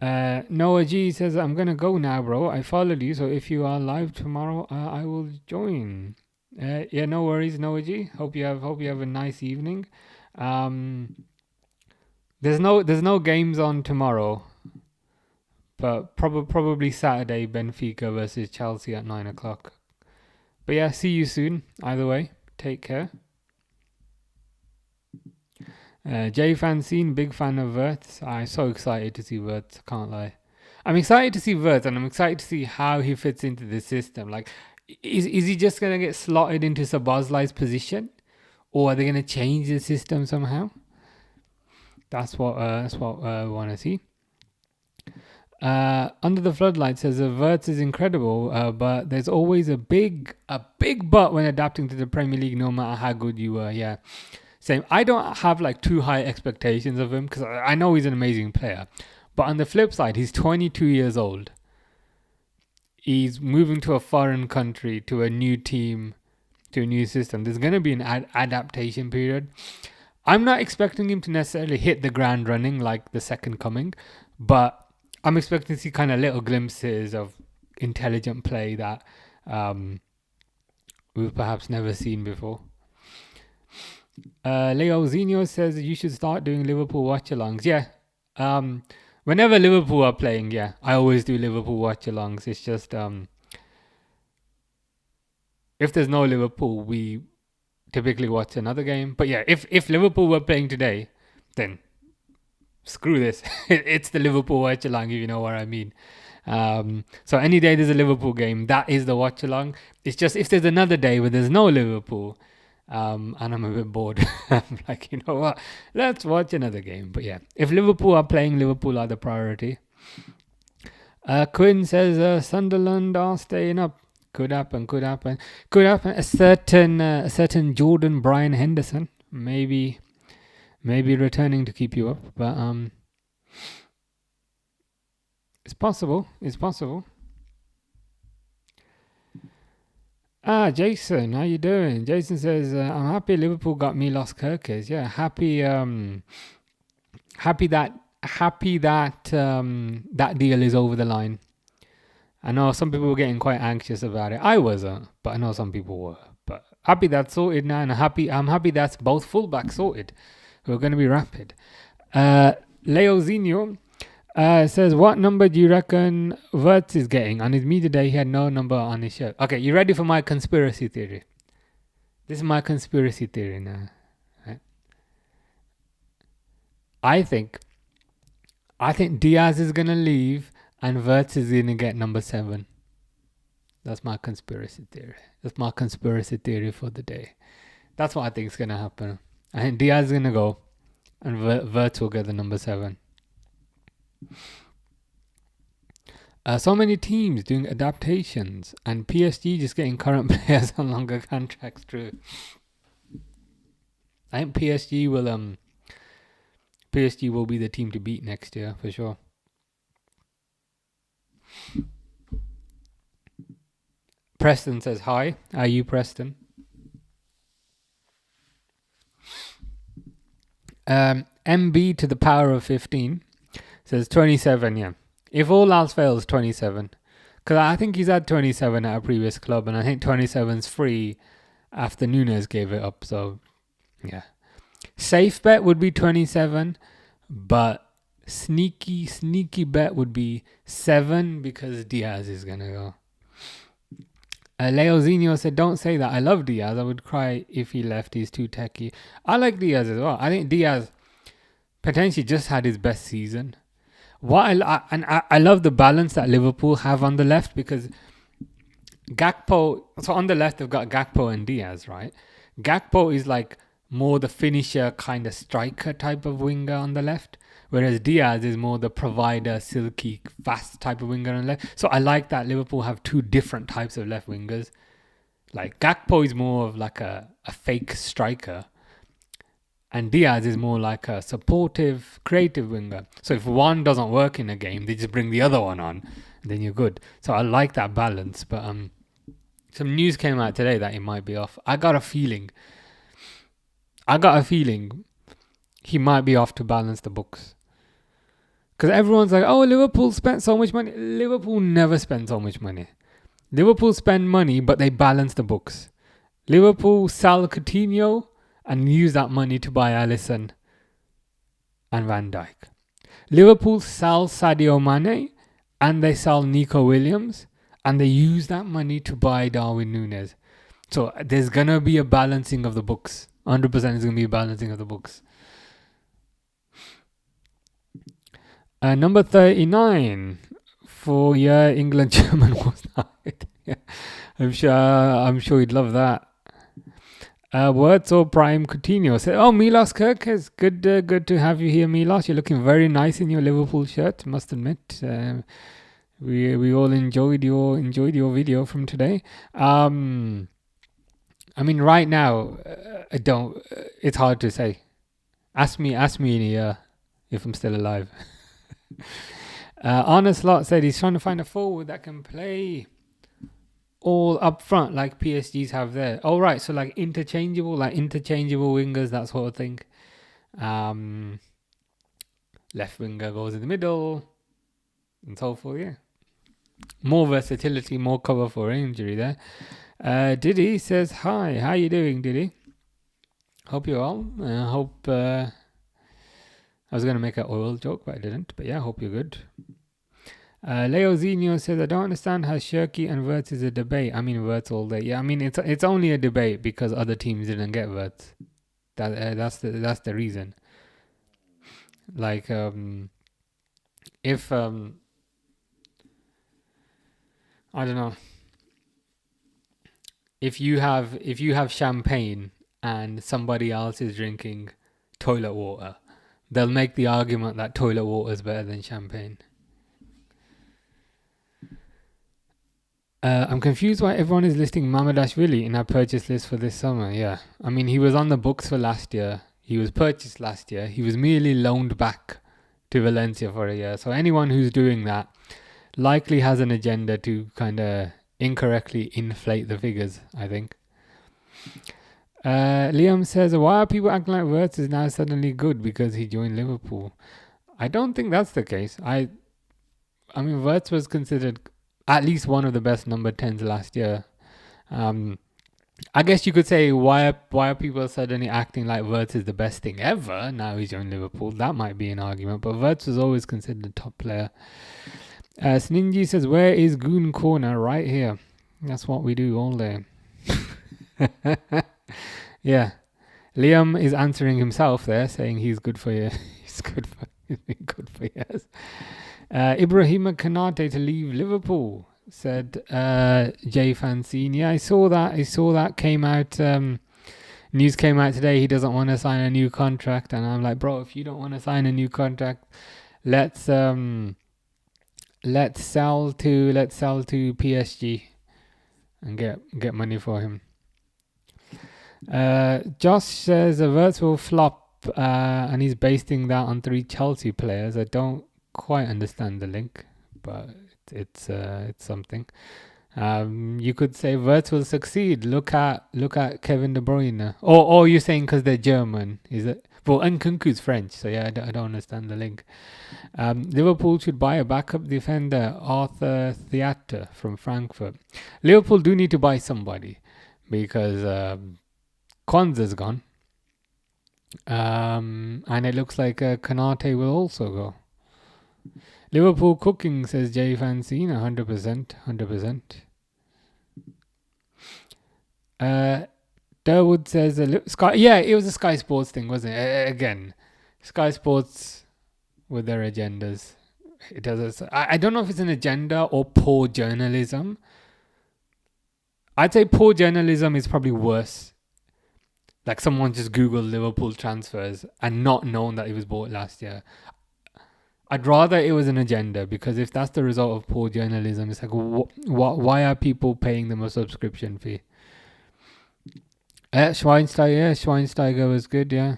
Noah G says, I'm gonna go now, bro. I followed you, so if you are live tomorrow, I will join. Yeah, no worries, Noah G. Hope you have a nice evening. There's no games on tomorrow, but probably Saturday, Benfica versus Chelsea at 9:00. But yeah, see you soon. Either way, take care. Jay Fansine, big fan of Wirtz. I'm so excited to see Wirtz, can't lie. I'm excited to see Wirtz, and I'm excited to see how he fits into the system. Like, is he just going to get slotted into Szoboszlai's position? Or are they going to change the system somehow? That's what we want to see. Under the Floodlight says Wirtz is incredible, but there's always a big but when adapting to the Premier League, no matter how good you were. Yeah. Same. I don't have like too high expectations of him because I know he's an amazing player. But on the flip side, he's 22 years old. He's moving to a foreign country, to a new team, to a new system. There's going to be an adaptation period. I'm not expecting him to necessarily hit the ground running like the second coming, but I'm expecting to see kind of little glimpses of intelligent play that we've perhaps never seen before. Leozinho says you should start doing Liverpool watch-alongs. Yeah. Whenever Liverpool are playing, yeah, I always do Liverpool watch-alongs. It's just if there's no Liverpool, we typically watch another game. But yeah, if Liverpool were playing today, then screw this. It's the Liverpool watch-along, if you know what I mean. So any day there's a Liverpool game, that is the watch-along. It's just if there's another day where there's no Liverpool, and I'm a bit bored, I'm like, you know what, let's watch another game. But yeah, if Liverpool are playing, Liverpool are the priority. Quinn says Sunderland are staying up. Could happen. A certain Jordan Brian Henderson maybe returning to keep you up, but it's possible. Jason, how you doing? Jason says, I'm happy Liverpool got Milos Kerkez. Yeah, happy that that deal is over the line. I know some people were getting quite anxious about it. I wasn't, but I know some people were. But happy that's sorted now, and I'm happy that's both fullbacks sorted. We're going to be rapid. Leozinho says, what number do you reckon Wirtz is getting? On his media day, he had no number on his shirt. Okay, you ready for my conspiracy theory? This is my conspiracy theory now. Right? I think Diaz is going to leave and Wirtz is going to get number 7. That's my conspiracy theory. That's my conspiracy theory for the day. That's what I think is going to happen. I think Diaz is going to go and Wirtz will get the number 7. So many teams doing adaptations and PSG just getting current players on longer contracts. True. I think PSG will be the team to beat next year for sure. Preston says hi. Are you Preston? MB to the power of 15 says 27. Yeah, if all else fails, 27. Because I think he's had 27 at a previous club, and I think 27's free after Nunes gave it up. So yeah, safe bet would be 27, but sneaky bet would be 7 because Diaz is gonna go. Leozinho said, "Don't say that. I love Diaz. I would cry if he left. He's too techie." I like Diaz as well. I think Diaz potentially just had his best season. I love the balance that Liverpool have on the left, because Gakpo. So on the left they've got Gakpo and Diaz, right? Gakpo is like more the finisher kind of striker type of winger on the left, whereas Diaz is more the provider, silky, fast type of winger on the left. So I like that Liverpool have two different types of left wingers. Like Gakpo is more of like a fake striker, and Diaz is more like a supportive, creative winger. So if one doesn't work in a game, they just bring the other one on, and then you're good. So I like that balance. But some news came out today that he might be off. I got a feeling he might be off to balance the books. Because everyone's like, oh, Liverpool spent so much money. Liverpool never spend so much money. Liverpool spend money, but they balance the books. Liverpool sell Coutinho and use that money to buy Alisson and Van Dijk. Liverpool sell Sadio Mane and they sell Nico Williams, and they use that money to buy Darwin Núñez. So there's going to be a balancing of the books. 100% is going to be a balancing of the books. Number 39 for England German was that. I'm sure you'd love that. Wirtz or Prime Coutinho said, "Oh, Milos Kerkez, good to have you here, Milos. You're looking very nice in your Liverpool shirt. Must admit, we all enjoyed your video from today. I mean, right now, I don't. It's hard to say. Ask me in a year if I'm still alive." Honest Lot said he's trying to find a forward that can play all up front like PSG's have there. Oh, right. So like interchangeable wingers, that sort of thing. Left winger goes in the middle and so forth, yeah. More versatility, more cover for injury there. Diddy says, hi, how you doing, Diddy? Hope you're well. I was going to make an oil joke, but I didn't. But yeah, hope you're good. Leozinho says, I don't understand how Shirky and Wirtz is a debate. I mean, Wirtz all day. Yeah, I mean, it's only a debate because other teams didn't get Wirtz. That's the reason. Like, if I don't know, if you have champagne and somebody else is drinking toilet water, they'll make the argument that toilet water is better than champagne. I'm confused why everyone is listing Mamadashvili in our purchase list for this summer. Yeah, I mean, he was on the books for last year. He was purchased last year. He was merely loaned back to Valencia for a year. So anyone who's doing that likely has an agenda to kind of incorrectly inflate the figures, I think. Liam says, why are people acting like Wirtz is now suddenly good because he joined Liverpool? I don't think that's the case. I mean, Wirtz was considered at least one of the best number 10s last year. I guess you could say, why are people suddenly acting like Wirtz is the best thing ever? Now he's joined Liverpool. That might be an argument, but Wirtz was always considered a top player. Sninji says, where is Goon Corner? Right here. That's what we do all day. Yeah. Liam is answering himself there, saying he's good for you. He's good for years. Ibrahima Kanate to leave Liverpool, said Jay Fancini. Yeah, I saw that came out. News came out today. He doesn't want to sign a new contract, and I'm like, bro, if you don't want to sign a new contract, let's sell to PSG and get money for him. Josh says Wirtz will flop, and he's basing that on 3 Chelsea players. I don't quite understand the link, but it's something. You could say Wirtz will succeed. Look at Kevin De Bruyne. Or you're saying because they're German, is it? Well, Nkunku's French, so yeah, I don't understand the link. Liverpool should buy a backup defender, Arthur Theater from Frankfurt. Liverpool do need to buy somebody because Kwanzaa's gone. And it looks like Kanate will also go. Liverpool cooking, says Jay Fancine, 100%. Durwood says Sky. Yeah, it was a Sky Sports thing, wasn't it? Again, Sky Sports with their agendas. It does. I don't know if it's an agenda or poor journalism. I'd say poor journalism is probably worse. Like someone just Googled Liverpool transfers and not known that he was bought last year. I'd rather it was an agenda, because if that's the result of poor journalism, it's like, why are people paying them a subscription fee? Schweinsteiger was good, yeah.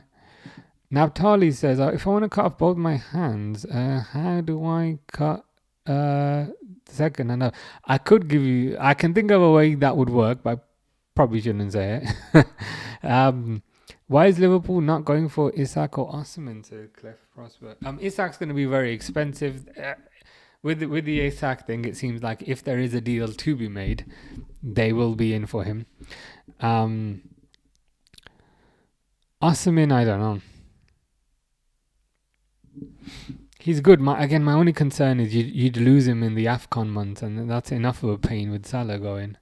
Naphtali says, if I want to cut off both my hands, how do I cut the second? I know I can think of a way that would work, but I probably shouldn't say it. Why is Liverpool not going for Isak or Osimhen, to Clef Prosper? Isak's going to be very expensive. With the Isak thing, it seems like if there is a deal to be made, they will be in for him. Osimhen, I don't know. He's good. My only concern is you'd lose him in the AFCON months, and that's enough of a pain with Salah going.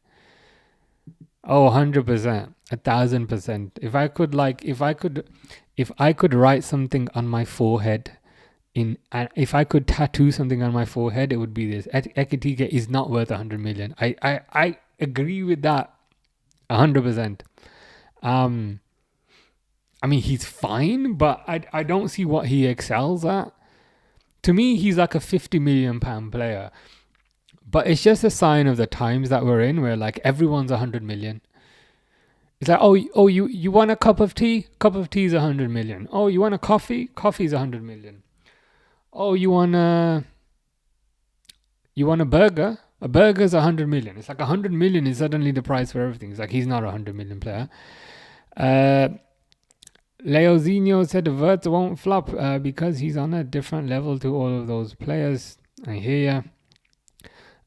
Oh, 100%, 1,000%. If I could write something on my forehead, and if I could tattoo something on my forehead, it would be this: Ekitike is not worth 100 million. I agree with that, 100%. I mean, he's fine, but I don't see what he excels at. To me, he's like a £50 million player. But it's just a sign of the times that we're in, where like everyone's 100 million. It's like, you want a cup of tea? Cup of tea is 100 million. Oh, you want a coffee? Coffee's 100 million. Oh, you want a burger? A burger's 100 million. It's like 100 million is suddenly the price for everything. It's like he's not a 100 million player. Leozinho said Wirtz won't flop because he's on a different level to all of those players. I hear ya.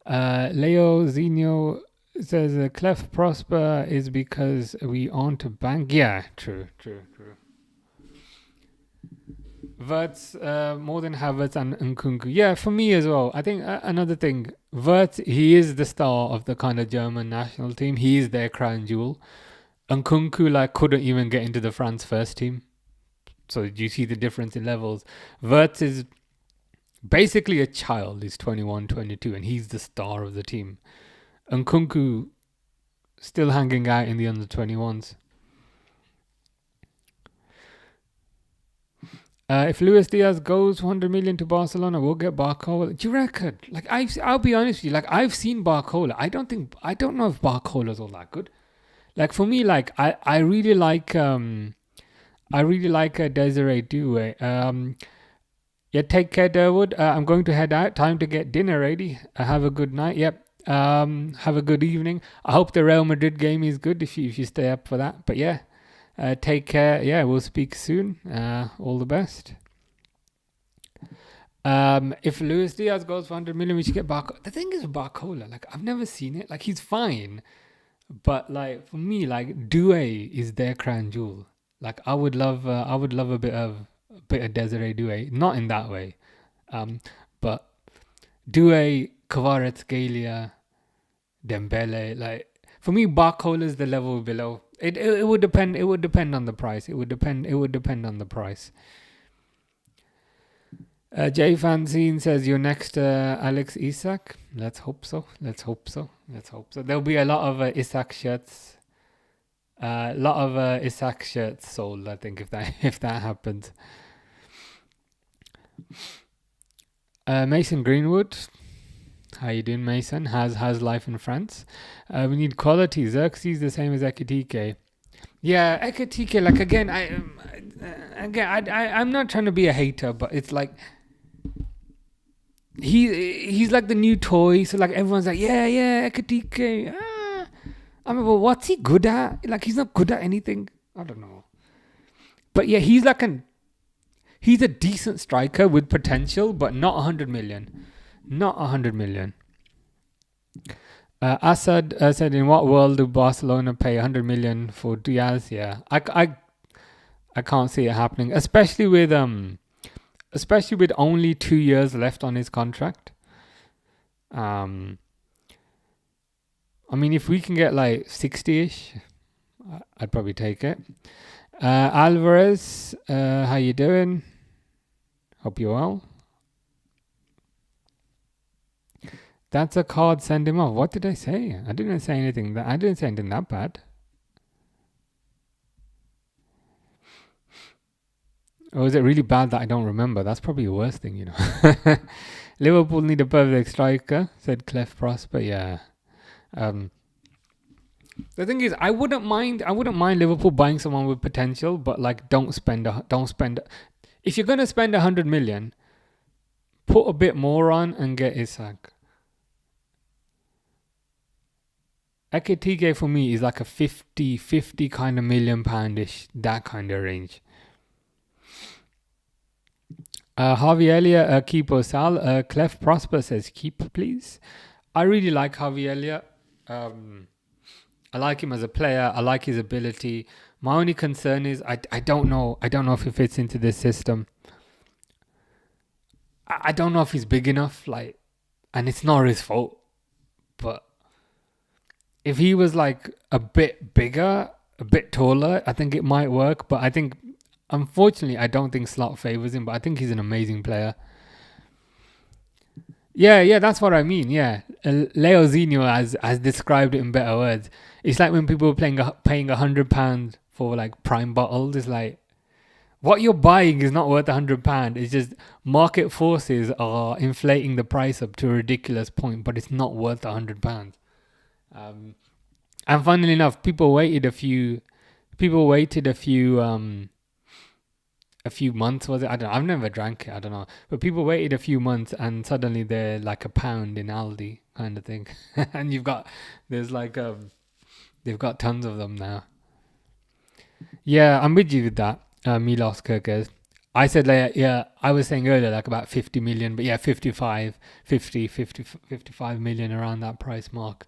Leozinho says Clef Prosper is because we aren't a bank. Yeah, true. Wirtz, more than Havertz and Nkunku. Yeah, for me as well. I think another thing, Wirtz, he is the star of the kind of German national team. He is their crown jewel. Nkunku couldn't even get into the France first team. So you see the difference in levels. Wirtz is basically a child. He's 21, 22, and he's the star of the team. Nkunku still hanging out in the under 21s. If Luis Diaz goes 100 million to Barcelona, we'll get Barcola. Do you reckon? I'll be honest with you. I've seen Barcola. I don't know if Barcola's all that good. For me, I really like Desiree Doué. Yeah, take care, Durwood. I'm going to head out. Time to get dinner ready. Have a good night. Yep. Have a good evening. I hope the Real Madrid game is good if you stay up for that. But yeah, take care. Yeah, we'll speak soon. All the best. If Luis Diaz goes for 100 million, we should get Barcola. The thing is with Barcola, I've never seen it. He's fine. But for me, Doué is their crown jewel. I would love a bit of Desiree Doué, not in that way, but Doué, Kvaratskhelia, Dembele. For me, Barcola is the level below. It would depend. It would depend on the price. It would depend on the price. Jay Fanzine says you're next Alex Isak. Let's hope so. There'll be a lot of Isak shirts. Isak shirts sold, I think, if that happens. Mason Greenwood. How you doing, Mason? How's life in France? We need quality. Xerxes the same as Ekitike. Yeah, Ekitike. I'm not trying to be a hater, but it's he's like the new toy. So like everyone's like, yeah, Ekatike. I mean, well, what's he good at? Like he's not good at anything. I don't know. But yeah, he's a decent striker with potential, but not 100 million. Not 100 million. Assad said, "In what world do Barcelona pay 100 million for Diaz?" Yeah, I can't see it happening, especially with only 2 years left on his contract. I mean, if we can get like 60ish, I'd probably take it. Alvarez, how you doing? Hope you're well. That's a card. Send him off. What did I say? I didn't say anything that bad. Or is it really bad that I don't remember? That's probably the worst thing, you know. Liverpool need a perfect striker, said Clef Prosper. Yeah. The thing is, I wouldn't mind Liverpool buying someone with potential, but like, don't spend. If you're gonna spend 100 million, put a bit more on and get Isak. Ekitike for me is like a 50 kind of £1 million ish, that kind of range. Harvey Elliott, keep or sell. Clef Prosper says keep, please. I really like Harvey Elliott. I like him as a player. I like his ability. My only concern is I don't know if he fits into this system. I don't know if he's big enough. Like, and it's not his fault. But if he was like a bit bigger, a bit taller, I think it might work. But I think, unfortunately, I don't think slot favors him. But I think he's an amazing player. Yeah, that's what I mean. Yeah, Leo Zinho has described it in better words. It's like when people are paying £100 for like prime bottles. It's like, what you're buying is not worth £100. It's just market forces are inflating the price up to a ridiculous point, but it's not worth £100. And funnily enough, people waited a few months, was it? I don't know. I've never drank it. I don't know. But people waited a few months and suddenly they're like £1 in Aldi kind of thing. And they've got tons of them now. Yeah, I'm with you with that. Milos Kerkez. I said like, yeah, I was saying earlier like about 50 million, but yeah, 55 million around that price mark.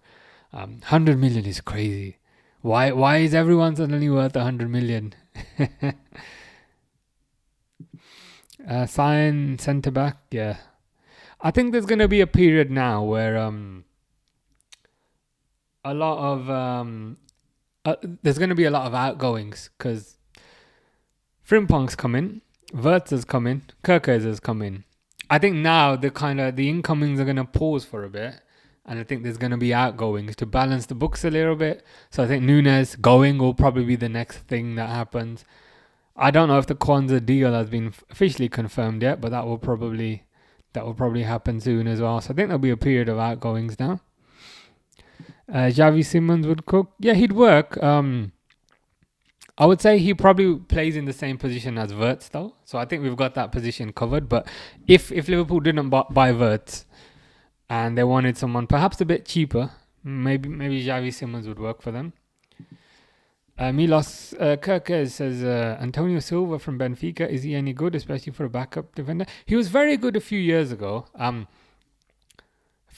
100 million is crazy. Why is everyone suddenly worth 100 million? Sign centre back, yeah. I think there's gonna be a period now where there's gonna be a lot of outgoings because Frimpong's coming, Wirtz has come in, Kerkez has come in. I think now the incomings are gonna pause for a bit, and I think there's gonna be outgoings to balance the books a little bit. So I think Nunes going will probably be the next thing that happens. I don't know if the Kwanzaa deal has been officially confirmed yet, but that will probably happen soon as well. So I think there'll be a period of outgoings now. Xavi Simons would cook. Yeah, he'd work. I would say he probably plays in the same position as Wirtz though. So I think we've got that position covered. But if Liverpool didn't buy Wirtz and they wanted someone perhaps a bit cheaper, maybe Xavi Simons would work for them. Milos Kerkez says, Antonio Silva from Benfica, is he any good, especially for a backup defender? He was very good a few years ago.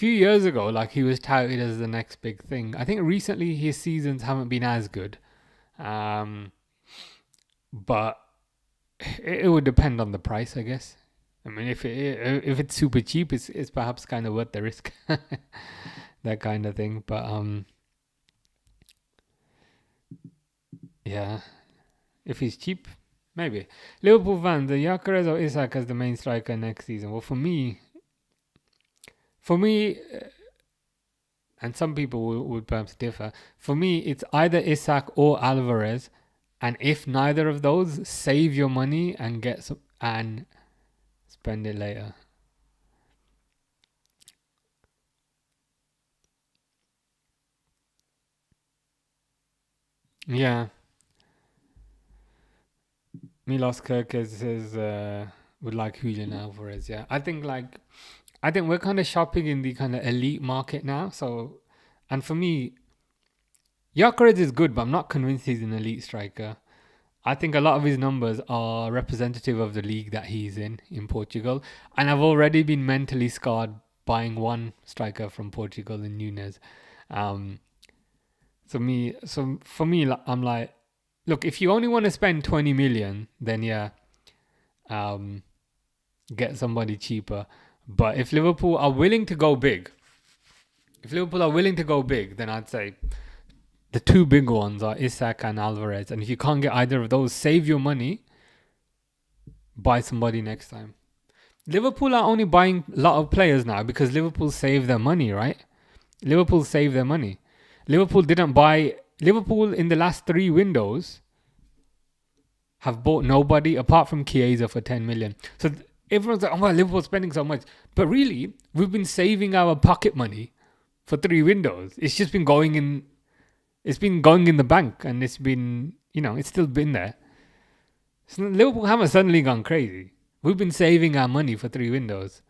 Like he was touted as the next big thing. I think recently his seasons haven't been as good. But it would depend on the price, I guess. I mean, if it's super cheap, it's perhaps kind of worth the risk. That kind of thing. But yeah, if he's cheap, maybe. Liverpool fans, the Gyökeres or Isak as the main striker next season? Well, for me, and some people would perhaps differ. For me, it's either Isak or Alvarez, and if neither of those, save your money and get some and spend it later. Yeah. Milos Kerkez says would like Julian Alvarez. Yeah, I think like I think we're kind of shopping in the kind of elite market now. So, and for me, Gyökeres is good, but I'm not convinced he's an elite striker. I think a lot of his numbers are representative of the league that he's in Portugal. And I've already been mentally scarred buying one striker from Portugal in Nunes. Um, so for me, I'm like, look, if you only want to spend 20 million, then yeah, get somebody cheaper. But if Liverpool are willing to go big, then I'd say the two big ones are Isak and Alvarez. And if you can't get either of those, save your money, buy somebody next time. Liverpool are only buying a lot of players now because Liverpool save their money, right? Liverpool didn't buy. Liverpool in the last 3 windows have bought nobody apart from Chiesa for 10 million. So everyone's like, oh, well, Liverpool's spending so much. But really, we've been saving our pocket money for 3 windows. It's just been going in. It's been going in the bank, and it's been, it's still been there. So Liverpool haven't suddenly gone crazy. We've been saving our money for 3 windows.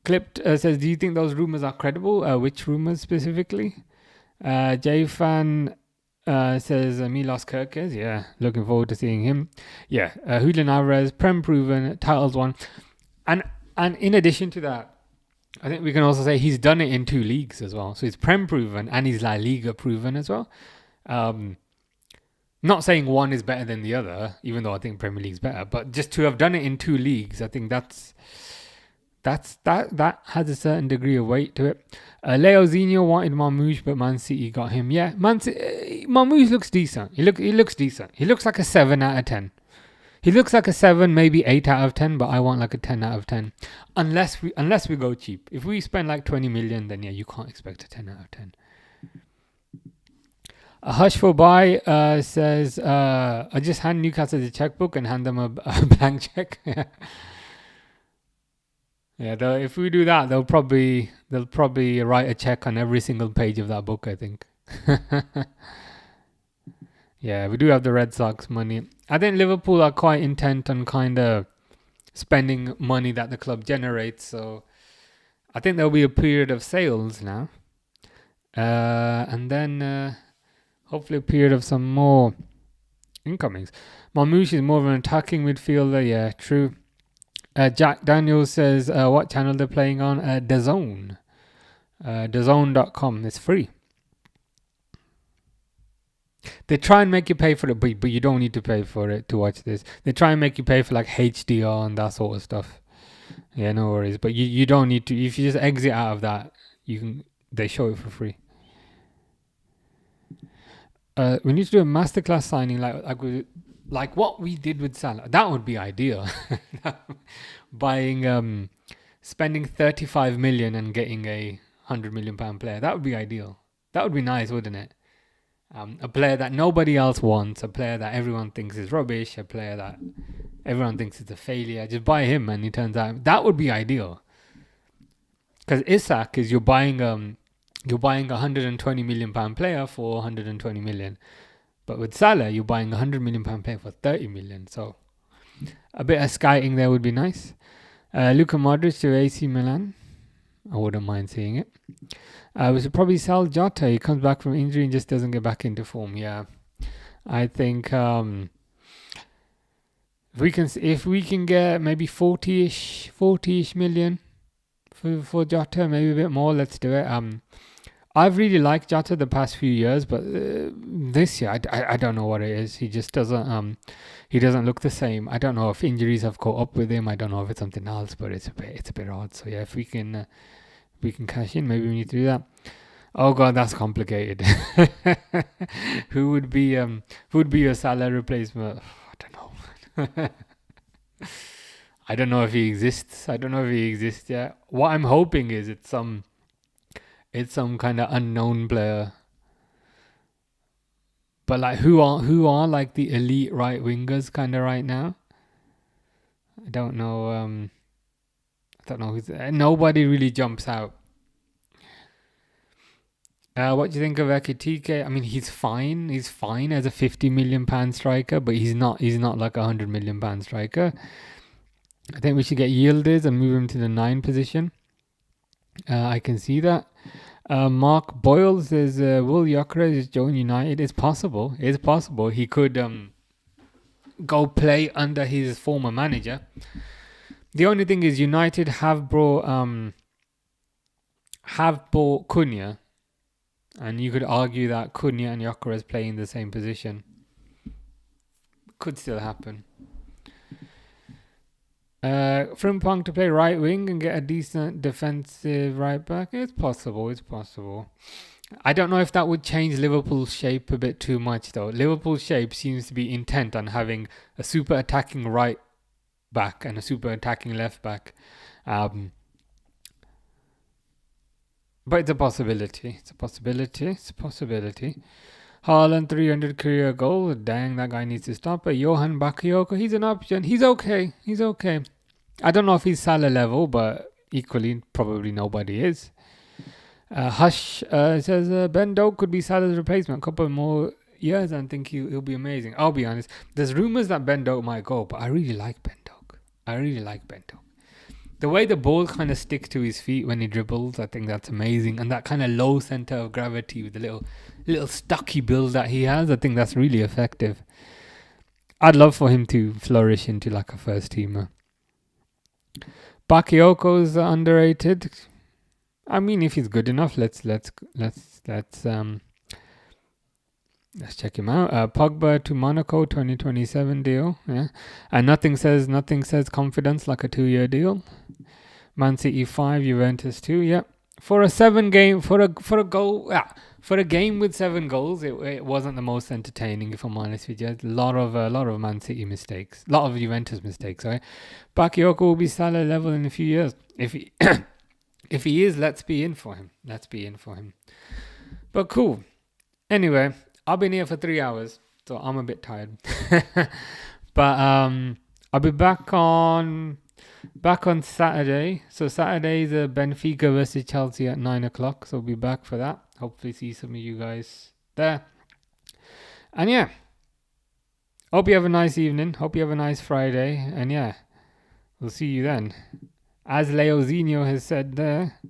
Clipped says, do you think those rumors are credible? Which rumors specifically? J-Fan says, Milos Kerkez. Yeah, looking forward to seeing him. Yeah, Julian Alvarez, Prem proven, titles won. And in addition to that, I think we can also say he's done it in 2 leagues as well. So he's Prem proven and he's La Liga proven as well. Not saying one is better than the other, even though I think Premier League's better, but just to have done it in 2 leagues, I think that has a certain degree of weight to it. Leo Zinho wanted Marmoush, but Man City got him. Yeah, Marmoush looks decent. He looks decent. He looks like a 7 out of 10. He looks like a 7, maybe 8 out of 10, but I want like a 10 out of 10. Unless we go cheap. If we spend like 20 million, then yeah, you can't expect a 10 out of 10. Hush for Buy says, I just hand Newcastle the checkbook and hand them a blank check. Yeah, if we do that, they'll probably write a check on every single page of that book, I think. Yeah, we do have the Red Sox money. I think Liverpool are quite intent on kind of spending money that the club generates. So I think there'll be a period of sales now. And then hopefully a period of some more incomings. Marmoush is more of an attacking midfielder. Yeah, true. Jack Daniels says, what channel they're playing on? DAZN. DAZN.com. It's free. They try and make you pay for it, but you don't need to pay for it to watch this. They try and make you pay for like HDR and that sort of stuff. Yeah, no worries. But you don't need to. If you just exit out of that, they show it for free. We need to do a masterclass signing like what we did with Salah. That would be ideal. Spending 35 million and getting a £100 million player. That would be ideal. That would be nice, wouldn't it? A player that nobody else wants, a player that everyone thinks is rubbish, a player that everyone thinks is a failure. Just buy him and he turns out. That would be ideal. Because Isak is you're buying a £120 million player for 120 million. But with Salah, you're buying a £100 million player for 30 million. So a bit of scouting there would be nice. Luka Modric to AC Milan. I wouldn't mind seeing it. We should probably sell Jota. He comes back from injury and just doesn't get back into form. Yeah, I think if we can get maybe 40-ish million for Jota, maybe a bit more, let's do it. I've really liked Jota the past few years, but this year I don't know what it is. He just doesn't look the same. I don't know if injuries have caught up with him. I don't know if it's something else, but it's a bit odd. So yeah, if we can cash in, maybe we need to do that. Oh god, that's complicated. Who would be a Salah replacement? I don't know. I don't know if he exists. Yeah. What I'm hoping is it's some kind of unknown player. But like who are like the elite right wingers kind of right now? I don't know. Nobody really jumps out. What do you think of Ekitike? I mean, he's fine. He's fine as a £50 million striker, but he's not like a £100 million striker. I think we should get Yildiz and move him to the 9 position. I can see that. Mark Boyle says, will Gyökeres join United? It's possible. It's possible. He could go play under his former manager. The only thing is United have brought Cunha, and you could argue that Cunha and Gyökeres play in the same position. Could still happen. Frimpong to play right wing and get a decent defensive right back. It's possible. It's possible. I don't know if that would change Liverpool's shape a bit too much, though. Liverpool's shape seems to be intent on having a super attacking right back and a super attacking left back. But it's a possibility. It's a possibility. It's a possibility. Haaland 300 career goal. Dang, that guy needs to stop. But Johan Bakayoko, he's an option. He's okay. He's okay. I don't know if he's Salah level, but equally probably nobody is. Hush says Ben Doak could be Salah's replacement. A couple more years and I think he'll be amazing. I'll be honest. There's rumours that Ben Doak might go, but I really like Ben Doak. I really like Ben Doak. The way the ball kind of sticks to his feet when he dribbles, I think that's amazing. And that kind of low centre of gravity with the little stocky build that he has, I think that's really effective. I'd love for him to flourish into like a first teamer. Bakayoko's underrated. I mean, if he's good enough, let's check him out. Pogba to Monaco, 2027 deal. Yeah, and nothing says confidence like a 2-year deal. Man City 5, Juventus 2. Yeah, for a 7-game for a game with 7 goals, it wasn't the most entertaining. If I'm honest with you, a lot of Man City mistakes, a lot of Juventus mistakes. Sorry, Bakayoko will be Salah level in a few years if he. If he is, let's be in for him. But cool. Anyway, I've been here for 3 hours, so I'm a bit tired. But I'll be back on Saturday. So Saturday is Benfica versus Chelsea at 9 o'clock. So I'll be back for that. Hopefully see some of you guys there. And yeah, hope you have a nice evening. Hope you have a nice Friday. And yeah, we'll see you then. As Leozinho has said there,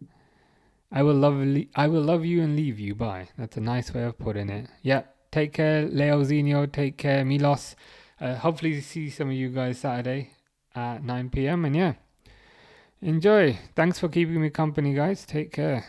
I will love you and leave you. Bye. That's a nice way of putting it. Yeah. Take care, Leozinho. Take care, Milos. Hopefully see some of you guys Saturday at 9 p.m. And yeah, enjoy. Thanks for keeping me company, guys. Take care.